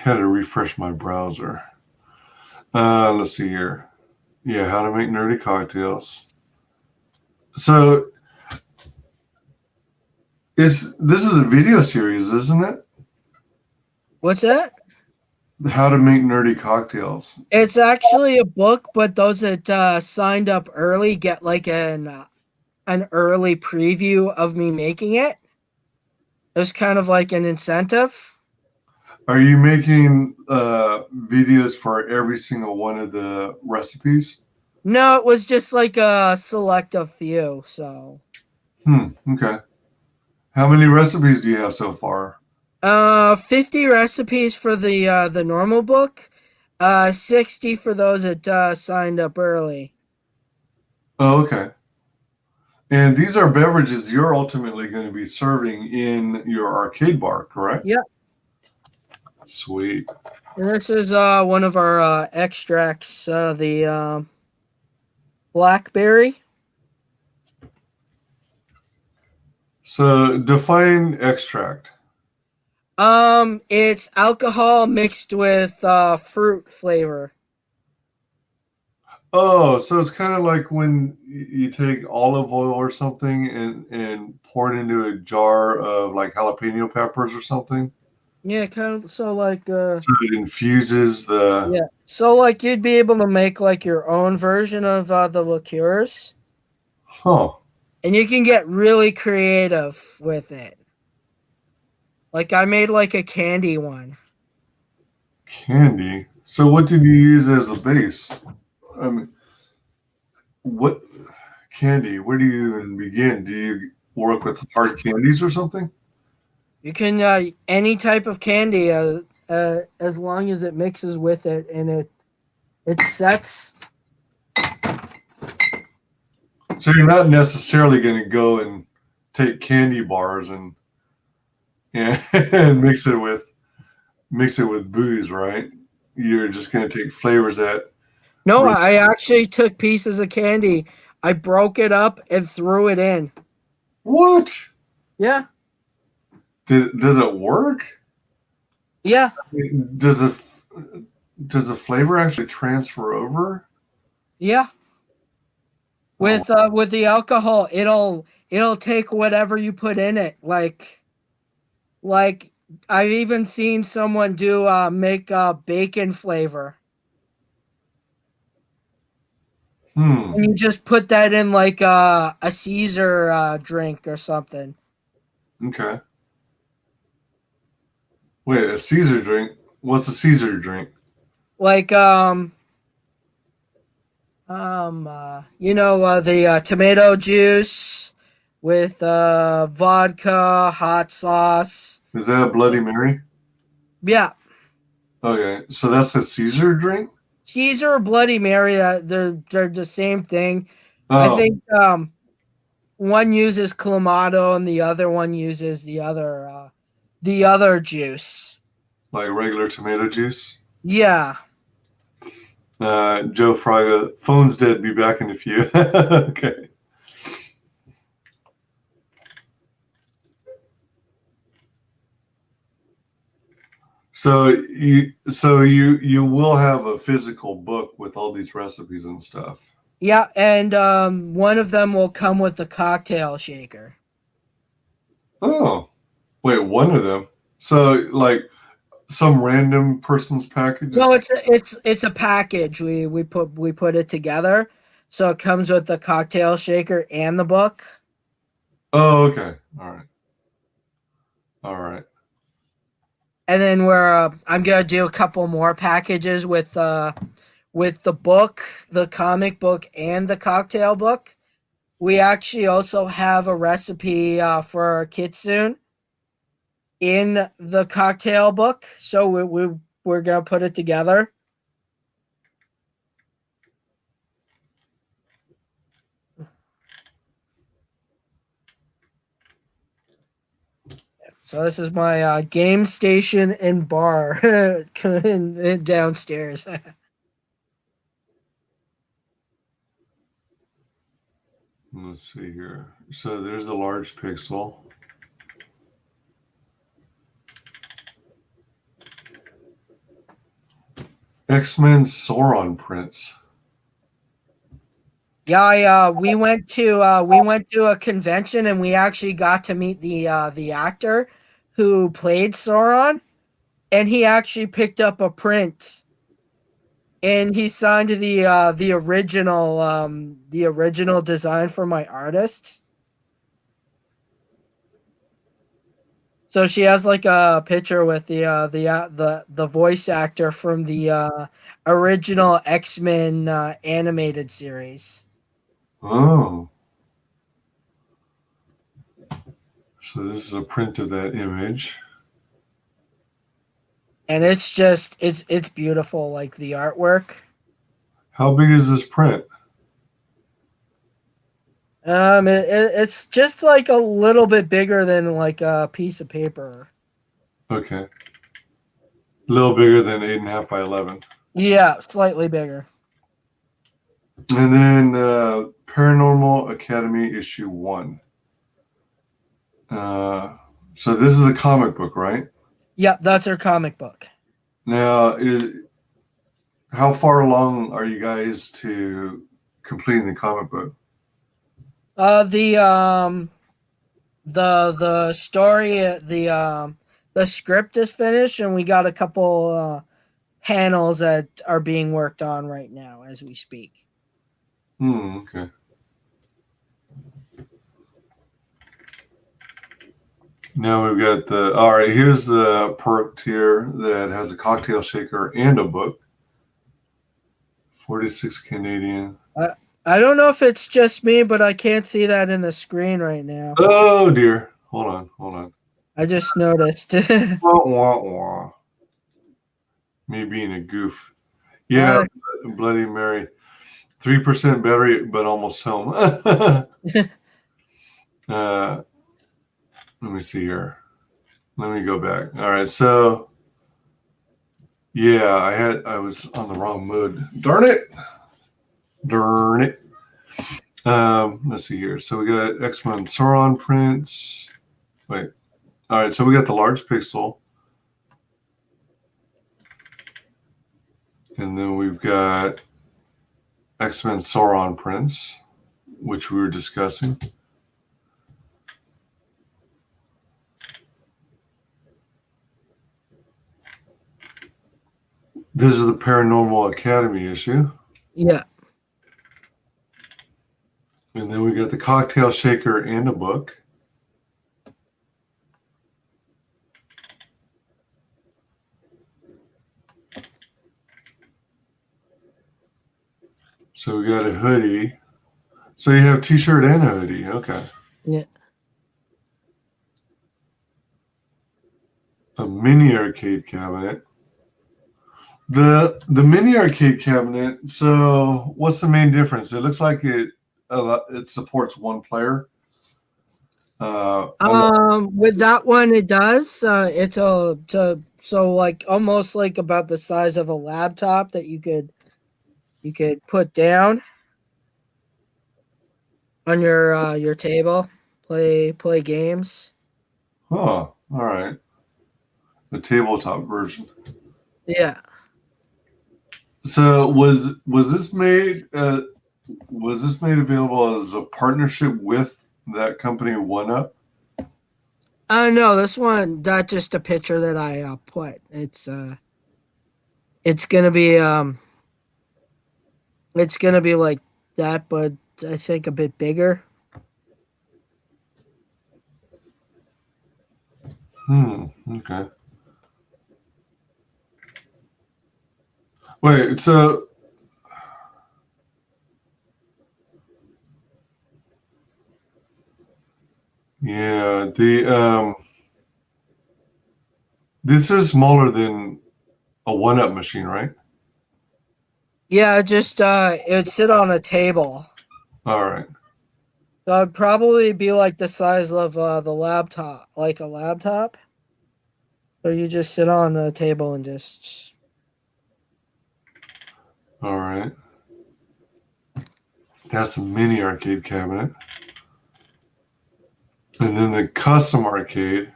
Had to refresh my browser. Let's see here. Yeah, how to make nerdy cocktails. So this is a video series, isn't it? What's that? How to make nerdy cocktails. It's actually a book, but those that signed up early get like an early preview of me making it. It was kind of like an incentive. Are you making videos for every single one of the recipes? No, it was just like a select a few. So, Okay. How many recipes do you have so far? 50 recipes for the normal book, 60 for those that signed up early. Oh, okay. And these are beverages you're ultimately going to be serving in your arcade bar, correct? Yep. Sweet. And this is one of our extracts, the blackberry. So define extract. It's alcohol mixed with fruit flavor. Oh, so it's kind of like when you take olive oil or something and pour it into a jar of like jalapeno peppers or something. Yeah, kind of. So like, So it infuses the. yeah. So like, you'd be able to make like your own version of the liqueurs, Huh. and you can get really creative with it. Like I made like a candy one. Candy. So what did you use as the base? I mean, what candy? Where do you even begin? Do you work with hard candies or something? You can any type of candy as long as it mixes with it and it sets. So you're not necessarily going to go and take candy bars and and mix it with booze, right? You're just going to take flavors that. No, I actually took pieces of candy. I broke it up and threw it in. What? Yeah. Does it work? Yeah. Does the flavor actually transfer over? Yeah. With the alcohol, it'll take whatever you put in it. Like I've even seen someone do make bacon flavor. And you just put that in like a Caesar drink or something. Okay. Wait, a Caesar drink? What's a Caesar drink? Like the tomato juice with vodka, hot sauce. Is that a Bloody Mary? Yeah. Okay, so that's a Caesar drink? Caesar or Bloody Mary, they're the same thing. I Oh, think one uses Clamato and the other one uses the other juice. like regular tomato juice? Yeah. Joe Fraga, phone's dead, be back in a few. Okay. So you will have a physical book with all these recipes and stuff. Yeah, and one of them will come with the cocktail shaker. Oh, wait, one of them. So like some random person's package. No, it's a package. We put it together, so it comes with the cocktail shaker and the book. Oh, okay. All right. And then I'm gonna do a couple more packages with the book, the comic book, and the cocktail book. We actually also have a recipe for our kitsune in the cocktail book, so we're gonna put it together. So this is my game station and bar downstairs. Let's see here. So there's the large pixel. X-Men Sauron prints. Yeah, we went to a convention and we actually got to meet the actor who played Sauron, and he actually picked up a print and he signed the original design for my artist. So she has like a picture with the voice actor from the original X-Men animated series. Oh. So this is a print of that image. And it's beautiful, like the artwork. How big is this print? It's just like a little bit bigger than like a piece of paper. Okay. A little bigger than 8.5 by 11. Yeah, slightly bigger. And then Paranormal Academy issue 1. So this is a comic book, right? Yep, that's her comic book. Now, how far along are you guys to completing the comic book? The story, the script is finished, and we got a couple panels that are being worked on right now as we speak. Okay. Now we've got all right, here's the perk tier that has a cocktail shaker and a book. 46 Canadian. I don't know if it's just me, but I can't see that in the screen right now. Oh dear. Hold on. I just noticed. Wah, wah, wah. Me being a goof. Yeah, Bloody Mary. 3% battery, but almost home. Let me see here. Let me go back. All right, so yeah, I was on the wrong mood. Darn it. Let's see here. So we got X-Men Sauron prints. Wait. All right, so we got the large pixel. And then we've got X-Men Sauron prints, which we were discussing. This is the Paranormal Academy issue. Yeah. And then we got the cocktail shaker and a book. So we got a hoodie. So you have a t-shirt and a hoodie. Okay. Yeah. A mini arcade cabinet. The mini arcade cabinet. So what's the main difference? It looks like it supports one player. With that one, it does. It's so like almost like about the size of a laptop that you could put down on your table, play games. Oh, all right. The tabletop version. Yeah. So was this made available as a partnership with that company 1UP? No, this one, that's just a picture that I put. It's gonna be like that, but I think a bit bigger. Okay. Wait, so yeah, this is smaller than a 1UP machine, right? Yeah, just it'd sit on a table. All right. So it'd probably be like the size of the laptop, like a laptop. So you just sit on a table and just. All right. That's a mini arcade cabinet. And then the custom arcade.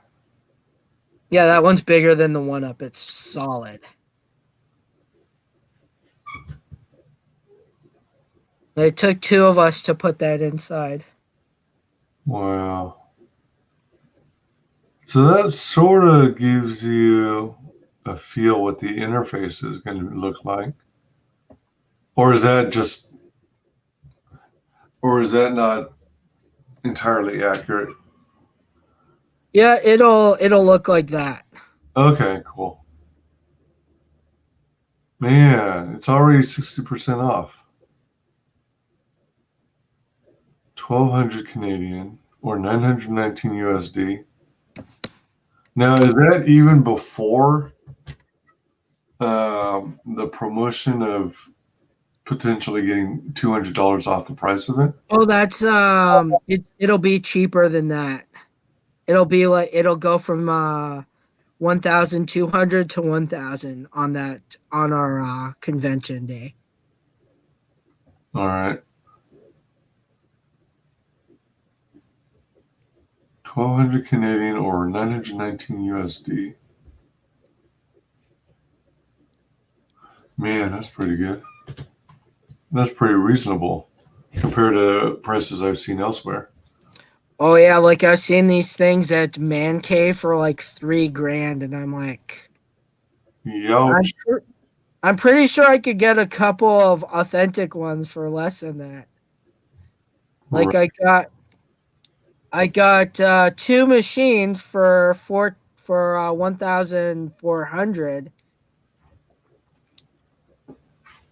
Yeah, that one's bigger than the 1UP. It's solid. It took 2 of us to put that inside. Wow. So that sort of gives you a feel what the interface is going to look like. Or is that just, or is that not entirely accurate? Yeah, it'll look like that. Okay, cool. Man, it's already 60% off. 1,200 Canadian or 919 USD. Now, is that even before the promotion of potentially getting $200 off the price of it? Oh, that's it'll be cheaper than that. It'll be like it'll go from 1,200 to 1,000 on that on our convention day. All right. 1,200 Canadian or 919 USD. Man, that's pretty good. That's pretty reasonable compared to prices I've seen elsewhere. Oh yeah, like I've seen these things at Man Cave for like $3,000, and I'm like, Youch. I'm pretty sure I could get a couple of authentic ones for less than that. Like Right. I got 2 machines for 1,400,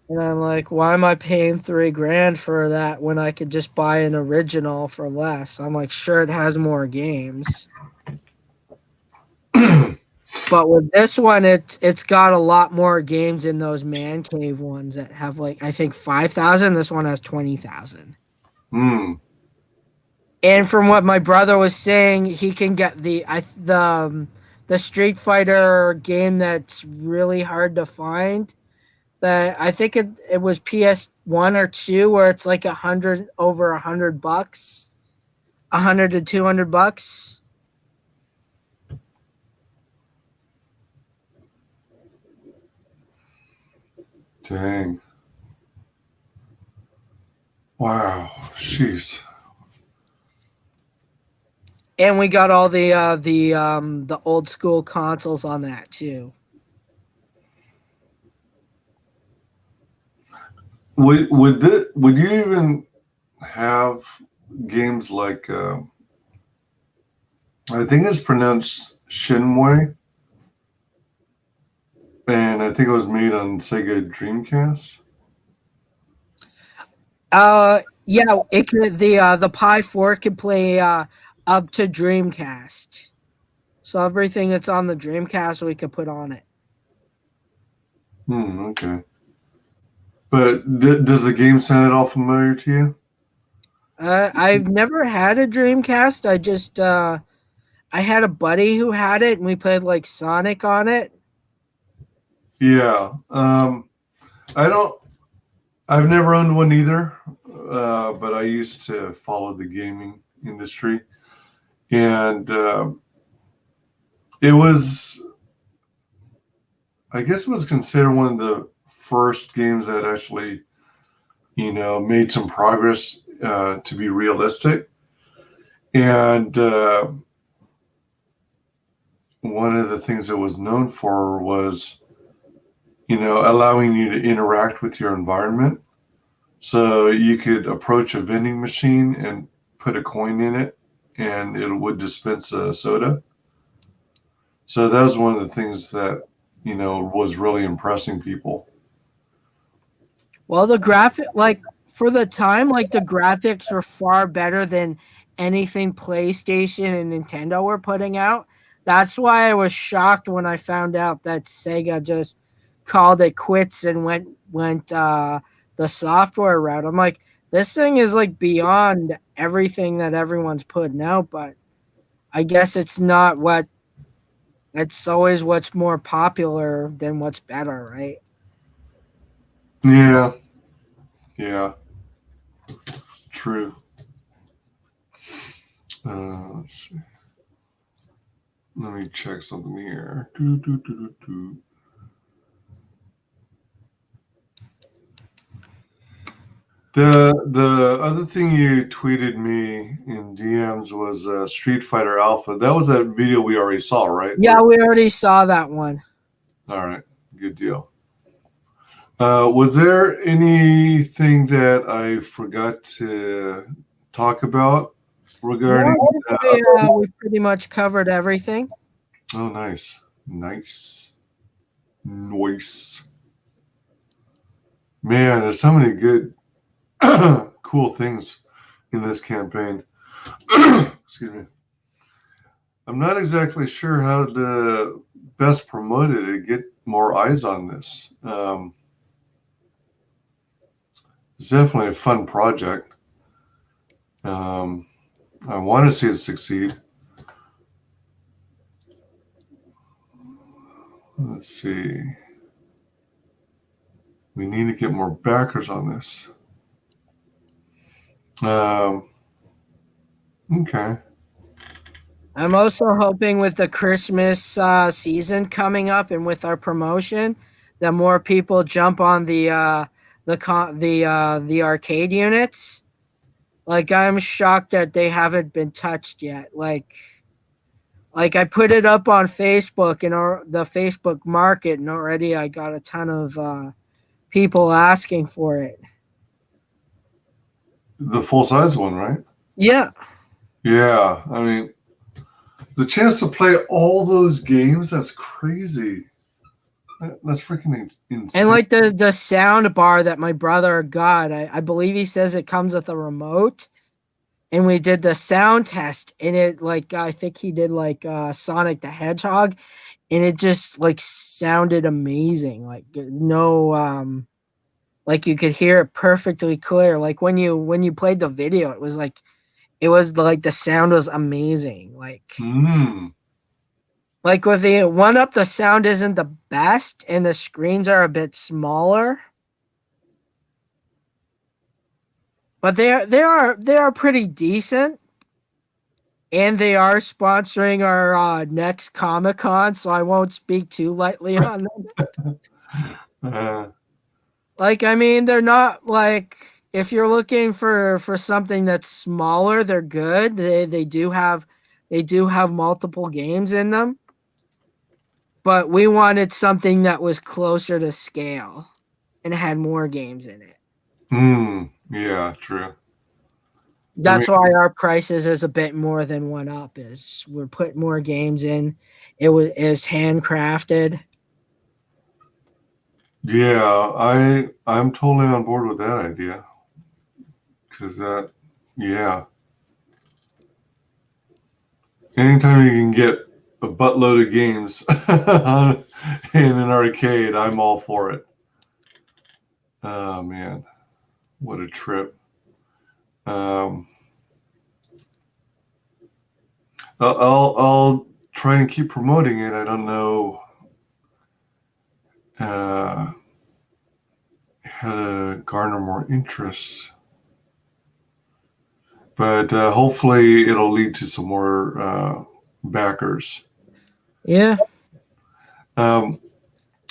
and I'm like, why am I paying $3,000 for that when I could just buy an original for less? I'm like, sure, it has more games, but with this one, it's got a lot more games in those Man Cave ones that have like I think 5,000. This one has 20,000. Hmm. And from what my brother was saying, he can get the Street Fighter game that's really hard to find. That I think it was PS1 or 2 where it's like over $100, $100 to $200. Dang. Wow. Jeez. And we got all the old school consoles on that too. Would you even have games like I think it's pronounced Shenmue, and I think it was made on Sega Dreamcast. Yeah, it could the Pi 4 could play up to Dreamcast. So everything that's on the Dreamcast we could put on it. Okay. But does the game sound at all familiar to you? I've never had a Dreamcast. I had a buddy who had it, and we played like Sonic on it. Yeah. I don't. I've never owned one either, but I used to follow the gaming industry, and it was, I guess, it was considered one of the first games that actually, made some progress to be realistic, and one of the things it was known for was, allowing you to interact with your environment. So you could approach a vending machine and put a coin in it, and it would dispense a soda. So that was one of the things that, was really impressing people. Well, the graphic, like for the time, like the graphics were far better than anything PlayStation and Nintendo were putting out. That's why I was shocked when I found out that Sega just called it quits and went the software route. I'm like, this thing is like beyond everything that everyone's putting out, but I guess it's not what it's always what's more popular than what's better, right? Yeah, yeah, true. Let's see. Let me check something here. The other thing you tweeted me in DMs was Street Fighter Alpha. That was that video we already saw, right? Yeah, we already saw that one. All right, good deal. Was there anything that I forgot to talk about regarding? We pretty much covered everything. Oh, nice. Nice. Man, there's so many good, cool things in this campaign. Excuse me. I'm not exactly sure how to best promote it to get more eyes on this. It's definitely a fun project. I want to see it succeed. Let's see. We need to get more backers on this. Okay. I'm also hoping with the Christmas season coming up and with our promotion that more people jump on the arcade units. Like, I'm shocked that they haven't been touched yet. Like I put it up on Facebook and the Facebook market, and already I got a ton of people asking for it. The full-size one, right? Yeah. Yeah. I mean, the chance to play all those games, that's crazy. That's freaking insane. And like the sound bar that my brother got, I believe he says it comes with a remote. And we did the sound test, and it, like, I think he did like Sonic the Hedgehog, and it just like sounded amazing. Like, no, like you could hear it perfectly clear. Like when you played the video, it was like the sound was amazing. Like with the one up, the sound isn't the best, and the screens are a bit smaller. But they are pretty decent, and they are sponsoring our next Comic-Con, so I won't speak too lightly on them. Like, I mean, they're not like, if you're looking for something that's smaller, they're good. They do have multiple games in them, but we wanted something that was closer to scale and had more games in it. Yeah, true. That's why our prices is a bit more than one up. Is we're putting more games in. It is handcrafted. Yeah, I'm totally on board with that idea. Because anytime you can get a buttload of games in an arcade, I'm all for it. Oh man, what a trip. I'll try and keep promoting it. I don't know how to garner more interest, but hopefully it'll lead to some more backers. Yeah. I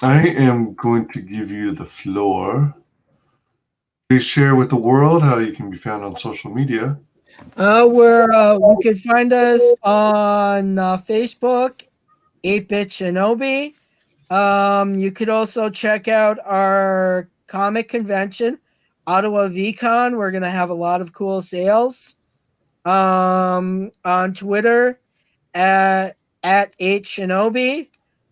am going to give you the floor. Please share with the world how you can be found on social media. You can find us on Facebook, 8-Bit Shinobi. You could also check out our comic convention, Ottawa VCon. We're gonna have a lot of cool sales. On Twitter at 8Shinobi.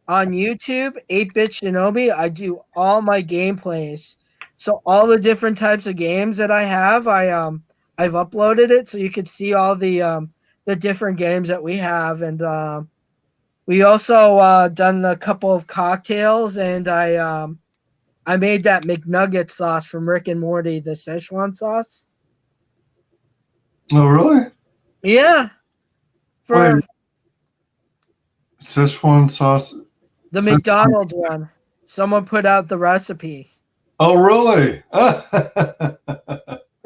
On YouTube, 8-Bit Shinobi. I do all my gameplays. So all the different types of games that I have, I've uploaded it so you could see all the different games that we have. And we also done a couple of cocktails, and I made that McNugget sauce from Rick and Morty, the Szechuan sauce. Oh, really? Yeah. For Szechuan sauce? The McDonald's one. Someone put out the recipe. Oh, really? For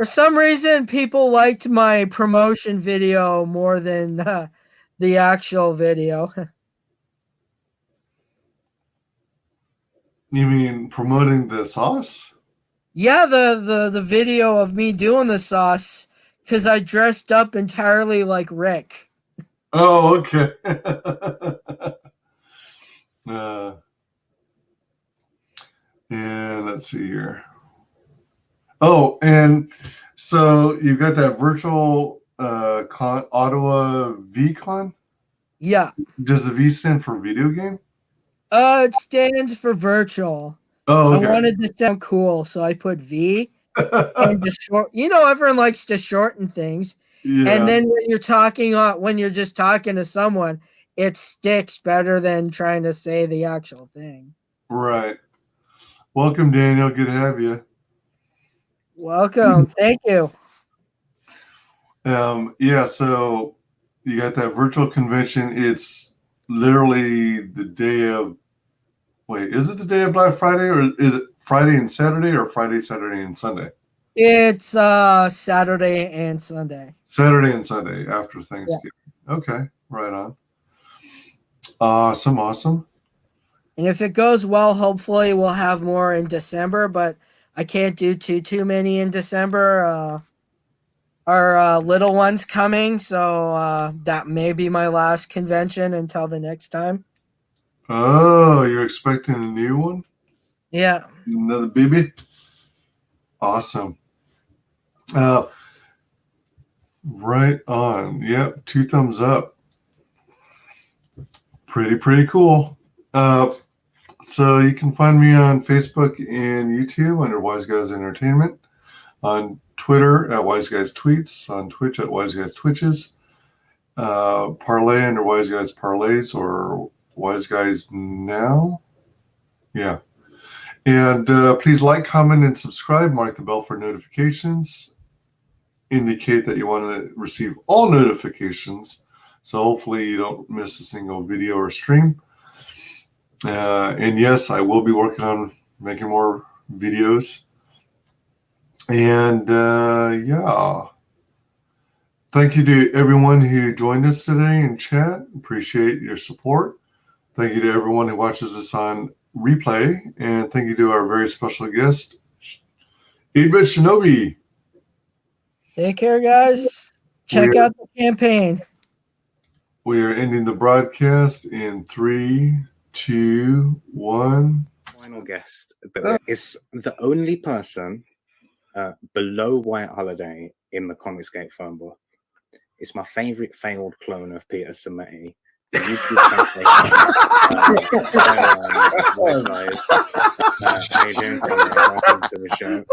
some reason, people liked my promotion video more than the actual video. You mean promoting the sauce? Yeah, the video of me doing the sauce, because I dressed up entirely like Rick. Oh, okay. And let's see here. Oh, and so you got that virtual Ottawa VCon? Yeah. Does the V stand for video game? It stands for virtual. Oh, I okay. wanted to sound cool, so I put V and just short. You know, everyone likes to shorten things. Yeah. And then when you're just talking to someone, it sticks better than trying to say the actual thing. Right. Welcome, Daniel. Good to have you. Welcome. Thank you. Yeah, so you got that virtual convention. It's literally the day of, wait, is it the day of Black Friday, or is it Friday and Saturday, or Friday, Saturday, and Sunday? It's Saturday and Sunday. Saturday and Sunday after Thanksgiving. Yeah. Okay, right on. Awesome. And if it goes well, hopefully we'll have more in December, but I can't do too many in December. Our little one's coming, so that may be my last convention until the next time. Oh, you're expecting a new one? Yeah. Another baby? Awesome. Right on. Yep, 2 thumbs up. Pretty cool. So you can find me on Facebook and YouTube under WyzGyz Entertainment, on Twitter at WyzGyz Tweets, on Twitch at WyzGyz Twitches, Parlay under WyzGyz Parlays or WyzGyz Now. Yeah. And please like, comment, and subscribe. Mark the bell for notifications. Indicate that you want to receive all notifications. So hopefully you don't miss a single video or stream. And yes, I will be working on making more videos. And yeah, thank you to everyone who joined us today in chat. Appreciate your support. Thank you to everyone who watches this on replay. And thank you to our very special guest, 8-Bit Shinobi. Take care, guys. Check out the campaign. We are ending the broadcast in 3, 2, 1. Final guest that is the only person below White Holiday in the ComicsGate phone book. It's my favorite failed clone of Peter Sameti. The YouTube WyzGyz. How you doing, Conrad? Welcome to the show.